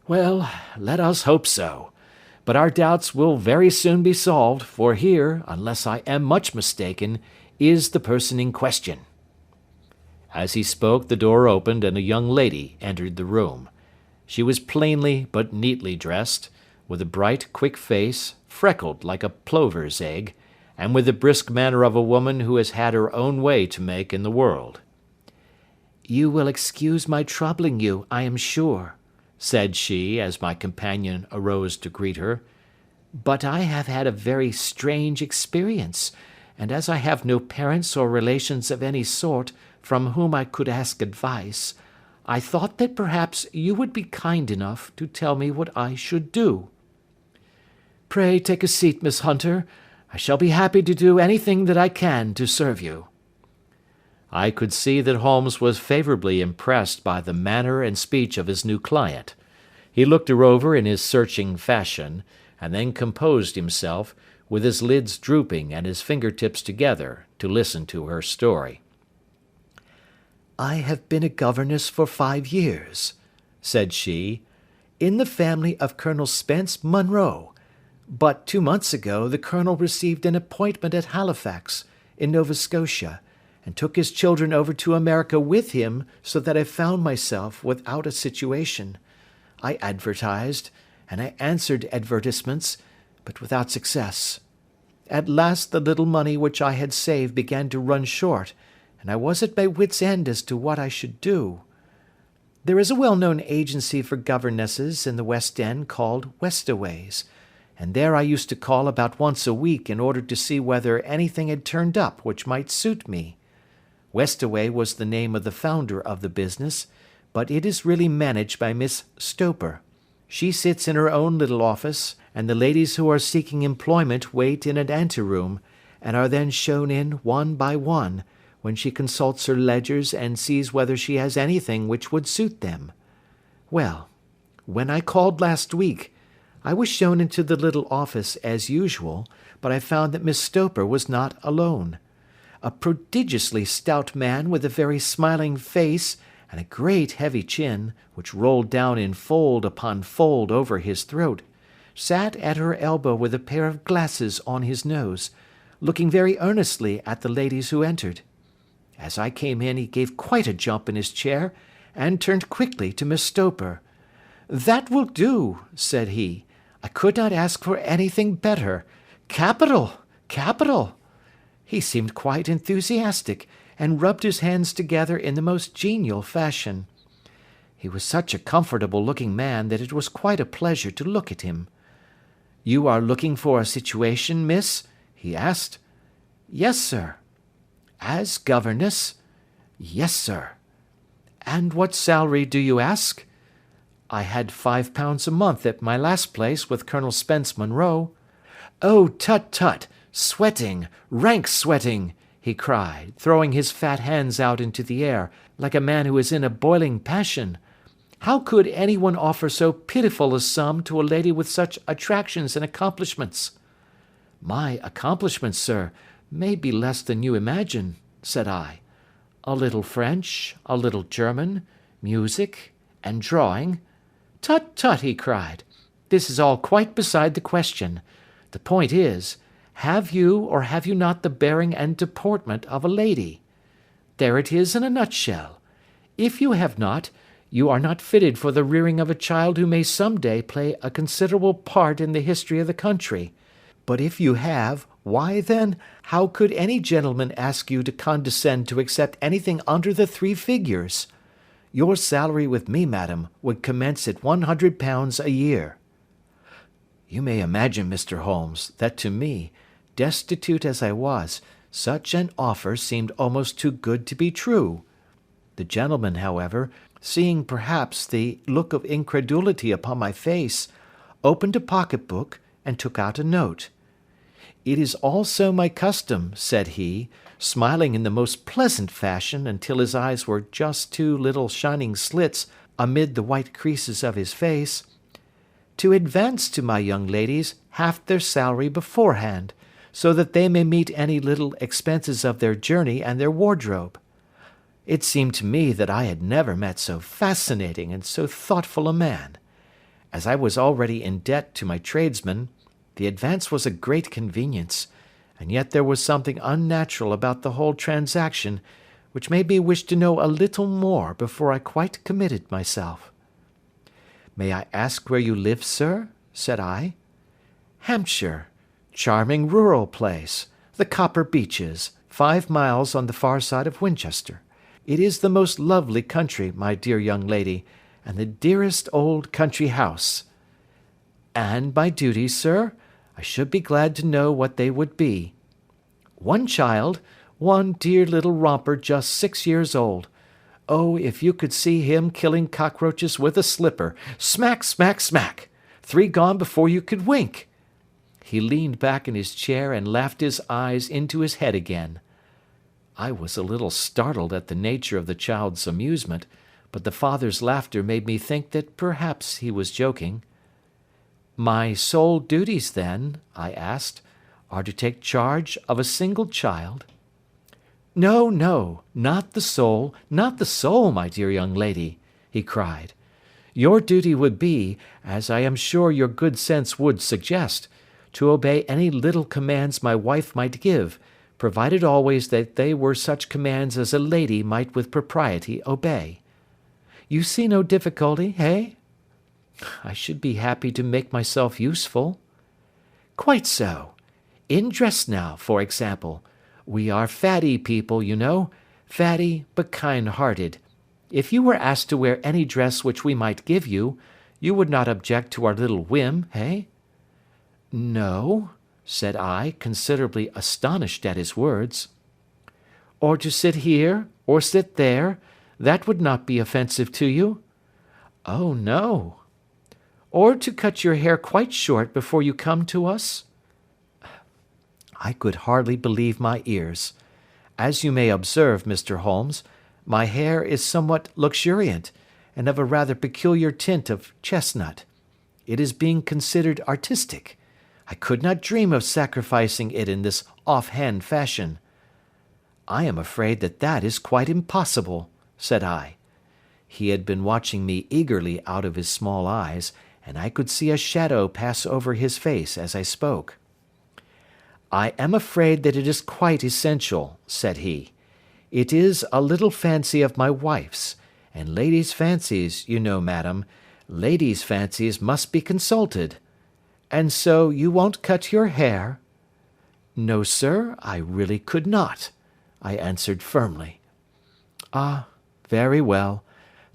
"Well, let us hope so. But our doubts will very soon be solved, for here, unless I am much mistaken, is the person in question." As he spoke, the door opened and a young lady entered the room. She was plainly but neatly dressed, with a bright, quick face, freckled like a plover's egg, and with the brisk manner of a woman who has had her own way to make in the world. "You will excuse my troubling you, I am sure," said she, as my companion arose to greet her, "but I have had a very strange experience, and as I have no parents or relations of any sort from whom I could ask advice, I thought that perhaps you would be kind enough to tell me what I should do." "Pray take a seat, Miss Hunter. I shall be happy to do anything that I can to serve you." I could see that Holmes was favourably impressed by the manner and speech of his new client. He looked her over in his searching fashion, and then composed himself, with his lids drooping and his finger-tips together, to listen to her story. "I have been a governess for 5 years," said she, "in the family of Colonel Spence Munro, but 2 months ago the colonel received an appointment at Halifax, in Nova Scotia, and took his children over to America with him, so that I found myself without a situation. I advertised, and I answered advertisements, but without success. At last the little money which I had saved began to run short, and I was at my wits' end as to what I should do. There is a well-known agency for governesses in the West End called Westaway's, and there I used to call about once a week in order to see whether anything had turned up which might suit me. Westaway was the name of the founder of the business, but it is really managed by Miss Stoper. She sits in her own little office, and the ladies who are seeking employment wait in an anteroom, and are then shown in one by one, when she consults her ledgers and sees whether she has anything which would suit them. Well, when I called last week, I was shown into the little office as usual, but I found that Miss Stoper was not alone. A prodigiously stout man with a very smiling face and a great heavy chin, which rolled down in fold upon fold over his throat, sat at her elbow with a pair of glasses on his nose, looking very earnestly at the ladies who entered. As I came in he gave quite a jump in his chair, and turned quickly to Miss Stoper. "That will do," said he. "I could not ask for anything better. Capital! Capital!" He seemed quite enthusiastic, and rubbed his hands together in the most genial fashion. He was such a comfortable-looking man that it was quite a pleasure to look at him. "You are looking for a situation, miss?" he asked. "Yes, sir." "As governess?" "Yes, sir." "And what salary do you ask?" "I had £5 a month at my last place with Colonel Spence Monroe." "Oh, tut, tut! Sweating! Rank sweating!" he cried, throwing his fat hands out into the air, like a man who is in a boiling passion. "How could any one offer so pitiful a sum to a lady with such attractions and accomplishments?" "My accomplishments, sir, may be less than you imagine," said I. "A little French, a little German, music, and drawing—" "Tut, tut!" he cried. "This is all quite beside the question. The point is, have you or have you not the bearing and deportment of a lady? There it is in a nutshell. If you have not, you are not fitted for the rearing of a child who may some day play a considerable part in the history of the country. But if you have, why then, how could any gentleman ask you to condescend to accept anything under the 3 figures? Your salary with me, madam, would commence at £100 a year." You may imagine, Mr. Holmes, that to me, destitute as I was, such an offer seemed almost too good to be true. The gentleman, however, seeing perhaps the look of incredulity upon my face, opened a pocket-book and took out a note. "It is also my custom," said he, smiling in the most pleasant fashion until his eyes were just 2 little shining slits amid the white creases of his face, "to advance to my young ladies half their salary beforehand, so that they may meet any little expenses of their journey and their wardrobe." It seemed to me that I had never met so fascinating and so thoughtful a man. As I was already in debt to my tradesmen, the advance was a great convenience, and yet there was something unnatural about the whole transaction, which made me wish to know a little more before I quite committed myself. "May I ask where you live, sir?" said I. "Hampshire. Charming rural place. The Copper Beeches, 5 miles on the far side of Winchester. It is the most lovely country, my dear young lady, and the dearest old country house." "And my duties, sir? I should be glad to know what they would be." "One child, one dear little romper just 6 years old. Oh, if you could see him killing cockroaches with a slipper! Smack, smack, smack! 3 gone before you could wink." He leaned back in his chair and laughed his eyes into his head again. I was a little startled at the nature of the child's amusement, but the father's laughter made me think that perhaps he was joking. "My sole duties, then," I asked, "are to take charge of a single child?" "No, no, not the sole, not the sole, my dear young lady," he cried. "Your duty would be, as I am sure your good sense would suggest, to obey any little commands my wife might give, provided always that they were such commands as a lady might with propriety obey. You see no difficulty, eh?" "I should be happy to make myself useful." "Quite so. In dress now, for example. We are fatty people, you know. Fatty, but kind-hearted. If you were asked to wear any dress which we might give you, you would not object to our little whim, eh?" "No," said I, considerably astonished at his words. "Or to sit here, or sit there, that would not be offensive to you?" "Oh, no." "Or to cut your hair quite short before you come to us?" I could hardly believe my ears. As you may observe, Mr. Holmes, my hair is somewhat luxuriant, and of a rather peculiar tint of chestnut. It is being considered artistic. I could not dream of sacrificing it in this off-hand fashion." "I am afraid that that is quite impossible," said I. He had been watching me eagerly out of his small eyes, and I could see a shadow pass over his face as I spoke. "I am afraid that it is quite essential," said he. "It is a little fancy of my wife's, and ladies' fancies, you know, madam, ladies' fancies must be consulted. And so you won't cut your hair?" "No, sir, I really could not," I answered firmly. "Ah, very well.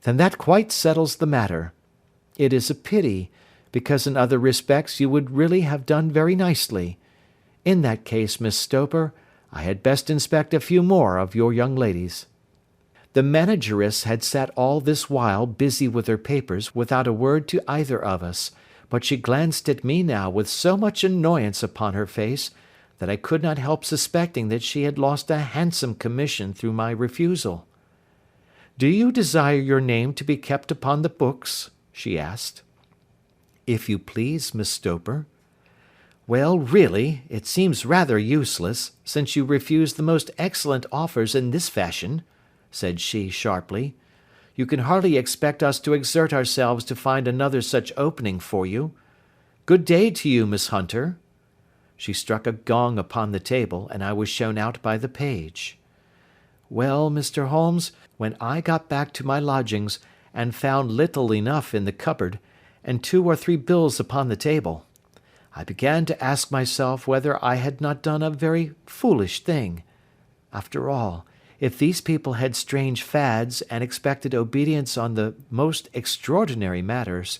Then that quite settles the matter. It is a pity, because in other respects you would really have done very nicely. In that case, Miss Stoper, I had best inspect a few more of your young ladies." The manageress had sat all this while busy with her papers without a word to either of us, but she glanced at me now with so much annoyance upon her face that I could not help suspecting that she had lost a handsome commission through my refusal. "Do you desire your name to be kept upon the books?" she asked. "If you please, Miss Stoper." "Well, really, it seems rather useless, since you refuse the most excellent offers in this fashion," said she sharply. "You can hardly expect us to exert ourselves to find another such opening for you. Good day to you, Miss Hunter." She struck a gong upon the table, and I was shown out by the page. Well, Mr. Holmes, when I got back to my lodgings, and found little enough in the cupboard, and 2 or 3 bills upon the table, I began to ask myself whether I had not done a very foolish thing. After all, if these people had strange fads and expected obedience on the most extraordinary matters,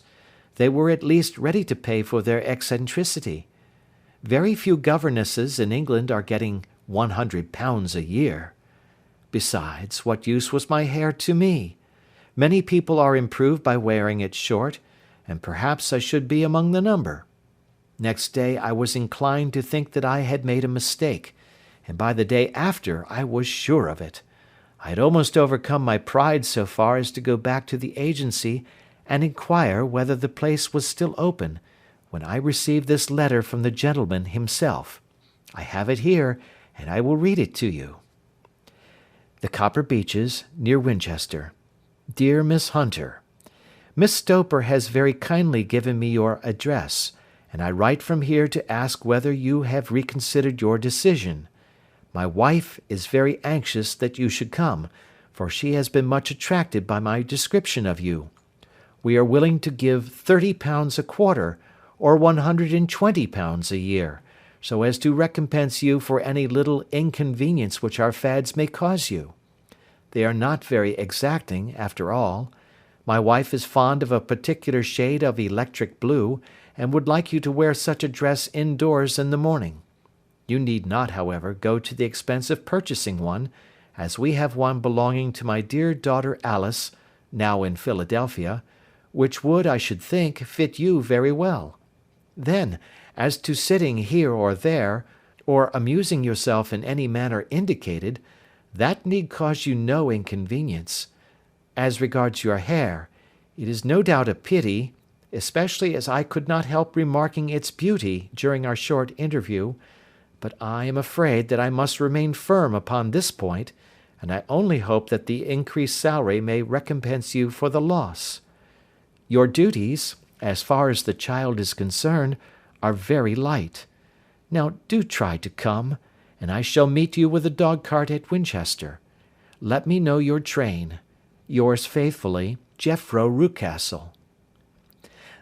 they were at least ready to pay for their eccentricity. Very few governesses in England are getting £100 a year. Besides, what use was my hair to me? Many people are improved by wearing it short, and perhaps I should be among the number. Next day I was inclined to think that I had made a mistake, and by the day after I was sure of it. I had almost overcome my pride so far as to go back to the agency and inquire whether the place was still open, when I received this letter from the gentleman himself. I have it here, and I will read it to you. The Copper Beeches, near Winchester. Dear Miss Hunter, Miss Stoper has very kindly given me your address, and I write from here to ask whether you have reconsidered your decision. My wife is very anxious that you should come, for she has been much attracted by my description of you. We are willing to give £30 a quarter, or £120 a year, so as to recompense you for any little inconvenience which our fads may cause you. They are not very exacting, after all. My wife is fond of a particular shade of electric blue, and would like you to wear such a dress indoors in the morning. You need not, however, go to the expense of purchasing one, as we have one belonging to my dear daughter Alice, now in Philadelphia, which would, I should think, fit you very well. Then, as to sitting here or there, or amusing yourself in any manner indicated, that need cause you no inconvenience. As regards your hair, it is no doubt a pity, especially as I could not help remarking its beauty during our short interview, but I am afraid that I must remain firm upon this point, and I only hope that the increased salary may recompense you for the loss. Your duties, as far as the child is concerned, are very light. Now do try to come, and I shall meet you with a dog-cart at Winchester. Let me know your train. Yours faithfully, Jeffro Rucastle.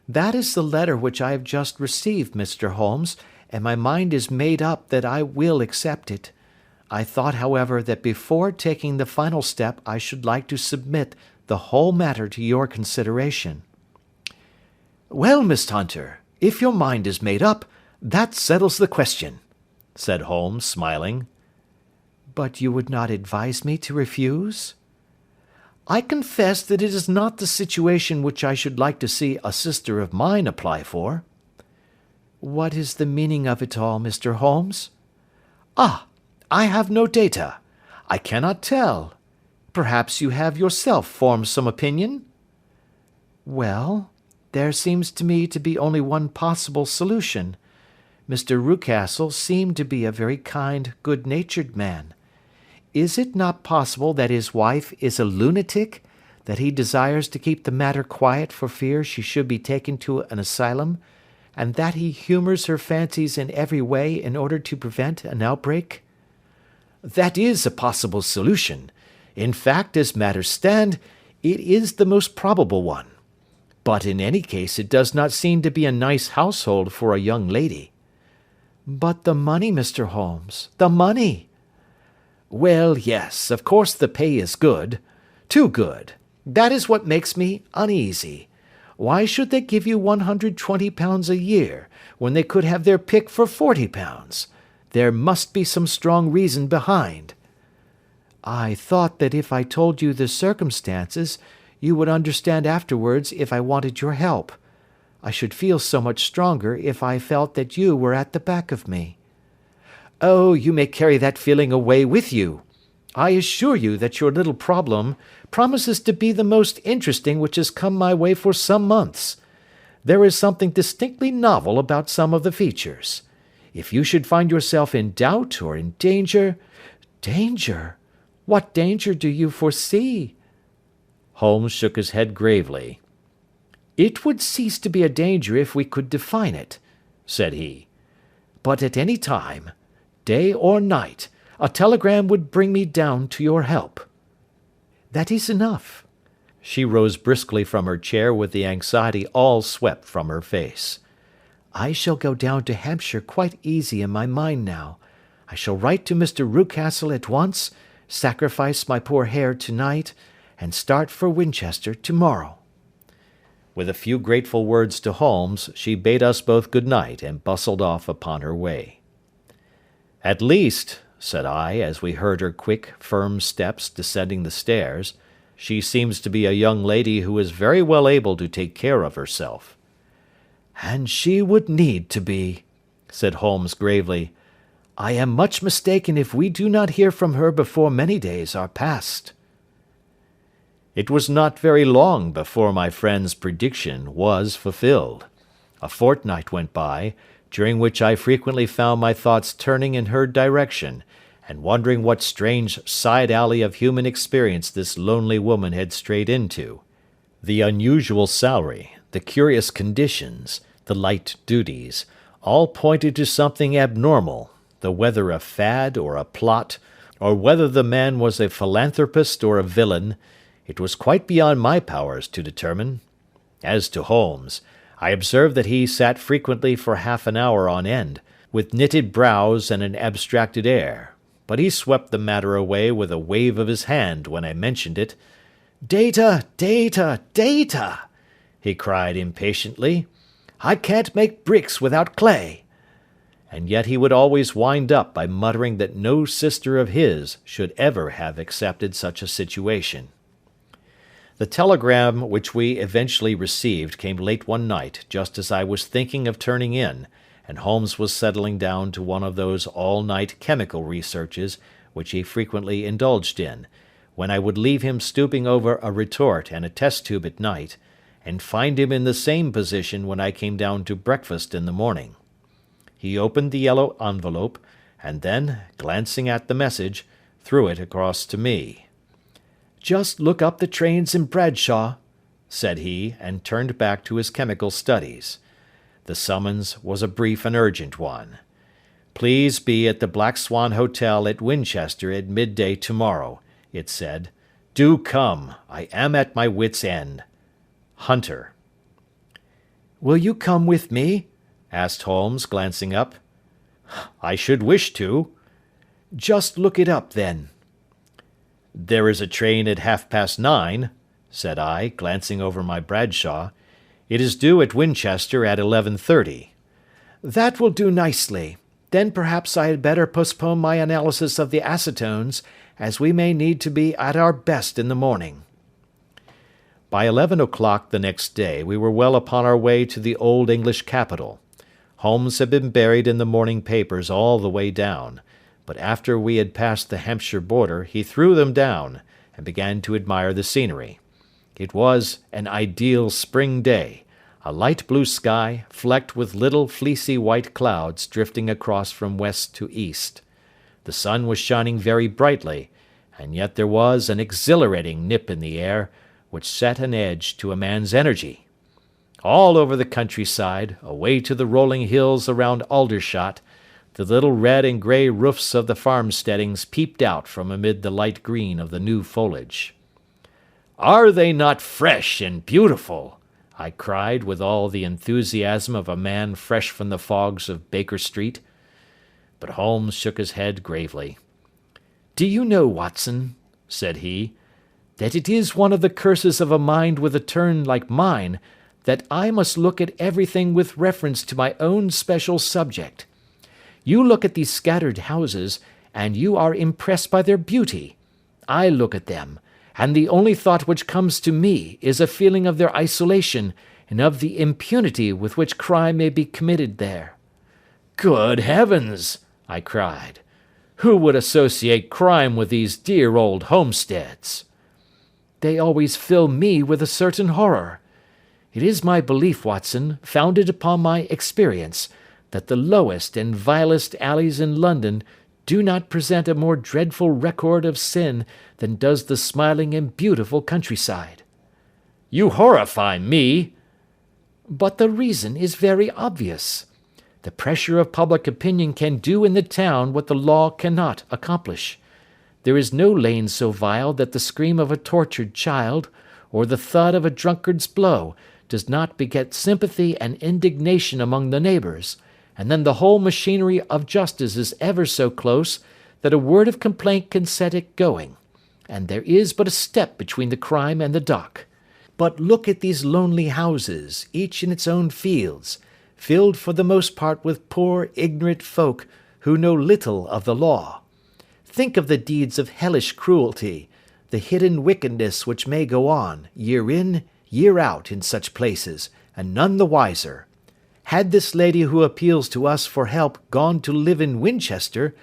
That is the letter which I have just received, Mr. Holmes, and my mind is made up that I will accept it. I thought, however, that before taking the final step I should like to submit the whole matter to your consideration. Well, Miss Hunter, if your mind is made up, that settles the question, said Holmes, smiling. But you would not advise me to refuse? I confess that it is not the situation which I should like to see a sister of mine apply for. What is the meaning of it all, Mr. Holmes? Ah, I have no data. I cannot tell. Perhaps you have yourself formed some opinion? Well, There seems to me to be only one possible solution. Mr. Rucastle seemed to be a very kind, good-natured man. Is it not possible that his wife is a lunatic, that he desires to keep the matter quiet for fear she should be taken to an asylum, and that he humours her fancies in every way in order to prevent an outbreak? That is a possible solution. In fact, as matters stand, it is the most probable one. But in any case it does not seem to be a nice household for a young lady. But the money, Mr. Holmes, the money! Well, yes, of course the pay is good. Too good. That is what makes me uneasy. Why should they give you £120 a year, when they could have their pick for £40? There must be some strong reason behind. I thought that if I told you the circumstances, you would understand afterwards if I wanted your help. I should feel so much stronger if I felt that you were at the back of me. Oh, you may carry that feeling away with you. I assure you that your little problem promises to be the most interesting which has come my way for some months. There is something distinctly novel about some of the features. If you should find yourself in doubt or in danger— Danger? What danger do you foresee? Holmes shook his head gravely. It would cease to be a danger if we could define it, said he. But at any time, day or night, a telegram would bring me down to your help. That is enough. She rose briskly from her chair with the anxiety all swept from her face. I shall go down to Hampshire quite easy in my mind now. I shall write to Mr. Rucastle at once, sacrifice my poor hair to-night, and start for Winchester to-morrow. With a few grateful words to Holmes, she bade us both good night and bustled off upon her way. At least, said I, as we heard her quick, firm steps descending the stairs, she seems to be a young lady who is very well able to take care of herself. And she would need to be, said Holmes gravely. I am much mistaken if we do not hear from her before many days are past. It was not very long before my friend's prediction was fulfilled. A fortnight went by, during which I frequently found my thoughts turning in her direction, and wondering what strange side alley of human experience this lonely woman had strayed into. The unusual salary, the curious conditions, the light duties, all pointed to something abnormal, though whether a fad or a plot, or whether the man was a philanthropist or a villain, it was quite beyond my powers to determine. As to Holmes, I observed that he sat frequently for half an hour on end, with knitted brows and an abstracted air, but he swept the matter away with a wave of his hand when I mentioned it. Data, data, data, he cried impatiently. I can't make bricks without clay. And yet he would always wind up by muttering that no sister of his should ever have accepted such a situation. The telegram which we eventually received came late one night, just as I was thinking of turning in, and Holmes was settling down to one of those all-night chemical researches which he frequently indulged in, when I would leave him stooping over a retort and a test tube at night, and find him in the same position when I came down to breakfast in the morning. He opened the yellow envelope, and then, glancing at the message, threw it across to me. Just look up the trains in Bradshaw, said he, and turned back to his chemical studies. The summons was a brief and urgent one. Please be at the Black Swan Hotel at Winchester at midday tomorrow, it said. Do come. I am at my wit's end. Hunter. Will you come with me? Asked Holmes, glancing up. I should wish to. Just look it up, then. There is a train at 9:30, said I, glancing over my Bradshaw. It is due at Winchester at 11:30. That will do nicely. Then perhaps I had better postpone my analysis of the acetones, as we may need to be at our best in the morning. By 11 o'clock the next day we were well upon our way to the old English capital. Holmes had been buried in the morning papers all the way down, but after we had passed the Hampshire border he threw them down, and began to admire the scenery. It was an ideal spring day, A light blue sky, flecked with little fleecy white clouds drifting across from west to east. The sun was shining very brightly, and yet there was an exhilarating nip in the air, which set an edge to a man's energy. All over the countryside, away to the rolling hills around Aldershot, the little red and grey roofs of the farmsteadings peeped out from amid the light green of the new foliage. "Are they not fresh and beautiful?" I cried with all the enthusiasm of a man fresh from the fogs of Baker Street. But Holmes shook his head gravely. "Do you know, Watson," said he, "that it is one of the curses of a mind with a turn like mine, that I must look at everything with reference to my own special subject. You look at these scattered houses, and you are impressed by their beauty. I look at them, and the only thought which comes to me is a feeling of their isolation, and of the impunity with which crime may be committed there." "Good heavens!" I cried. "Who would associate crime with these dear old homesteads?" "They always fill me with a certain horror. It is my belief, Watson, founded upon my experience, that the lowest and vilest alleys in London do not present a more dreadful record of sin than does the smiling and beautiful countryside." "You horrify me!" "But the reason is very obvious. The pressure of public opinion can do in the town what the law cannot accomplish. There is no lane so vile that the scream of a tortured child, or the thud of a drunkard's blow, does not beget sympathy and indignation among the neighbours, and then the whole machinery of justice is ever so close that a word of complaint can set it going, and there is but a step between the crime and the dock. But look at these lonely houses, each in its own fields, filled for the most part with poor ignorant folk who know little of the law. Think of the deeds of hellish cruelty, the hidden wickedness which may go on, year in, year out, in such places, and none the wiser. Had this lady who appeals to us for help gone to live in Winchester,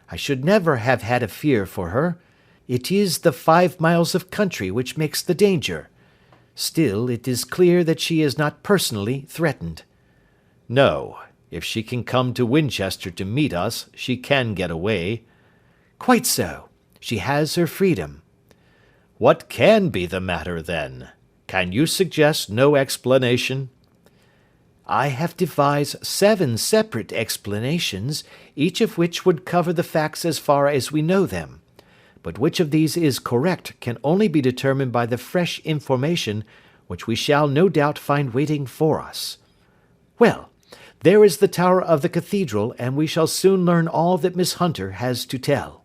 I should never have had a fear for her. It is the 5 miles of country which makes the danger. Still, it is clear that she is not personally threatened." "No, if she can come to Winchester to meet us, she can get away." "Quite so. She has her freedom." "What can be the matter, then? Can you suggest no explanation?" "I have devised 7 separate explanations, each of which would cover the facts as far as we know them. But which of these is correct can only be determined by the fresh information which we shall no doubt find waiting for us. Well, there is the tower of the cathedral, and we shall soon learn all that Miss Hunter has to tell."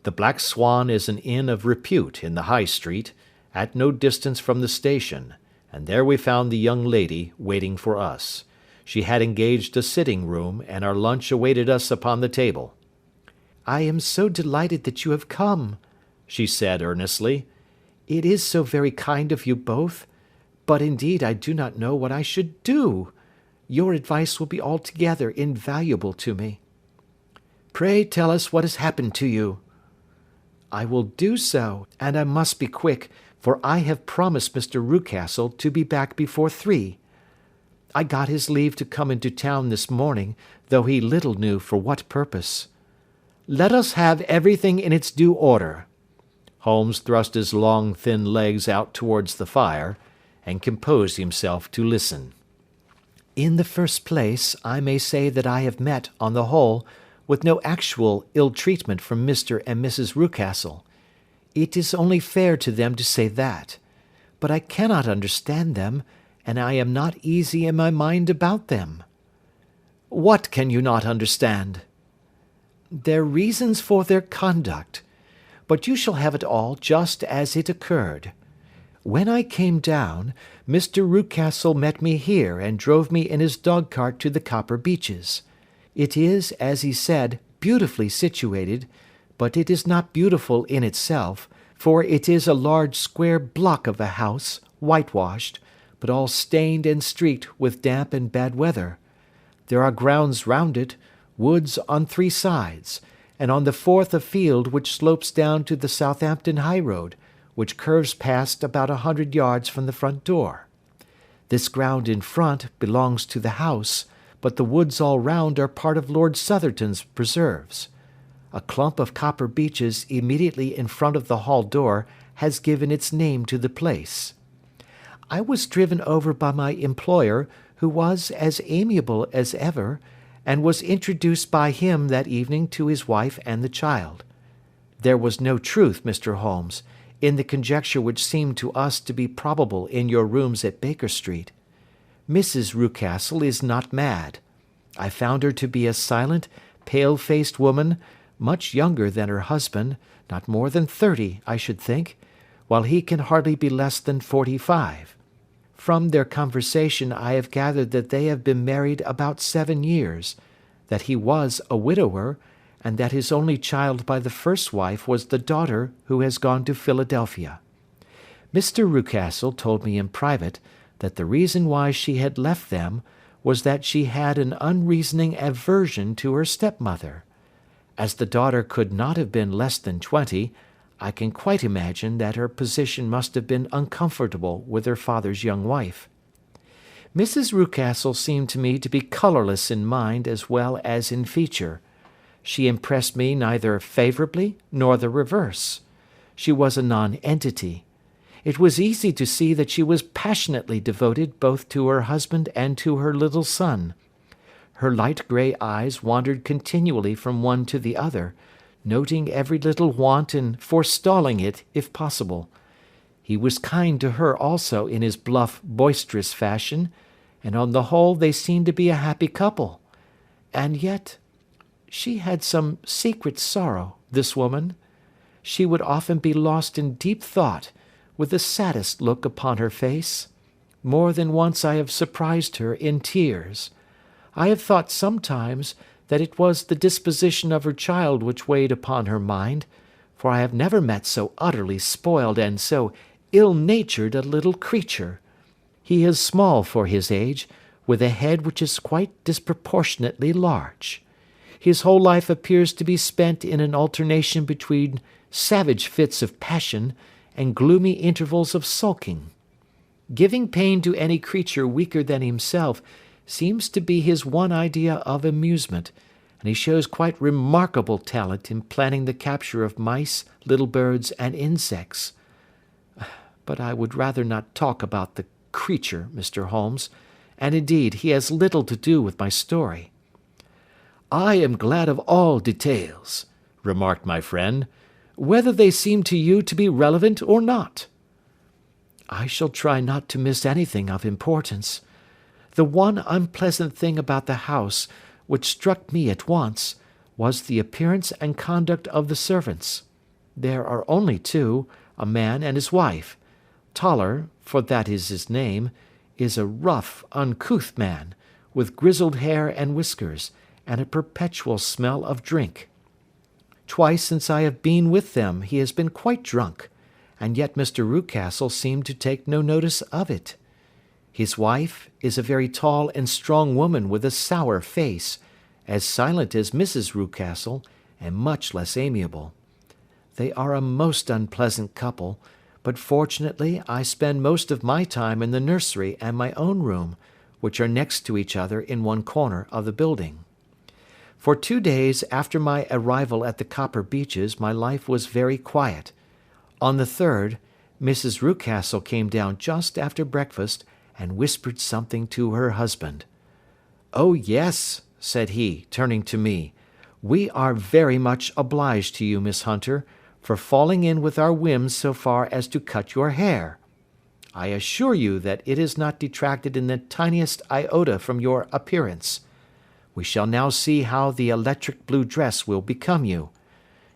The Black Swan is an inn of repute in the High Street, at no distance from the station, and there we found the young lady waiting for us. She had engaged a sitting room, and our lunch awaited us upon the table. "I am so delighted that you have come," she said earnestly. "It is so very kind of you both, but indeed I do not know what I should do. Your advice will be altogether invaluable to me." "Pray tell us what has happened to you." "I will do so, and I must be quick, for I have promised Mr. Rucastle to be back before 3. I got his leave to come into town this morning, though he little knew for what purpose. Let us have everything in its due order." Holmes thrust his long thin legs out towards the fire, and composed himself to listen. "In the first place, I may say that I have met, on the whole, with no actual ill treatment from Mr. and Mrs. Rucastle. It is only fair to them to say that. But I cannot understand them, and I am not easy in my mind about them." "What can you not understand?" "Their reasons for their conduct. But you shall have it all just as it occurred. When I came down, Mr. Rucastle met me here and drove me in his dog-cart to the Copper Beeches. It is, as he said, beautifully situated, but it is not beautiful in itself, for it is a large square block of a house, whitewashed, but all stained and streaked with damp and bad weather. There are grounds round it, woods on 3 sides, and on the 4th a field which slopes down to the Southampton high road, which curves past about 100 yards from the front door. This ground in front belongs to the house, but the woods all round are part of Lord Southerton's preserves. A clump of copper beeches immediately in front of the hall door has given its name to the place. I was driven over by my employer, who was as amiable as ever, and was introduced by him that evening to his wife and the child. There was no truth, Mr. Holmes, in the conjecture which seemed to us to be probable in your rooms at Baker Street. Mrs. Rucastle is not mad. I found her to be a silent, pale-faced woman, much younger than her husband, not more than 30, I should think, while he can hardly be less than 45. From their conversation I have gathered that they have been married about 7 years, that he was a widower, and that his only child by the first wife was the daughter who has gone to Philadelphia. Mr. Rucastle told me in private that the reason why she had left them was that she had an unreasoning aversion to her stepmother. As the daughter could not have been less than 20, I can quite imagine that her position must have been uncomfortable with her father's young wife. Mrs. Rucastle seemed to me to be colourless in mind as well as in feature. She impressed me neither favourably nor the reverse. She was a nonentity. It was easy to see that she was passionately devoted both to her husband and to her little son. Her light grey eyes wandered continually from one to the other, noting every little want and forestalling it if possible. He was kind to her also in his bluff, boisterous fashion, and on the whole they seemed to be a happy couple. And yet she had some secret sorrow, this woman. She would often be lost in deep thought, with the saddest look upon her face. More than once I have surprised her in tears. I have thought sometimes that it was the disposition of her child which weighed upon her mind, for I have never met so utterly spoiled and so ill-natured a little creature. He is small for his age, with a head which is quite disproportionately large. His whole life appears to be spent in an alternation between savage fits of passion and gloomy intervals of sulking. Giving pain to any creature weaker than himself seems to be his one idea of amusement, and he shows quite remarkable talent in planning the capture of mice, little birds, and insects. But I would rather not talk about the creature, Mr. Holmes, and indeed he has little to do with my story. I am glad of all details, remarked my friend, whether they seem to you to be relevant or not. I shall try not to miss anything of importance. The one unpleasant thing about the house, which struck me at once, was the appearance and conduct of the servants. There are only two, a man and his wife. Toller, for that is his name, is a rough, uncouth man, with grizzled hair and whiskers, and a perpetual smell of drink. Twice since I have been with them he has been quite drunk, and yet Mr. Rucastle seemed to take no notice of it. His wife is a very tall and strong woman with a sour face, as silent as Mrs. Rucastle, and much less amiable. They are a most unpleasant couple, but fortunately I spend most of my time in the nursery and my own room, which are next to each other in one corner of the building. For 2 days after my arrival at the Copper Beeches my life was very quiet. On the third, Mrs. Rucastle came down just after breakfast and whispered something to her husband. "Oh, yes," said he, turning to me, "we are very much obliged to you, Miss Hunter, for falling in with our whims so far as to cut your hair. I assure you that it has not detracted in the tiniest iota from your appearance. We shall now see how the electric blue dress will become you.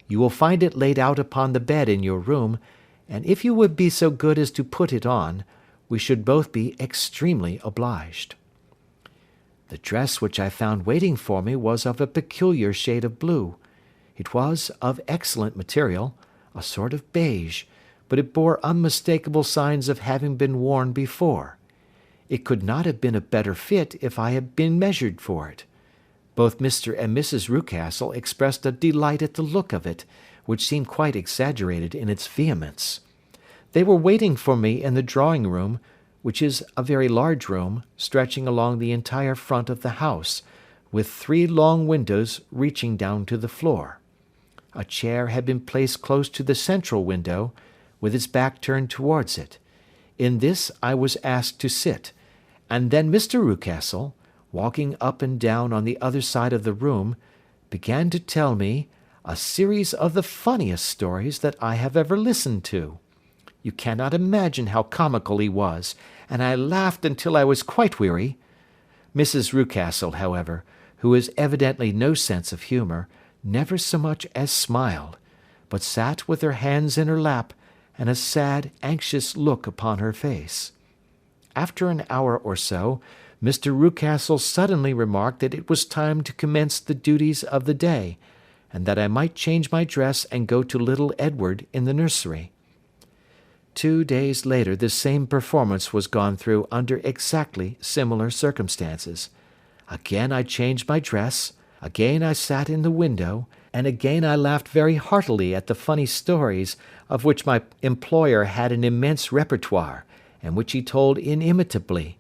You will find it laid out upon the bed in your room, and if you would be so good as to put it on, we should both be extremely obliged." The dress which I found waiting for me was of a peculiar shade of blue. It was of excellent material, a sort of beige, but it bore unmistakable signs of having been worn before. It could not have been a better fit if I had been measured for it. Both Mr. and Mrs. Rucastle expressed a delight at the look of it, which seemed quite exaggerated in its vehemence. They were waiting for me in the drawing-room, which is a very large room, stretching along the entire front of the house, with 3 long windows reaching down to the floor. A chair had been placed close to the central window, with its back turned towards it. In this I was asked to sit, and then Mr. Rucastle, walking up and down on the other side of the room, began to tell me a series of the funniest stories that I have ever listened to. You cannot imagine how comical he was, and I laughed until I was quite weary. Mrs. Rucastle, however, who has evidently no sense of humour, never so much as smiled, but sat with her hands in her lap, and a sad, anxious look upon her face. After an hour or so, Mr. Rucastle suddenly remarked that it was time to commence the duties of the day, and that I might change my dress and go to little Edward in the nursery. 2 days later the same performance was gone through under exactly similar circumstances. Again I changed my dress, again I sat in the window, and again I laughed very heartily at the funny stories of which my employer had an immense repertoire, and which he told inimitably.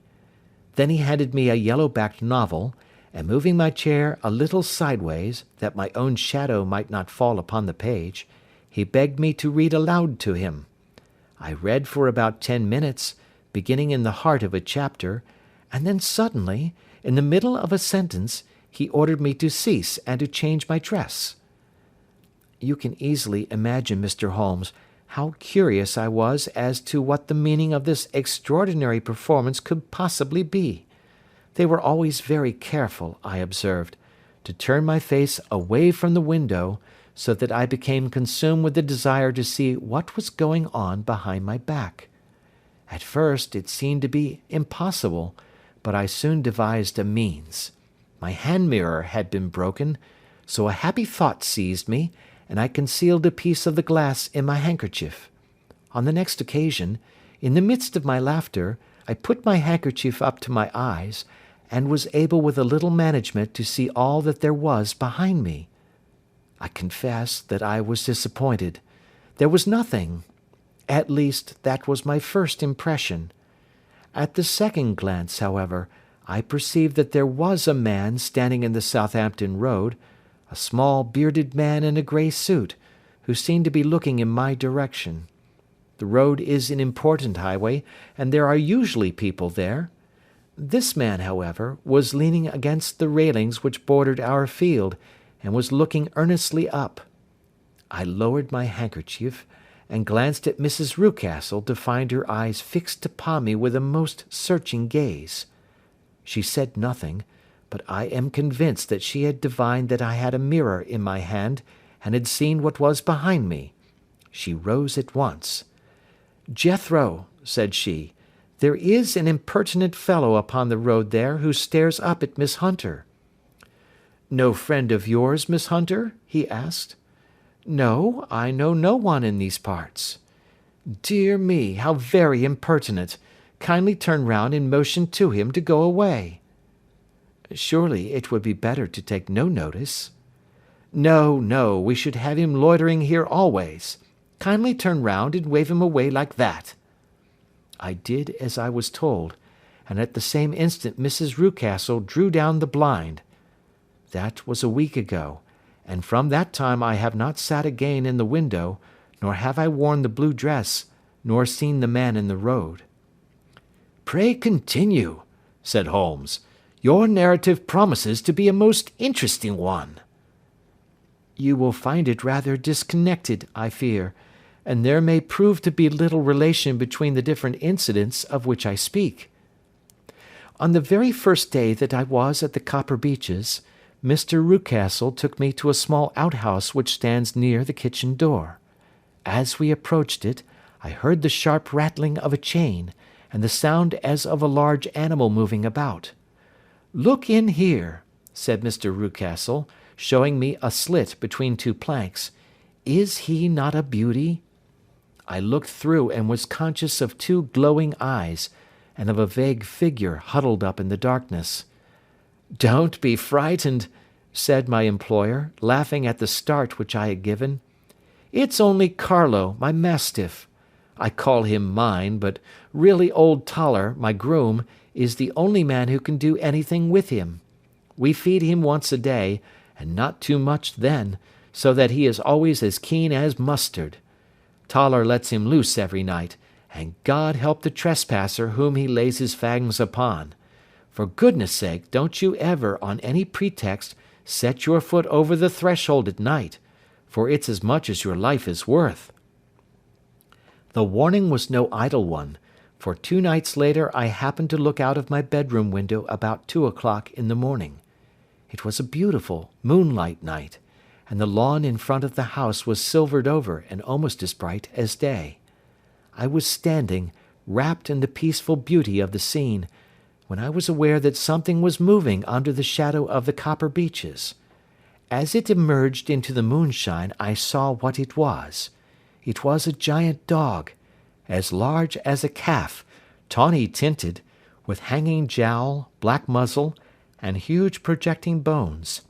Then he handed me a yellow-backed novel, and moving my chair a little sideways, that my own shadow might not fall upon the page, he begged me to read aloud to him. I read for about 10 minutes, beginning in the heart of a chapter, and then suddenly, in the middle of a sentence, he ordered me to cease and to change my dress. You can easily imagine, Mr. Holmes, how curious I was as to what the meaning of this extraordinary performance could possibly be. They were always very careful, I observed, to turn my face away from the window, so that I became consumed with the desire to see what was going on behind my back. At first it seemed to be impossible, but I soon devised a means. My hand mirror had been broken, so a happy thought seized me, and I concealed a piece of the glass in my handkerchief. On the next occasion, in the midst of my laughter, I put my handkerchief up to my eyes, and was able with a little management to see all that there was behind me. I confess that I was disappointed. There was nothing. At least, that was my first impression. At the second glance, however, I perceived that there was a man standing in the Southampton Road, a small bearded man in a grey suit, who seemed to be looking in my direction. The road is an important highway, and there are usually people there. This man, however, was leaning against the railings which bordered our field, and was looking earnestly up. I lowered my handkerchief, and glanced at Mrs. Rucastle to find her eyes fixed upon me with a most searching gaze. She said nothing, but I am convinced that she had divined that I had a mirror in my hand, and had seen what was behind me. She rose at once. "Jethro," said she, "there is an impertinent fellow upon the road there who stares up at Miss Hunter." "No friend of yours, Miss Hunter?" he asked. "No, I know no one in these parts." "Dear me, how very impertinent! Kindly turn round and motion to him to go away." "Surely it would be better to take no notice." "No, no, we should have him loitering here always. Kindly turn round and wave him away like that." I did as I was told, and at the same instant Mrs. Rucastle drew down the blind. That was a week ago, and from that time I have not sat again in the window, nor have I worn the blue dress, nor seen the man in the road. "Pray continue," said Holmes. "Your narrative promises to be a most interesting one." "You will find it rather disconnected, I fear, and there may prove to be little relation between the different incidents of which I speak. On the very first day that I was at the Copper Beeches, Mr. Rucastle took me to a small outhouse which stands near the kitchen door. As we approached it, I heard the sharp rattling of a chain, and the sound as of a large animal moving about. "Look in here," said Mr. Rucastle, showing me a slit between 2 planks. "Is he not a beauty?" I looked through and was conscious of 2 glowing eyes, and of a vague figure huddled up in the darkness. "Don't be frightened," said my employer, laughing at the start which I had given. "It's only Carlo, my mastiff. I call him mine, but really old Toller, my groom, is the only man who can do anything with him. We feed him once a day, and not too much then, so that he is always as keen as mustard. Toller lets him loose every night, and God help the trespasser whom he lays his fangs upon. For goodness sake, don't you ever, on any pretext, set your foot over the threshold at night, for it's as much as your life is worth." The warning was no idle one, for 2 nights later I happened to look out of my bedroom window about 2 o'clock in the morning. It was a beautiful moonlight night, and the lawn in front of the house was silvered over and almost as bright as day. I was standing, wrapped in the peaceful beauty of the scene, when I was aware that something was moving under the shadow of the copper beeches. As it emerged into the moonshine, I saw what it was. It was a giant dog, as large as a calf, tawny tinted, with hanging jowl, black muzzle, and huge projecting bones.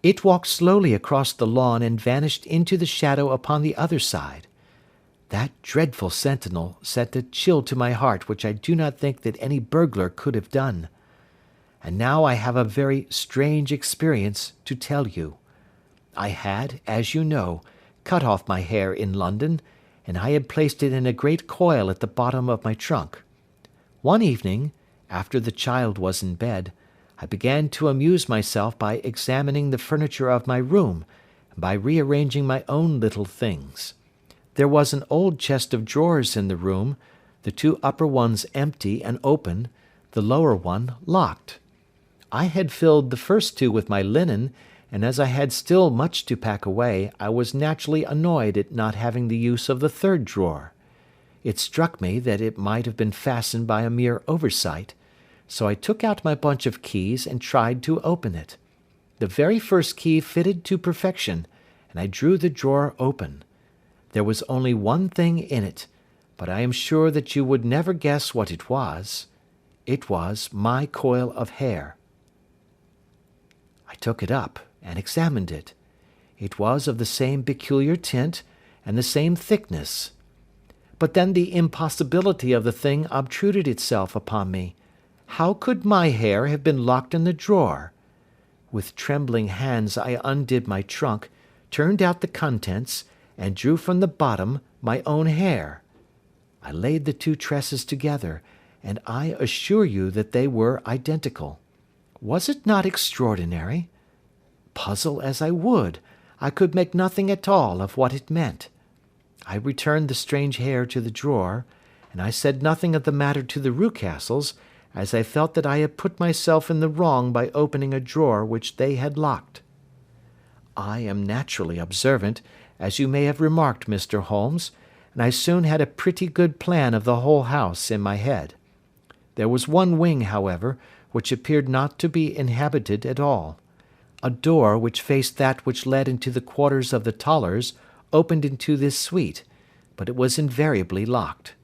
It walked slowly across the lawn and vanished into the shadow upon the other side. That dreadful sentinel sent a chill to my heart which I do not think that any burglar could have done. And now I have a very strange experience to tell you. I had, as you know, cut off my hair in London, and I had placed it in a great coil at the bottom of my trunk. One evening, after the child was in bed, I began to amuse myself by examining the furniture of my room, and by rearranging my own little things. There was an old chest of drawers in the room, the 2 upper ones empty and open, the lower one locked. I had filled the first 2 with my linen, and as I had still much to pack away, I was naturally annoyed at not having the use of the 3rd drawer. It struck me that it might have been fastened by a mere oversight, so I took out my bunch of keys and tried to open it. The very first key fitted to perfection, and I drew the drawer open. There was only one thing in it, but I am sure that you would never guess what it was. It was my coil of hair. I took it up and examined it. It was of the same peculiar tint and the same thickness. But then the impossibility of the thing obtruded itself upon me. How could my hair have been locked in the drawer? With trembling hands I undid my trunk, turned out the contents, and drew from the bottom my own hair. I laid the 2 tresses together, and I assure you that they were identical. Was it not extraordinary? Puzzle as I would, I could make nothing at all of what it meant. I returned the strange hair to the drawer, and I said nothing of the matter to the Rucastles, as I felt that I had put myself in the wrong by opening a drawer which they had locked. I am naturally observant, as you may have remarked, Mr. Holmes, and I soon had a pretty good plan of the whole house in my head. There was one wing, however, which appeared not to be inhabited at all. A door which faced that which led into the quarters of the Tollers opened into this suite, but it was invariably locked.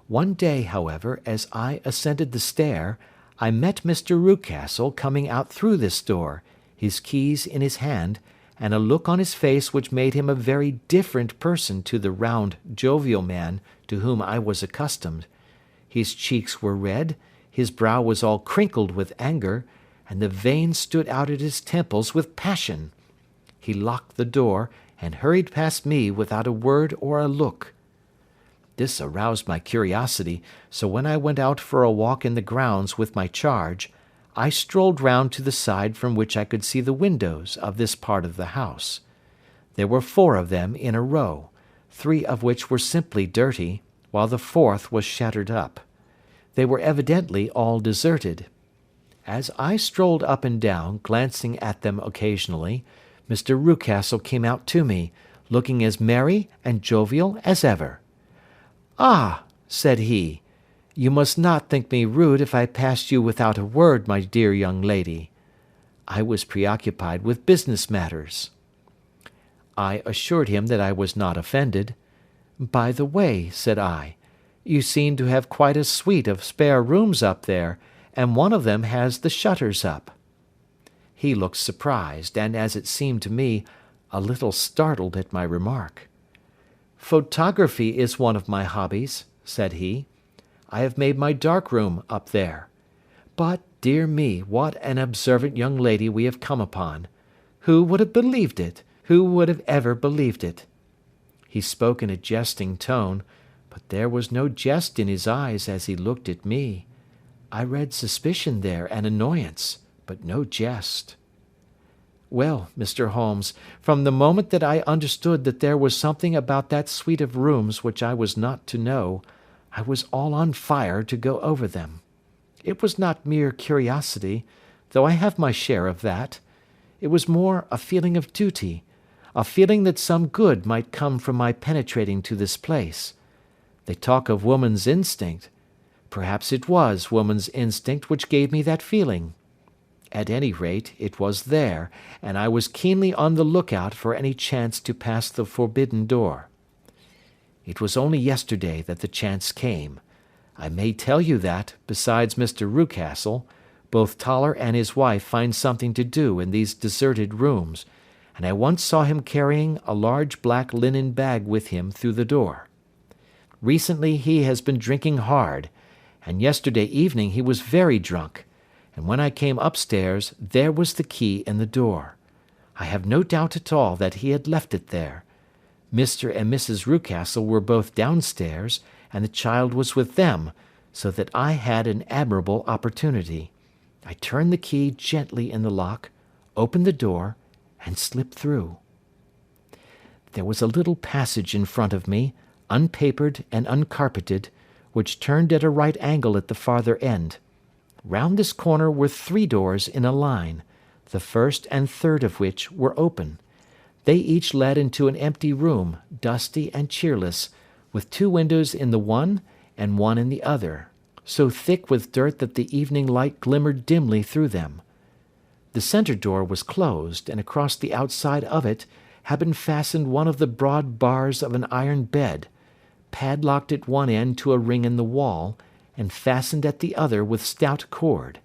One day, however, as I ascended the stair, I met Mr. Rucastle coming out through this door, his keys in his hand, and a look on his face which made him a very different person to the round, jovial man to whom I was accustomed. His cheeks were red, his brow was all crinkled with anger, and the veins stood out at his temples with passion. He locked the door, and hurried past me without a word or a look. This aroused my curiosity, so when I went out for a walk in the grounds with my charge, I strolled round to the side from which I could see the windows of this part of the house. There were 4 of them in a row, 3 of which were simply dirty, while the 4th was shattered up. They were evidently all deserted. As I strolled up and down, glancing at them occasionally, Mr. Rucastle came out to me, looking as merry and jovial as ever. "Ah," said he, "you must not think me rude if I passed you without a word, my dear young lady." I was preoccupied with business matters. I assured him that I was not offended. "By the way," said I, "you seem to have quite a suite of spare rooms up there, and one of them has the shutters up." He looked surprised, and, as it seemed to me, a little startled at my remark. "Photography is one of my hobbies," said he. "I have made my dark room up there. But, dear me, what an observant young lady we have come upon! Who would have believed it? Who would have ever believed it?" He spoke in a jesting tone, but there was no jest in his eyes as he looked at me. I read suspicion there and annoyance, but no jest. Well, Mr. Holmes, from the moment that I understood that there was something about that suite of rooms which I was not to know, I was all on fire to go over them. It was not mere curiosity, though I have my share of that. It was more a feeling of duty, a feeling that some good might come from my penetrating to this place. They talk of woman's instinct. Perhaps it was woman's instinct which gave me that feeling. At any rate, it was there, and I was keenly on the lookout for any chance to pass the forbidden door. It was only yesterday that the chance came. I may tell you that, besides Mr. Rucastle, both Toller and his wife find something to do in these deserted rooms, and I once saw him carrying a large black linen bag with him through the door. Recently he has been drinking hard, and yesterday evening he was very drunk, and when I came upstairs there was the key in the door. I have no doubt at all that he had left it there. Mr. and Mrs. Rucastle were both downstairs, and the child was with them, so that I had an admirable opportunity. I turned the key gently in the lock, opened the door, and slipped through. There was a little passage in front of me, unpapered and uncarpeted, which turned at a right angle at the farther end. Round this corner were 3 doors in a line, the first and third of which were open. They each led into an empty room, dusty and cheerless, with 2 windows in the one and one in the other, so thick with dirt that the evening light glimmered dimly through them. The centre door was closed, and across the outside of it had been fastened one of the broad bars of an iron bed, padlocked at one end to a ring in the wall, and fastened at the other with stout cord.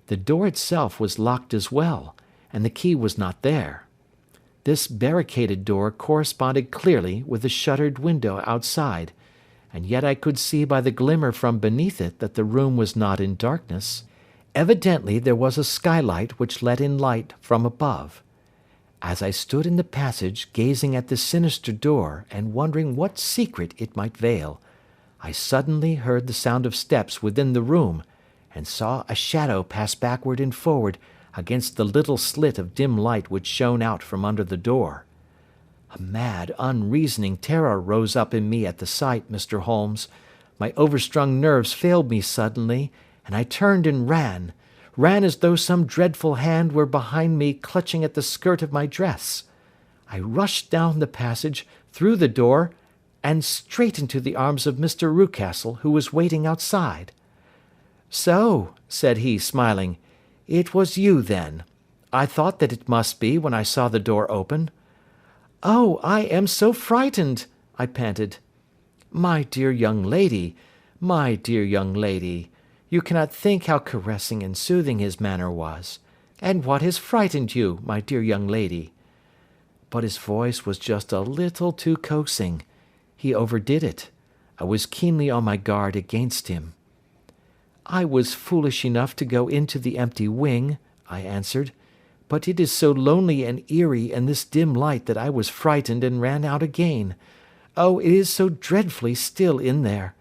The door itself was locked as well, and the key was not there. This barricaded door corresponded clearly with the shuttered window outside, and yet I could see by the glimmer from beneath it that the room was not in darkness. Evidently there was a skylight which let in light from above. As I stood in the passage gazing at the sinister door and wondering what secret it might veil, I suddenly heard the sound of steps within the room, and saw a shadow pass backward and forward against the little slit of dim light which shone out from under the door. A mad, unreasoning terror rose up in me at the sight, Mr. Holmes. My overstrung nerves failed me suddenly, and I turned and ran as though some dreadful hand were behind me clutching at the skirt of my dress. I rushed down the passage, through the door, and straight into the arms of Mr. Rucastle, who was waiting outside. "So," said he, smiling, "it was you, then. I thought that it must be when I saw the door open." "Oh, I am so frightened," I panted. My dear young lady, you cannot think how caressing and soothing his manner was. And what has frightened you, my dear young lady?" But his voice was just a little too coaxing. He overdid it. I was keenly on my guard against him. "I was foolish enough to go into the empty wing," I answered, "but it is so lonely and eerie in this dim light that I was frightened and ran out again. Oh, it is so dreadfully still in there."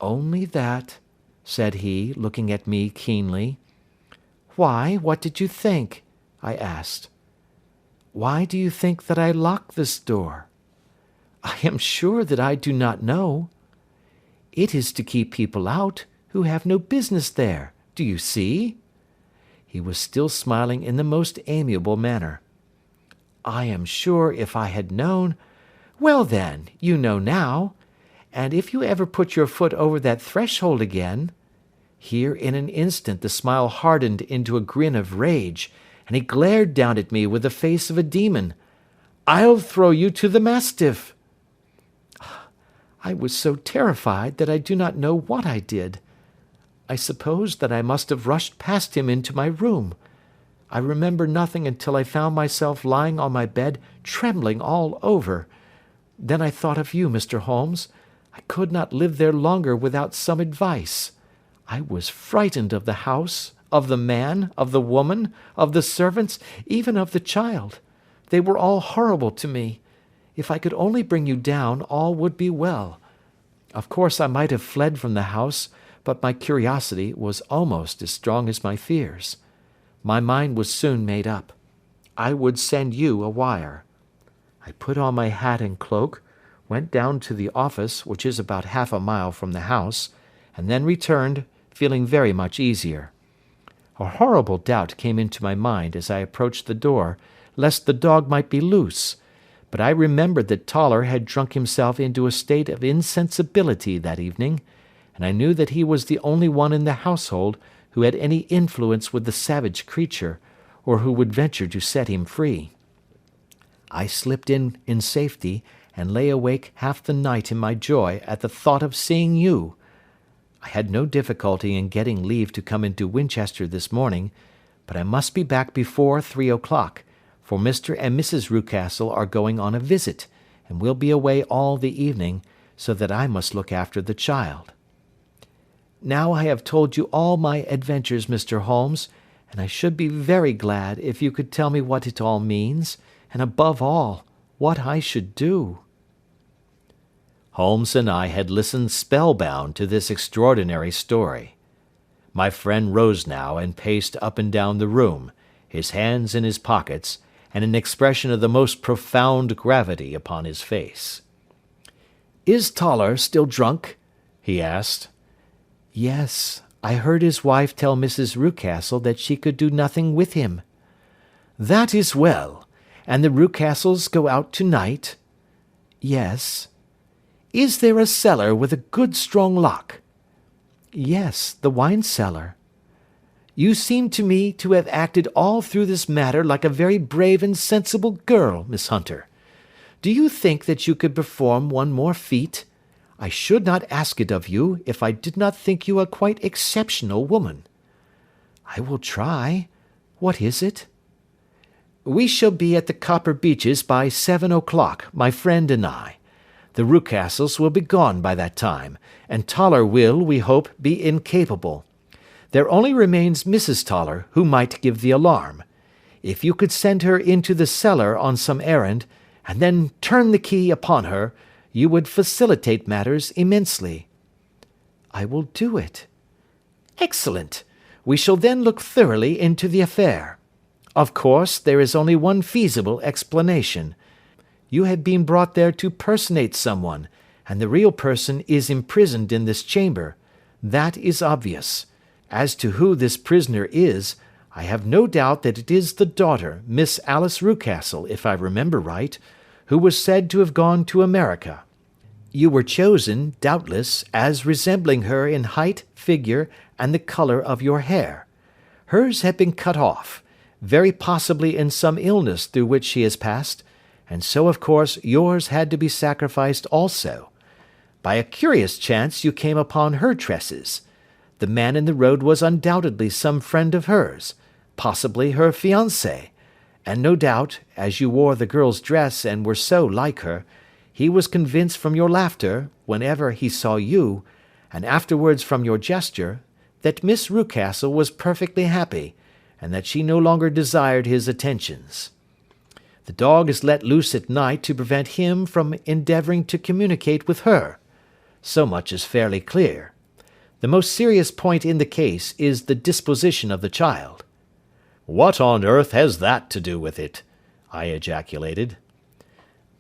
"Only that?" said he, looking at me keenly. "Why, what did you think?" I asked. "Why do you think that I locked this door?" "I am sure that I do not know." "It is to keep people out who have no business there. Do you see?" He was still smiling in the most amiable manner. "I am sure if I had known—" "Well then, you know now. And if you ever put your foot over that threshold again—" Here in an instant the smile hardened into a grin of rage, and he glared down at me with the face of a demon. "I'll throw you to the mastiff." I was so terrified that I do not know what I did. I suppose that I must have rushed past him into my room. I remember nothing until I found myself lying on my bed trembling all over. Then I thought of you, Mr. Holmes. I could not live there longer without some advice. I was frightened of the house, of the man, of the woman, of the servants, even of the child. They were all horrible to me. If I could only bring you down, all would be well. Of course I might have fled from the house, but my curiosity was almost as strong as my fears. My mind was soon made up. I would send you a wire. I put on my hat and cloak, went down to the office, which is about half a mile from the house, and then returned, feeling very much easier. A horrible doubt came into my mind as I approached the door, lest the dog might be loose, but I remembered that Toller had drunk himself into a state of insensibility that evening, and I knew that he was the only one in the household who had any influence with the savage creature, or who would venture to set him free. I slipped in safety, and lay awake half the night in my joy at the thought of seeing you. I had no difficulty in getting leave to come into Winchester this morning, but I must be back before 3 o'clock, for Mr. and Mrs. Rucastle are going on a visit, and will be away all the evening, so that I must look after the child. Now I have told you all my adventures, Mr. Holmes, and I should be very glad if you could tell me what it all means, and above all, what I should do. Holmes and I had listened spellbound to this extraordinary story. My friend rose now and paced up and down the room, his hands in his pockets, and an expression of the most profound gravity upon his face. "Is Toller still drunk?" he asked. "Yes, I heard his wife tell Mrs. Rucastle that she could do nothing with him." "That is well. And the Rucastles go out to-night?" "Yes." "Is there a cellar with a good strong lock?" "Yes, the wine cellar." "You seem to me to have acted all through this matter like a very brave and sensible girl, Miss Hunter. Do you think that you could perform one more feat? I should not ask it of you if I did not think you a quite exceptional woman." "I will try. What is it?" "We shall be at the Copper Beeches by 7 o'clock, my friend and I. The Rucastles will be gone by that time, and Toller will, we hope, be incapable. There only remains Mrs. Toller, who might give the alarm. If you could send her into the cellar on some errand, and then turn the key upon her, you would facilitate matters immensely." "I will do it." "Excellent. We shall then look thoroughly into the affair. Of course, there is only one feasible explanation. You have been brought there to personate someone, and the real person is imprisoned in this chamber. That is obvious. As to who this prisoner is, I have no doubt that it is the daughter, Miss Alice Rucastle, if I remember right, who was said to have gone to America. You were chosen, doubtless, as resembling her in height, figure, and the colour of your hair. Hers had been cut off, very possibly in some illness through which she has passed, and so of course yours had to be sacrificed also. By a curious chance you came upon her tresses. The man in the road was undoubtedly some friend of hers, possibly her fiancé, and no doubt, as you wore the girl's dress and were so like her, he was convinced from your laughter, whenever he saw you, and afterwards from your gesture, that Miss Rucastle was perfectly happy, and that she no longer desired his attentions. The dog is let loose at night to prevent him from endeavouring to communicate with her. So much is fairly clear. The most serious point in the case is the disposition of the child." "What on earth has that to do with it?" I ejaculated.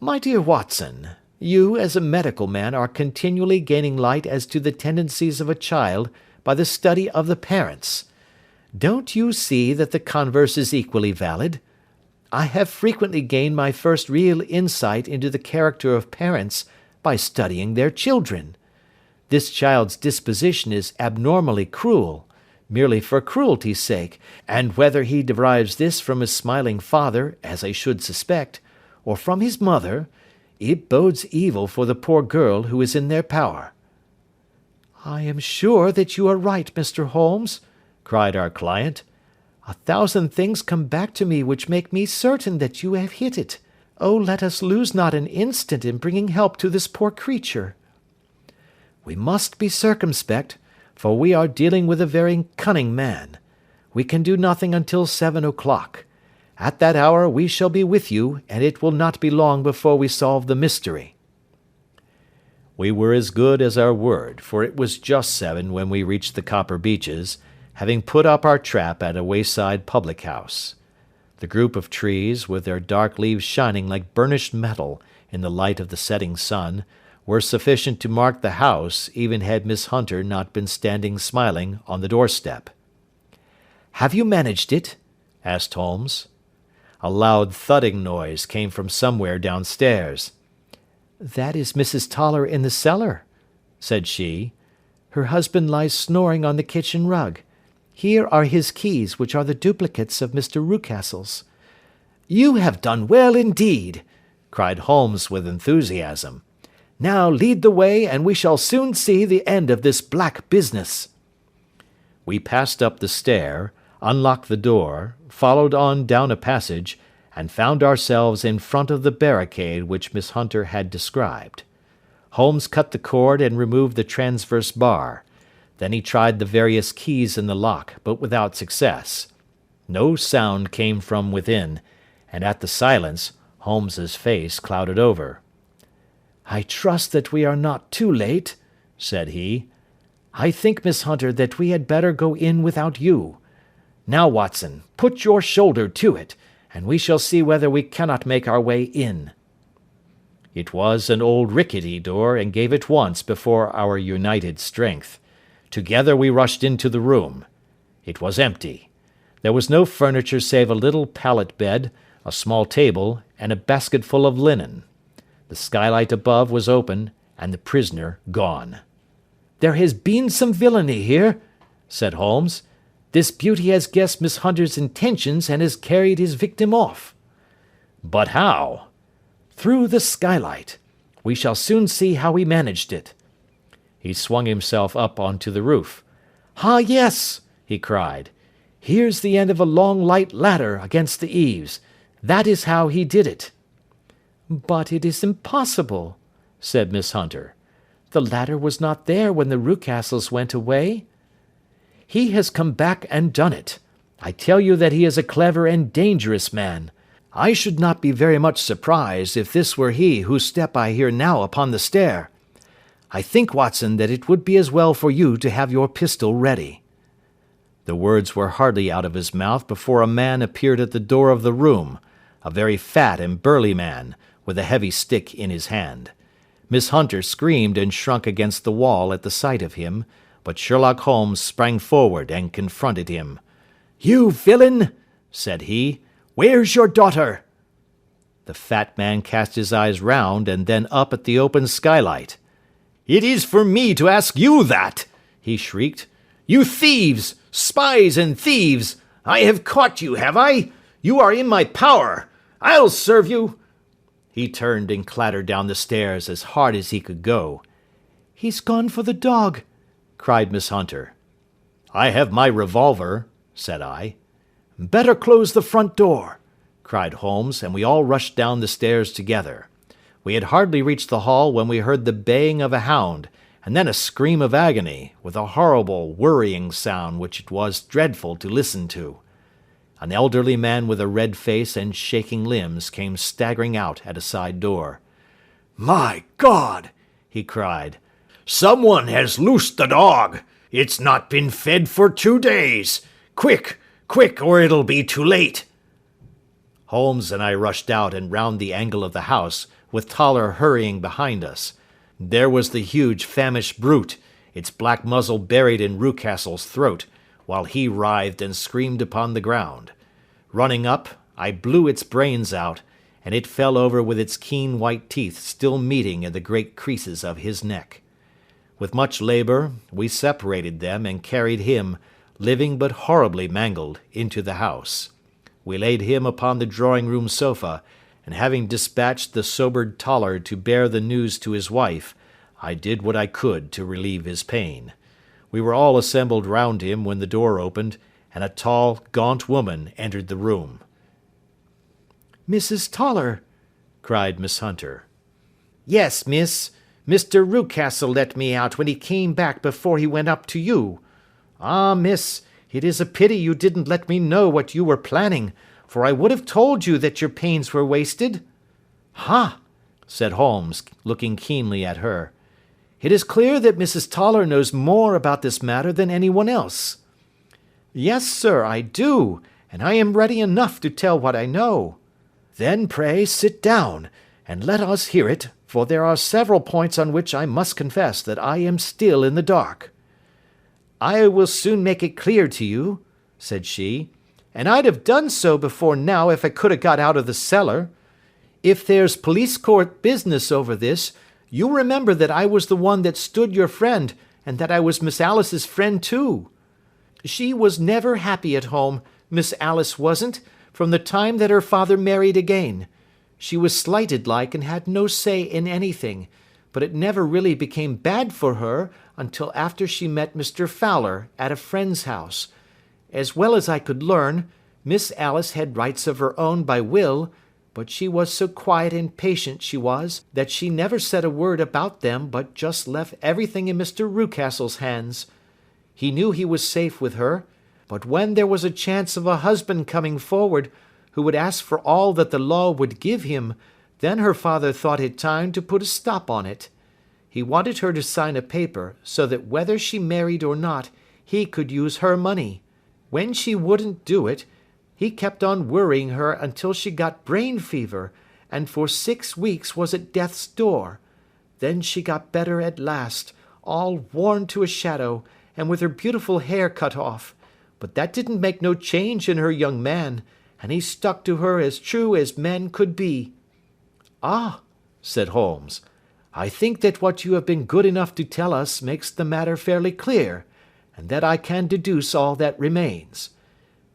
"My dear Watson, you as a medical man are continually gaining light as to the tendencies of a child by the study of the parents. Don't you see that the converse is equally valid? I have frequently gained my first real insight into the character of parents by studying their children. This child's disposition is abnormally cruel, merely for cruelty's sake, and whether he derives this from his smiling father, as I should suspect, or from his mother, it bodes evil for the poor girl who is in their power." "I am sure that you are right, Mr. Holmes," cried our client. "A thousand things come back to me which make me certain that you have hit it. Oh, let us lose not an instant in bringing help to this poor creature. We must be circumspect, for we are dealing with a very cunning man. We can do nothing until 7 o'clock. At that hour we shall be with you, and it will not be long before we solve the mystery." We were as good as our word, for it was just 7 when we reached the Copper Beeches, having put up our trap at a wayside public-house. The group of trees, with their dark leaves shining like burnished metal in the light of the setting sun, were sufficient to mark the house, even had Miss Hunter not been standing smiling on the doorstep. "Have you managed it?" asked Holmes. A loud thudding noise came from somewhere downstairs. "That is Mrs. Toller in the cellar," said she. "Her husband lies snoring on the kitchen rug. Here are his keys, which are the duplicates of Mr. Rucastle's." "You have done well indeed," cried Holmes with enthusiasm. "Now lead the way, and we shall soon see the end of this black business." We passed up the stair, unlocked the door, followed on down a passage, and found ourselves in front of the barricade which Miss Hunter had described. Holmes cut the cord and removed the transverse bar. Then he tried the various keys in the lock, but without success. No sound came from within, and at the silence Holmes's face clouded over. "I trust that we are not too late," said he. "I think, Miss Hunter, that we had better go in without you. Now, Watson, put your shoulder to it, and we shall see whether we cannot make our way in." It was an old rickety door, and gave at once before our united strength. Together we rushed into the room. It was empty. There was no furniture save a little pallet bed, a small table, and a basketful of linen. The skylight above was open, and the prisoner gone. "There has been some villainy here," said Holmes. "This beauty has guessed Miss Hunter's intentions and has carried his victim off." "But how?" "Through the skylight. We shall soon see how he managed it." He swung himself up onto the roof. "Ah, yes," he cried. "Here's the end of a long light ladder against the eaves. That is how he did it." "But it is impossible," said Miss Hunter. "The ladder was not there when the Rucastles went away." "He has come back and done it. I tell you that he is a clever and dangerous man. I should not be very much surprised if this were he whose step I hear now upon the stair. I think, Watson, that it would be as well for you to have your pistol ready." The words were hardly out of his mouth before a man appeared at the door of the room, a very fat and burly man, with a heavy stick in his hand. Miss Hunter screamed and shrunk against the wall at the sight of him, but Sherlock Holmes sprang forward and confronted him. "You villain!" said he. "Where's your daughter?" The fat man cast his eyes round and then up at the open skylight. "It is for me to ask you that!" he shrieked. "You thieves! Spies and thieves! I have caught you, have I? You are in my power! I'll serve you!" He turned and clattered down the stairs as hard as he could go. "He's gone for the dog," cried Miss Hunter. "I have my revolver," said I. "Better close the front door," cried Holmes, and we all rushed down the stairs together. We had hardly reached the hall when we heard the baying of a hound, and then a scream of agony, with a horrible, worrying sound which it was dreadful to listen to. An elderly man with a red face and shaking limbs came staggering out at a side door. "My God!" he cried. "Someone has loosed the dog. It's not been fed for 2 days. Quick, quick, or it'll be too late." Holmes and I rushed out and round the angle of the house, with Toller hurrying behind us. There was the huge famished brute, its black muzzle buried in Rucastle's throat, while he writhed and screamed upon the ground. Running up, I blew its brains out, and it fell over with its keen white teeth still meeting in the great creases of his neck. With much labour, we separated them and carried him, living but horribly mangled, into the house. We laid him upon the drawing-room sofa, and having dispatched the sobered Toller to bear the news to his wife, I did what I could to relieve his pain. We were all assembled round him when the door opened, and a tall, gaunt woman entered the room. "Mrs. Toller," cried Miss Hunter. "Yes, miss. Mr. Rucastle let me out when he came back before he went up to you. Ah, miss, it is a pity you didn't let me know what you were planning, for I would have told you that your pains were wasted." "Ha!" said Holmes, looking keenly at her. "It is clear that Mrs. Toller knows more about this matter than anyone else." "Yes, sir, I do, and I am ready enough to tell what I know." "Then pray sit down, and let us hear it, for there are several points on which I must confess that I am still in the dark." "I will soon make it clear to you," said she, "and I'd have done so before now if I could have got out of the cellar. If there's police court business over this, you'll remember that I was the one that stood your friend, and that I was Miss Alice's friend too. She was never happy at home, Miss Alice wasn't, from the time that her father married again. She was slighted like and had no say in anything, but it never really became bad for her until after she met Mr. Fowler at a friend's house. As well as I could learn, Miss Alice had rights of her own by will, but she was so quiet and patient she was, that she never said a word about them but just left everything in Mr. Rucastle's hands. He knew he was safe with her, but when there was a chance of a husband coming forward who would ask for all that the law would give him, then her father thought it time to put a stop on it. He wanted her to sign a paper, so that whether she married or not, he could use her money. When she wouldn't do it, he kept on worrying her until she got brain fever, and for 6 weeks was at death's door. Then she got better at last, all worn to a shadow, and with her beautiful hair cut off. But that didn't make no change in her young man, and he stuck to her as true as men could be." "Ah," said Holmes, "I think that what you have been good enough to tell us makes the matter fairly clear, and that I can deduce all that remains.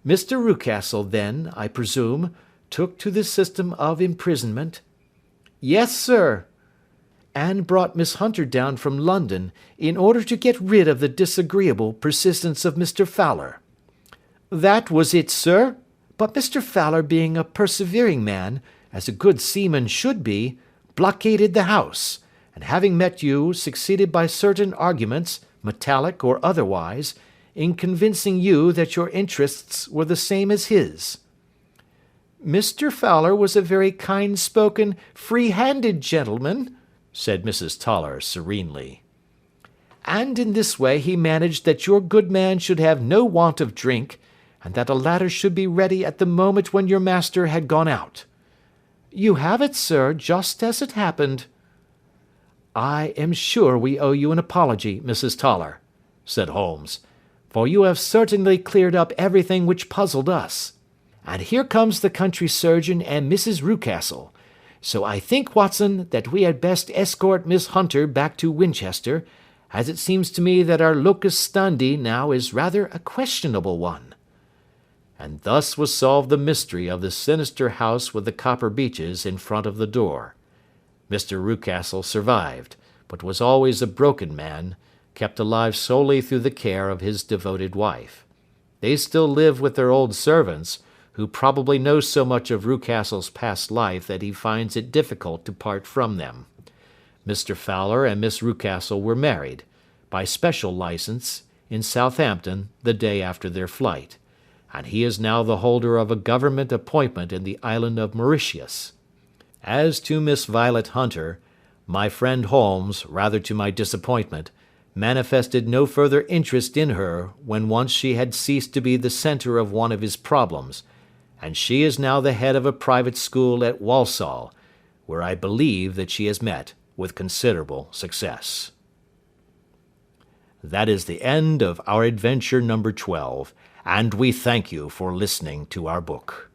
Mr. Rucastle, then, I presume, took to the system of imprisonment?" "Yes, sir." "And brought Miss Hunter down from London, in order to get rid of the disagreeable persistence of Mr. Fowler?" "That was it, sir. But Mr. Fowler being a persevering man, as a good seaman should be, blockaded the house, and having met you, succeeded by certain arguments, metallic or otherwise, in convincing you that your interests were the same as his." "Mr. Fowler was a very kind-spoken, free-handed gentleman," said Mrs. Toller serenely. "And in this way he managed that your good man should have no want of drink, and that a ladder should be ready at the moment when your master had gone out." "You have it, sir, just as it happened." "I am sure we owe you an apology, Mrs. Toller," said Holmes, "for you have certainly cleared up everything which puzzled us. And here comes the country surgeon and Mrs. Rucastle. So I think, Watson, that we had best escort Miss Hunter back to Winchester, as it seems to me that our locus standi now is rather a questionable one." And thus was solved the mystery of the sinister house with the copper beeches in front of the door. Mr. Rucastle survived, but was always a broken man, kept alive solely through the care of his devoted wife. They still live with their old servants, who probably know so much of Rucastle's past life that he finds it difficult to part from them. Mr. Fowler and Miss Rucastle were married, by special license, in Southampton the day after their flight, and he is now the holder of a government appointment in the island of Mauritius. As to Miss Violet Hunter, my friend Holmes, rather to my disappointment, manifested no further interest in her when once she had ceased to be the centre of one of his problems, and she is now the head of a private school at Walsall, where I believe that she has met with considerable success. That is the end of our adventure number 12, and we thank you for listening to our book.